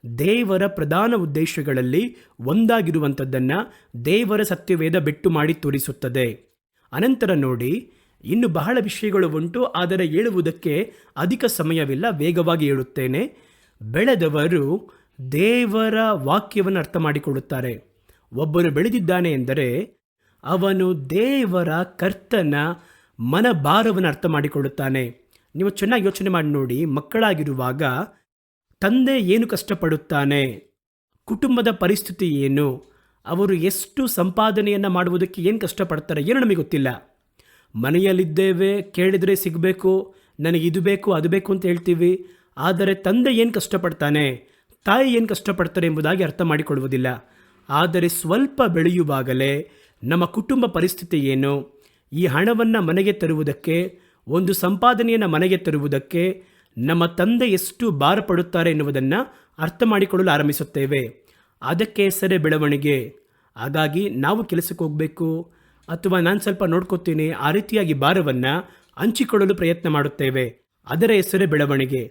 ದೇವರ ಪ್ರಧಾನ ಉದ್ದೇಶಗಳಲ್ಲಿ ಒಂದಾಗಿರುವಂಥದ್ದನ್ನು ದೇವರ ಸತ್ಯವೇದ ಬೆಟ್ಟು ಮಾಡಿ ತೋರಿಸುತ್ತದೆ. ಅನಂತರ ನೋಡಿ, ಇನ್ನು ಬಹಳ ವಿಷಯಗಳು ಉಂಟು, ಆದರೆ ಹೇಳುವುದಕ್ಕೆ ಅಧಿಕ ಸಮಯವಿಲ್ಲ, ವೇಗವಾಗಿ ಹೇಳುತ್ತೇನೆ. ಬೆಳೆದವರು ದೇವರ ವಾಕ್ಯವನ್ನು ಅರ್ಥ ಮಾಡಿಕೊಳ್ಳುತ್ತಾರೆ. ಒಬ್ಬನು ಬೆಳೆದಿದ್ದಾನೆ ಎಂದರೆ ಅವನು ದೇವರ ಕರ್ತನ ಮನಭಾರವನ್ನು ಅರ್ಥ ಮಾಡಿಕೊಳ್ಳುತ್ತಾನೆ. ನೀವು ಚೆನ್ನಾಗಿ ಯೋಚನೆ ಮಾಡಿ ನೋಡಿ, ಮಕ್ಕಳಾಗಿರುವಾಗ ತಂದೆ ಏನು ಕಷ್ಟಪಡುತ್ತಾನೆ, ಕುಟುಂಬದ ಪರಿಸ್ಥಿತಿ ಏನು, ಅವರು ಎಷ್ಟು ಸಂಪಾದನೆಯನ್ನು ಮಾಡುವುದಕ್ಕೆ ಏನು ಕಷ್ಟಪಡ್ತಾರೆ ಏನೋ ನಮಗೆ ಗೊತ್ತಿಲ್ಲ. ಮನೆಯಲ್ಲಿದ್ದೇವೆ, ಕೇಳಿದರೆ ಸಿಗಬೇಕು, ನನಗೆ ಇದು ಬೇಕು ಅದು ಬೇಕು ಅಂತ ಹೇಳ್ತೀವಿ. ಆದರೆ ತಂದೆ ಏನು ಕಷ್ಟಪಡ್ತಾನೆ, ತಾಯಿ ಏನು ಕಷ್ಟಪಡ್ತಾರೆ ಎಂಬುದಾಗಿ ಅರ್ಥ ಮಾಡಿಕೊಳ್ಳುವುದಿಲ್ಲ. ಆದರೆ ಸ್ವಲ್ಪ ಬೆಳೆಯುವಾಗಲೇ ನಮ್ಮ ಕುಟುಂಬ ಪರಿಸ್ಥಿತಿ ಏನು, ಈ ಹಣವನ್ನು ಮನೆಗೆ ತರುವುದಕ್ಕೆ, ಒಂದು ಸಂಪಾದನೆಯನ್ನು ಮನೆಗೆ ತರುವುದಕ್ಕೆ ನಮ್ಮ ತಂದೆ ಎಷ್ಟು ಭಾರಪಡುತ್ತಾರೆ ಎನ್ನುವುದನ್ನು ಅರ್ಥ ಮಾಡಿಕೊಳ್ಳಲು ಆರಂಭಿಸುತ್ತೇವೆ. ಅದಕ್ಕೆ ಹೆಸರೇ ಬೆಳವಣಿಗೆ. ಹಾಗಾಗಿ ನಾವು ಕೆಲಸಕ್ಕೆ ಹೋಗಬೇಕು ಅಥವಾ ನಾನು ಸ್ವಲ್ಪ ನೋಡ್ಕೋತೀನಿ, ಆ ರೀತಿಯಾಗಿ ಭಾರವನ್ನು ಹಂಚಿಕೊಳ್ಳಲು ಪ್ರಯತ್ನ ಮಾಡುತ್ತೇವೆ. ಅದರ ಹೆಸರೇ ಬೆಳವಣಿಗೆ.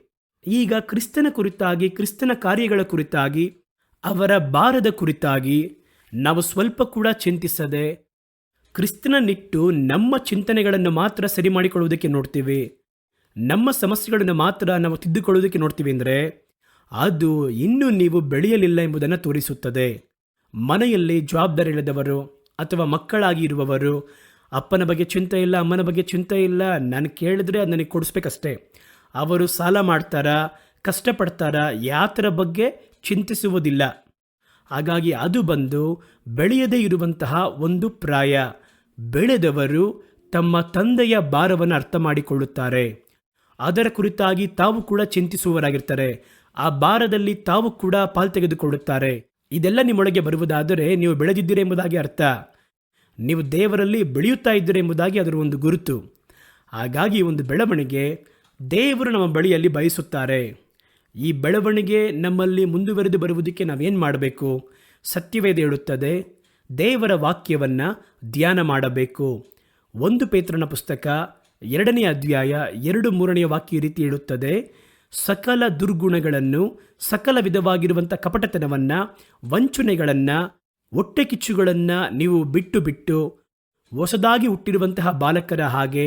ಈಗ ಕ್ರಿಸ್ತನ ಕುರಿತಾಗಿ, ಕ್ರಿಸ್ತನ ಕಾರ್ಯಗಳ ಕುರಿತಾಗಿ, ಅವರ ಭಾರದ ಕುರಿತಾಗಿ ನಾವು ಸ್ವಲ್ಪ ಕೂಡ ಚಿಂತಿಸದೆ ಕ್ರಿಸ್ತನನ್ನಿಟ್ಟು ನಮ್ಮ ಚಿಂತನೆಗಳನ್ನು ಮಾತ್ರ ಸರಿ ಮಾಡಿಕೊಳ್ಳುವುದಕ್ಕೆ ನೋಡ್ತೀವಿ, ನಮ್ಮ ಸಮಸ್ಯೆಗಳನ್ನು ಮಾತ್ರ ನಾವು ತಿದ್ದುಕೊಳ್ಳುವುದಕ್ಕೆ ನೋಡ್ತೀವಿ ಅಂದರೆ ಅದು ಇನ್ನೂ ನೀವು ಬೆಳೆಯಲಿಲ್ಲ ಎಂಬುದನ್ನು ತೋರಿಸುತ್ತದೆ. ಮನೆಯಲ್ಲಿ ಜವಾಬ್ದಾರಿ ಇಲ್ಲದವರು ಅಥವಾ ಮಕ್ಕಳಾಗಿ ಇರುವವರು, ಅಪ್ಪನ ಬಗ್ಗೆ ಚಿಂತೆ ಇಲ್ಲ, ಅಮ್ಮನ ಬಗ್ಗೆ ಚಿಂತೆ ಇಲ್ಲ, ನಾನು ಕೇಳಿದ್ರೆ ಅದು ನನಗೆ ಕೊಡಿಸ್ಬೇಕಷ್ಟೇ, ಅವರು ಸಾಲ ಮಾಡ್ತಾರಾ, ಕಷ್ಟಪಡ್ತಾರಾ, ಯಾತರ ಬಗ್ಗೆ ಚಿಂತಿಸುವುದಿಲ್ಲ. ಹಾಗಾಗಿ ಅದು ಬಂದು ಬೆಳೆಯದೇ ಇರುವಂತಹ ಒಂದು ಪ್ರಾಯ. ಬೆಳೆದವರು ತಮ್ಮ ತಂದೆಯ ಭಾರವನ್ನು ಅರ್ಥ ಮಾಡಿಕೊಳ್ಳುತ್ತಾರೆ, ಅದರ ಕುರಿತಾಗಿ ತಾವು ಕೂಡ ಚಿಂತಿಸುವವರಾಗಿರ್ತಾರೆ, ಆ ಭಾರದಲ್ಲಿ ತಾವು ಕೂಡ ಪಾಲು ತೆಗೆದುಕೊಳ್ಳುತ್ತಾರೆ. ಇದೆಲ್ಲ ನಿಮ್ಮೊಳಗೆ ಬರುವುದಾದರೆ ನೀವು ಬೆಳೆದಿದ್ದೀರಿ ಎಂಬುದಾಗಿ ಅರ್ಥ, ನೀವು ದೇವರಲ್ಲಿ ಬೆಳೆಯುತ್ತಾ ಇದ್ದೀರಿ ಎಂಬುದಾಗಿ ಅದರ ಒಂದು ಗುರುತು. ಹಾಗಾಗಿ ಒಂದು ಬೆಳವಣಿಗೆ ದೇವರು ನಮ್ಮ ಬಳಿಯಲ್ಲಿ ಬಯಸುತ್ತಾರೆ. ಈ ಬೆಳವಣಿಗೆ ನಮ್ಮಲ್ಲಿ ಮುಂದುವರೆದು ಬರುವುದಕ್ಕೆ ನಾವೇನು ಮಾಡಬೇಕು? ಸತ್ಯವೇದ ಹೇಳುತ್ತದೆ, ದೇವರ ವಾಕ್ಯವನ್ನು ಧ್ಯಾನ ಮಾಡಬೇಕು. 1 ಪೇತ್ರನ ಪುಸ್ತಕ 2ನೇ ಅಧ್ಯಾಯ 2-3ನೇ ವಾಕ್ಯ ಈ ರೀತಿ ಹೇಳುತ್ತದೆ, ಸಕಲ ದುರ್ಗುಣಗಳನ್ನು, ಸಕಲ ವಿಧವಾಗಿರುವಂಥ ಕಪಟತನವನ್ನು, ವಂಚನೆಗಳನ್ನು, ಹೊಟ್ಟೆ ಕಿಚ್ಚುಗಳನ್ನು ನೀವು ಬಿಟ್ಟು ಹೊಸದಾಗಿ ಹುಟ್ಟಿರುವಂತಹ ಬಾಲಕರ ಹಾಗೆ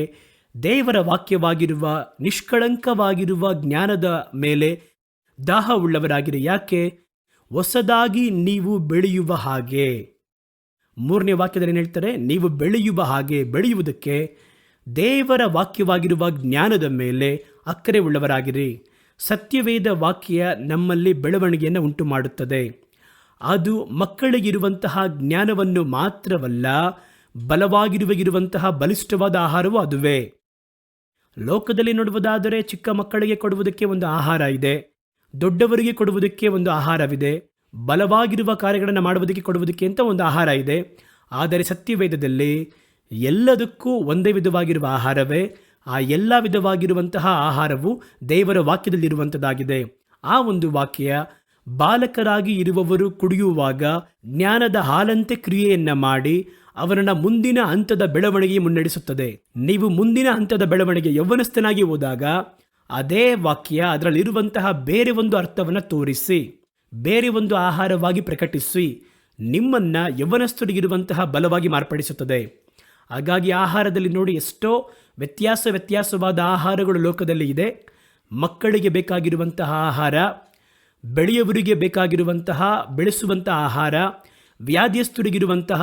ದೇವರ ವಾಕ್ಯವಾಗಿರುವ ನಿಷ್ಕಳಂಕವಾಗಿರುವ ಜ್ಞಾನದ ಮೇಲೆ ದಾಹವುಳ್ಳವರಾಗಿರಿ. ಯಾಕೆ? ಹೊಸದಾಗಿ ನೀವು ಬೆಳೆಯುವ ಹಾಗೆ. 3ನೇ ವಾಕ್ಯದಲ್ಲಿ ಏನು ಹೇಳ್ತಾರೆ? ನೀವು ಬೆಳೆಯುವ ಹಾಗೆ. ಬೆಳೆಯುವುದಕ್ಕೆ ದೇವರ ವಾಕ್ಯವಾಗಿರುವ ಜ್ಞಾನದ ಮೇಲೆ ಅಕ್ಕರೆ ಉಳ್ಳವರಾಗಿರಿ. ಸತ್ಯವೇದ ವಾಕ್ಯ ನಮ್ಮಲ್ಲಿ ಬೆಳವಣಿಗೆಯನ್ನು ಉಂಟು ಮಾಡುತ್ತದೆ. ಅದು ಮಕ್ಕಳಿಗಿರುವಂತಹ ಜ್ಞಾನವನ್ನು ಮಾತ್ರವಲ್ಲ, ಬಲವಾಗಿರುವಂತಹ ಬಲಿಷ್ಠವಾದ ಆಹಾರವೂ ಅದುವೇ. ಲೋಕದಲ್ಲಿ ನೋಡುವುದಾದರೆ ಚಿಕ್ಕ ಮಕ್ಕಳಿಗೆ ಕೊಡುವುದಕ್ಕೆ ಒಂದು ಆಹಾರ ಇದೆ, ದೊಡ್ಡವರಿಗೆ ಕೊಡುವುದಕ್ಕೆ ಒಂದು ಆಹಾರವಿದೆ, ಬಲವಾಗಿರುವ ಕಾರ್ಯಗಳನ್ನು ಮಾಡುವುದಕ್ಕೆ ಕೊಡುವುದಕ್ಕೆ ಅಂತ ಒಂದು ಆಹಾರ ಇದೆ. ಆದರೆ ಸತ್ಯವೇದದಲ್ಲಿ ಎಲ್ಲದಕ್ಕೂ ಒಂದೇ ವಿಧವಾಗಿರುವ ಆಹಾರವೇ. ಆ ಎಲ್ಲ ವಿಧವಾಗಿರುವಂತಹ ಆಹಾರವು ದೇವರ ವಾಕ್ಯದಲ್ಲಿರುವಂಥದ್ದಾಗಿದೆ. ಆ ಒಂದು ವಾಕ್ಯ ಬಾಲಕರಾಗಿ ಇರುವವರು ಕುಡಿಯುವಾಗ ಜ್ಞಾನದ ಹಾಲಂತೆ ಕ್ರಿಯೆಯನ್ನು ಮಾಡಿ ಅವರನ್ನು ಮುಂದಿನ ಹಂತದ ಬೆಳವಣಿಗೆ ಮುನ್ನಡೆಸುತ್ತದೆ. ನೀವು ಮುಂದಿನ ಹಂತದ ಬೆಳವಣಿಗೆ ಯೌವನಸ್ಥನಾಗಿ ಹೋದಾಗ ಅದೇ ವಾಕ್ಯ ಅದರಲ್ಲಿರುವಂತಹ ಬೇರೆ ಒಂದು ಅರ್ಥವನ್ನು ತೋರಿಸಿ, ಬೇರೆ ಒಂದು ಆಹಾರವಾಗಿ ಪ್ರಕಟಿಸಿ ನಿಮ್ಮನ್ನು ಯೌವನಸ್ಥರಿಗಿರುವಂತಹ ಬಲವಾಗಿ ಮಾರ್ಪಡಿಸುತ್ತದೆ. ಹಾಗಾಗಿ ಆಹಾರದಲ್ಲಿ ನೋಡಿ, ಎಷ್ಟೋ ವ್ಯತ್ಯಾಸವಾದ ಆಹಾರಗಳು ಲೋಕದಲ್ಲಿ ಇದೆ. ಮಕ್ಕಳಿಗೆ ಬೇಕಾಗಿರುವಂತಹ ಆಹಾರ, ಬೆಳೆಯುವವರಿಗೆ ಬೇಕಾಗಿರುವಂತಹ ಬೆಳೆಸುವಂತಹ ಆಹಾರ, ವ್ಯಾಧಿಯಸ್ಥರಿಗಿರುವಂತಹ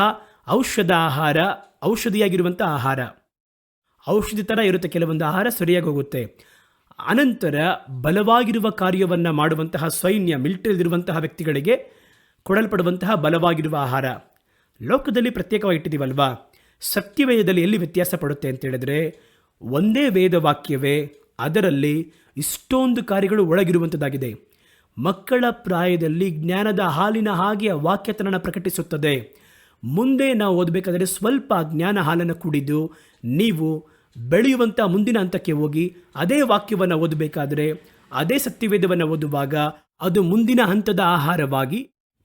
ಔಷಧ ಆಹಾರ, ಔಷಧಿಯಾಗಿರುವಂಥ ಆಹಾರ. ಔಷಧಿ ಥರ ಇರುತ್ತೆ ಕೆಲವೊಂದು ಆಹಾರ, ಸರಿಯಾಗಿ ಹೋಗುತ್ತೆ. ಅನಂತರ ಬಲವಾಗಿರುವ ಕಾರ್ಯವನ್ನು ಮಾಡುವಂತಹ ಸೈನ್ಯ, ಮಿಲಿಟರಿಲಿರುವಂತಹ ವ್ಯಕ್ತಿಗಳಿಗೆ ಕೊಡಲ್ಪಡುವಂತಹ ಬಲವಾಗಿರುವ ಆಹಾರ ಲೋಕದಲ್ಲಿ ಪ್ರತ್ಯೇಕವಾಗಿ ಇಟ್ಟಿದ್ದೀವಲ್ವಾ. ಸತ್ಯವೇದದಲ್ಲಿ ಎಲ್ಲಿ ವ್ಯತ್ಯಾಸ ಪಡುತ್ತೆ ಅಂತ ಹೇಳಿದ್ರೆ, ಒಂದೇ ವೇದ ವಾಕ್ಯವೇ ಅದರಲ್ಲಿ ಇಷ್ಟೊಂದು ಕಾರ್ಯಗಳು ಒಳಗಿರುವಂಥದ್ದಾಗಿದೆ. ಮಕ್ಕಳ ಪ್ರಾಯದಲ್ಲಿ ಜ್ಞಾನದ ಹಾಲಿನ ಹಾಗೆ ಆ ವಾಕ್ಯತನನ್ನು ಪ್ರಕಟಿಸುತ್ತದೆ. ಮುಂದೆ ನಾವು ಓದಬೇಕಾದರೆ ಸ್ವಲ್ಪ ಜ್ಞಾನ ಹಾಲನ್ನು ಕುಡಿದು ನೀವು ಬೆಳೆಯುವಂಥ ಮುಂದಿನ ಹಂತಕ್ಕೆ ಹೋಗಿ ಅದೇ ವಾಕ್ಯವನ್ನು ಓದಬೇಕಾದರೆ, ಅದೇ ಸತ್ಯವೇದವನ್ನು ಓದುವಾಗ ಅದು ಮುಂದಿನ ಹಂತದ ಆಹಾರವಾಗಿ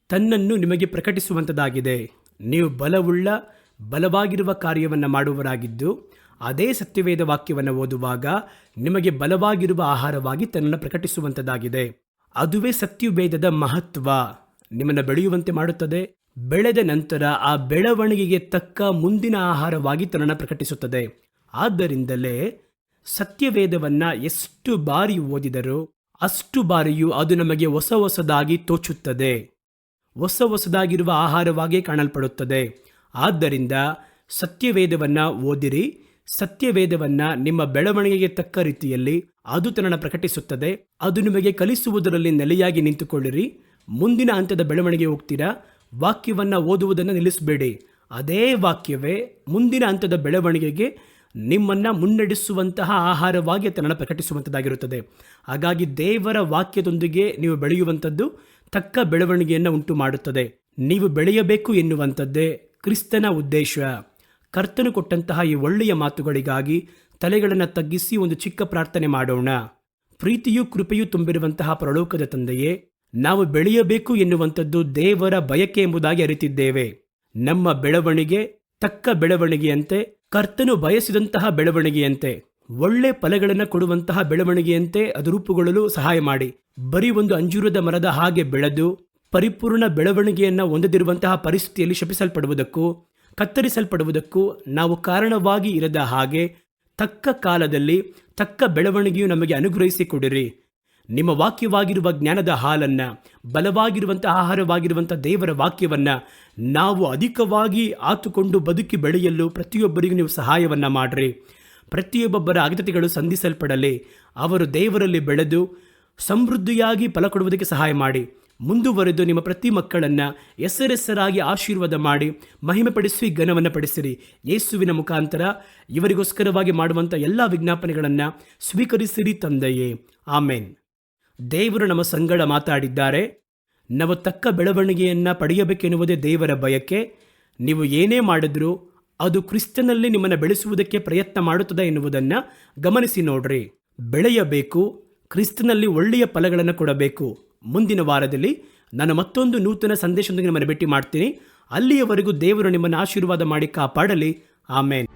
ತನ್ನನ್ನು ನಿಮಗೆ ಪ್ರಕಟಿಸುವಂಥದ್ದಾಗಿದೆ. ನೀವು ಬಲವಾಗಿರುವ ಕಾರ್ಯವನ್ನು ಮಾಡುವವರಾಗಿದ್ದು ಅದೇ ಸತ್ಯವೇದ ವಾಕ್ಯವನ್ನು ಓದುವಾಗ ನಿಮಗೆ ಬಲವಾಗಿರುವ ಆಹಾರವಾಗಿ ತನ್ನನ್ನು ಪ್ರಕಟಿಸುವಂಥದ್ದಾಗಿದೆ. ಅದುವೇ ಸತ್ಯವೇದದ ಮಹತ್ವ. ನಿಮ್ಮನ್ನು ಬೆಳೆಯುವಂತೆ ಮಾಡುತ್ತದೆ. ಬೆಳೆದ ನಂತರ ಆ ಬೆಳವಣಿಗೆಗೆ ತಕ್ಕ ಮುಂದಿನ ಆಹಾರವಾಗಿ ತನ್ನನ್ನು ಪ್ರಕಟಿಸುತ್ತದೆ. ಆದ್ದರಿಂದಲೇ ಸತ್ಯವೇದವನ್ನು ಎಷ್ಟು ಬಾರಿ ಓದಿದರೂ ಅಷ್ಟು ಬಾರಿಯೂ ಅದು ನಮಗೆ ಹೊಸದಾಗಿ ತೋಚುತ್ತದೆ, ಹೊಸದಾಗಿರುವ ಆಹಾರವಾಗಿ ಕಾಣಲ್ಪಡುತ್ತದೆ. ಆದ್ದರಿಂದ ಸತ್ಯವೇದವನ್ನು ಓದಿರಿ. ಸತ್ಯವೇದವನ್ನು ನಿಮ್ಮ ಬೆಳವಣಿಗೆಗೆ ತಕ್ಕ ರೀತಿಯಲ್ಲಿ ಅದು ತನ್ನನ್ನು ಪ್ರಕಟಿಸುತ್ತದೆ. ಅದು ನಿಮಗೆ ಕಲಿಸುವುದರಲ್ಲಿ ನೆಲೆಯಾಗಿ ನಿಂತುಕೊಳ್ಳಿರಿ. ಮುಂದಿನ ಹಂತದ ಬೆಳವಣಿಗೆ ಹೋಗ್ತೀರಾ. ವಾಕ್ಯವನ್ನು ಓದುವುದನ್ನು ನಿಲ್ಲಿಸಬೇಡಿ. ಅದೇ ವಾಕ್ಯವೇ ಮುಂದಿನ ಹಂತದ ಬೆಳವಣಿಗೆಗೆ ನಿಮ್ಮನ್ನು ಮುನ್ನಡೆಸುವಂತಹ ಆಹಾರವಾಗಿ ತನ್ನನ್ನು ಪ್ರಕಟಿಸುವಂಥದ್ದಾಗಿರುತ್ತದೆ. ಹಾಗಾಗಿ ದೇವರ ವಾಕ್ಯದೊಂದಿಗೆ ನೀವು ಬೆಳೆಯುವಂಥದ್ದು ತಕ್ಕ ಬೆಳವಣಿಗೆಯನ್ನು ಉಂಟು ಮಾಡುತ್ತದೆ. ನೀವು ಬೆಳೆಯಬೇಕು ಎನ್ನುವಂಥದ್ದೇ ಕ್ರಿಸ್ತನ ಉದ್ದೇಶ. ಕರ್ತನು ಕೊಟ್ಟಂತಹ ಈ ಒಳ್ಳೆಯ ಮಾತುಗಳಿಗಾಗಿ ತಲೆಗಳನ್ನು ತಗ್ಗಿಸಿ ಒಂದು ಚಿಕ್ಕ ಪ್ರಾರ್ಥನೆ ಮಾಡೋಣ. ಪ್ರೀತಿಯೂ ಕೃಪೆಯೂ ತುಂಬಿರುವಂತಹ ಪರಲೋಕದ ತಂದೆಯೇ, ನಾವು ಬೆಳೆಯಬೇಕು ಎನ್ನುವಂಥದ್ದು ದೇವರ ಬಯಕೆ ಎಂಬುದಾಗಿ ಅರಿತಿದ್ದೇವೆ. ನಮ್ಮ ಬೆಳವಣಿಗೆ ತಕ್ಕ ಬೆಳವಣಿಗೆಯಂತೆ, ಕರ್ತನು ಬಯಸಿದಂತಹ ಬೆಳವಣಿಗೆಯಂತೆ, ಒಳ್ಳೆ ಫಲಗಳನ್ನು ಕೊಡುವಂತಹ ಬೆಳವಣಿಗೆಯಂತೆ ಅದು ರೂಪುಗೊಳ್ಳಲು ಸಹಾಯ ಮಾಡಿ. ಬರೀ ಒಂದು ಅಂಜೂರದ ಮರದ ಹಾಗೆ ಬೆಳೆದು ಪರಿಪೂರ್ಣ ಬೆಳವಣಿಗೆಯನ್ನು ಹೊಂದದಿರುವಂತಹ ಪರಿಸ್ಥಿತಿಯಲ್ಲಿ ಶಪಿಸಲ್ಪಡುವುದಕ್ಕೂ ಕತ್ತರಿಸಲ್ಪಡುವುದಕ್ಕೂ ನಾವು ಕಾರಣವಾಗಿ ಇರದ ಹಾಗೆ ತಕ್ಕ ಕಾಲದಲ್ಲಿ ತಕ್ಕ ಬೆಳವಣಿಗೆಯು ನಮಗೆ ಅನುಗ್ರಹಿಸಿಕೊಡಿರಿ. ನಿಮ್ಮ ವಾಕ್ಯವಾಗಿರುವ ಜ್ಞಾನದ ಹಾಲನ್ನು, ಬಲವಾಗಿರುವಂಥ ಆಹಾರವಾಗಿರುವಂಥ ದೇವರ ವಾಕ್ಯವನ್ನು ನಾವು ಅಧಿಕವಾಗಿ ಆತುಕೊಂಡು ಬದುಕಿ ಬೆಳೆಯಲು ಪ್ರತಿಯೊಬ್ಬರಿಗೂ ನೀವು ಸಹಾಯವನ್ನು ಮಾಡಿರಿ. ಪ್ರತಿಯೊಬ್ಬೊಬ್ಬರ ಅಗತ್ಯತೆಗಳು ಸಂಧಿಸಲ್ಪಡಲಿ. ಅವರು ದೇವರಲ್ಲಿ ಬೆಳೆದು ಸಮೃದ್ಧಿಯಾಗಿ ಫಲ ಕೊಡುವುದಕ್ಕೆ ಸಹಾಯ ಮಾಡಿ. ಮುಂದುವರೆದು ನಿಮ್ಮ ಪ್ರತಿ ಮಕ್ಕಳನ್ನು ಹೆಸರಾಗಿ ಆಶೀರ್ವಾದ ಮಾಡಿ ಮಹಿಮೆಪಡಿಸಿ ಘನವನ್ನು ಪಡಿಸಿರಿ. ಯೇಸುವಿನ ಮುಖಾಂತರ ಇವರಿಗೋಸ್ಕರವಾಗಿ ಮಾಡುವಂಥ ಎಲ್ಲ ವಿಜ್ಞಾಪನೆಗಳನ್ನು ಸ್ವೀಕರಿಸಿರಿ ತಂದೆಯೇ, ಆಮೇನ್. ದೇವರು ನಮ್ಮ ಸಂಗಡ ಮಾತಾಡಿದ್ದಾರೆ. ನಾವು ತಕ್ಕ ಬೆಳವಣಿಗೆಯನ್ನು ಪಡೆಯಬೇಕೆನ್ನುವುದೇ ದೇವರ ಬಯಕೆ. ನೀವು ಏನೇ ಮಾಡಿದ್ರೂ ಅದು ಕ್ರಿಸ್ತನಲ್ಲಿ ನಿಮ್ಮನ್ನು ಬೆಳೆಸುವುದಕ್ಕೆ ಪ್ರಯತ್ನ ಮಾಡುತ್ತದೆ ಎನ್ನುವುದನ್ನು ಗಮನಿಸಿ ನೋಡ್ರಿ. ಬೆಳೆಯಬೇಕು, ಕ್ರಿಸ್ತನಲ್ಲಿ ಒಳ್ಳೆಯ ಫಲಗಳನ್ನು ಕೊಡಬೇಕು. ಮುಂದಿನ ವಾರದಲ್ಲಿ ನಾನು ಮತ್ತೊಂದು ನೂತನ ಸಂದೇಶದೊಂದಿಗೆ ನಿಮ್ಮನ್ನು ಭೇಟಿ ಮಾಡ್ತೀನಿ. ಅಲ್ಲಿಯವರೆಗೂ ದೇವರು ನಿಮ್ಮನ್ನು ಆಶೀರ್ವಾದ ಮಾಡಿ ಕಾಪಾಡಲಿ. ಆಮೇನ್.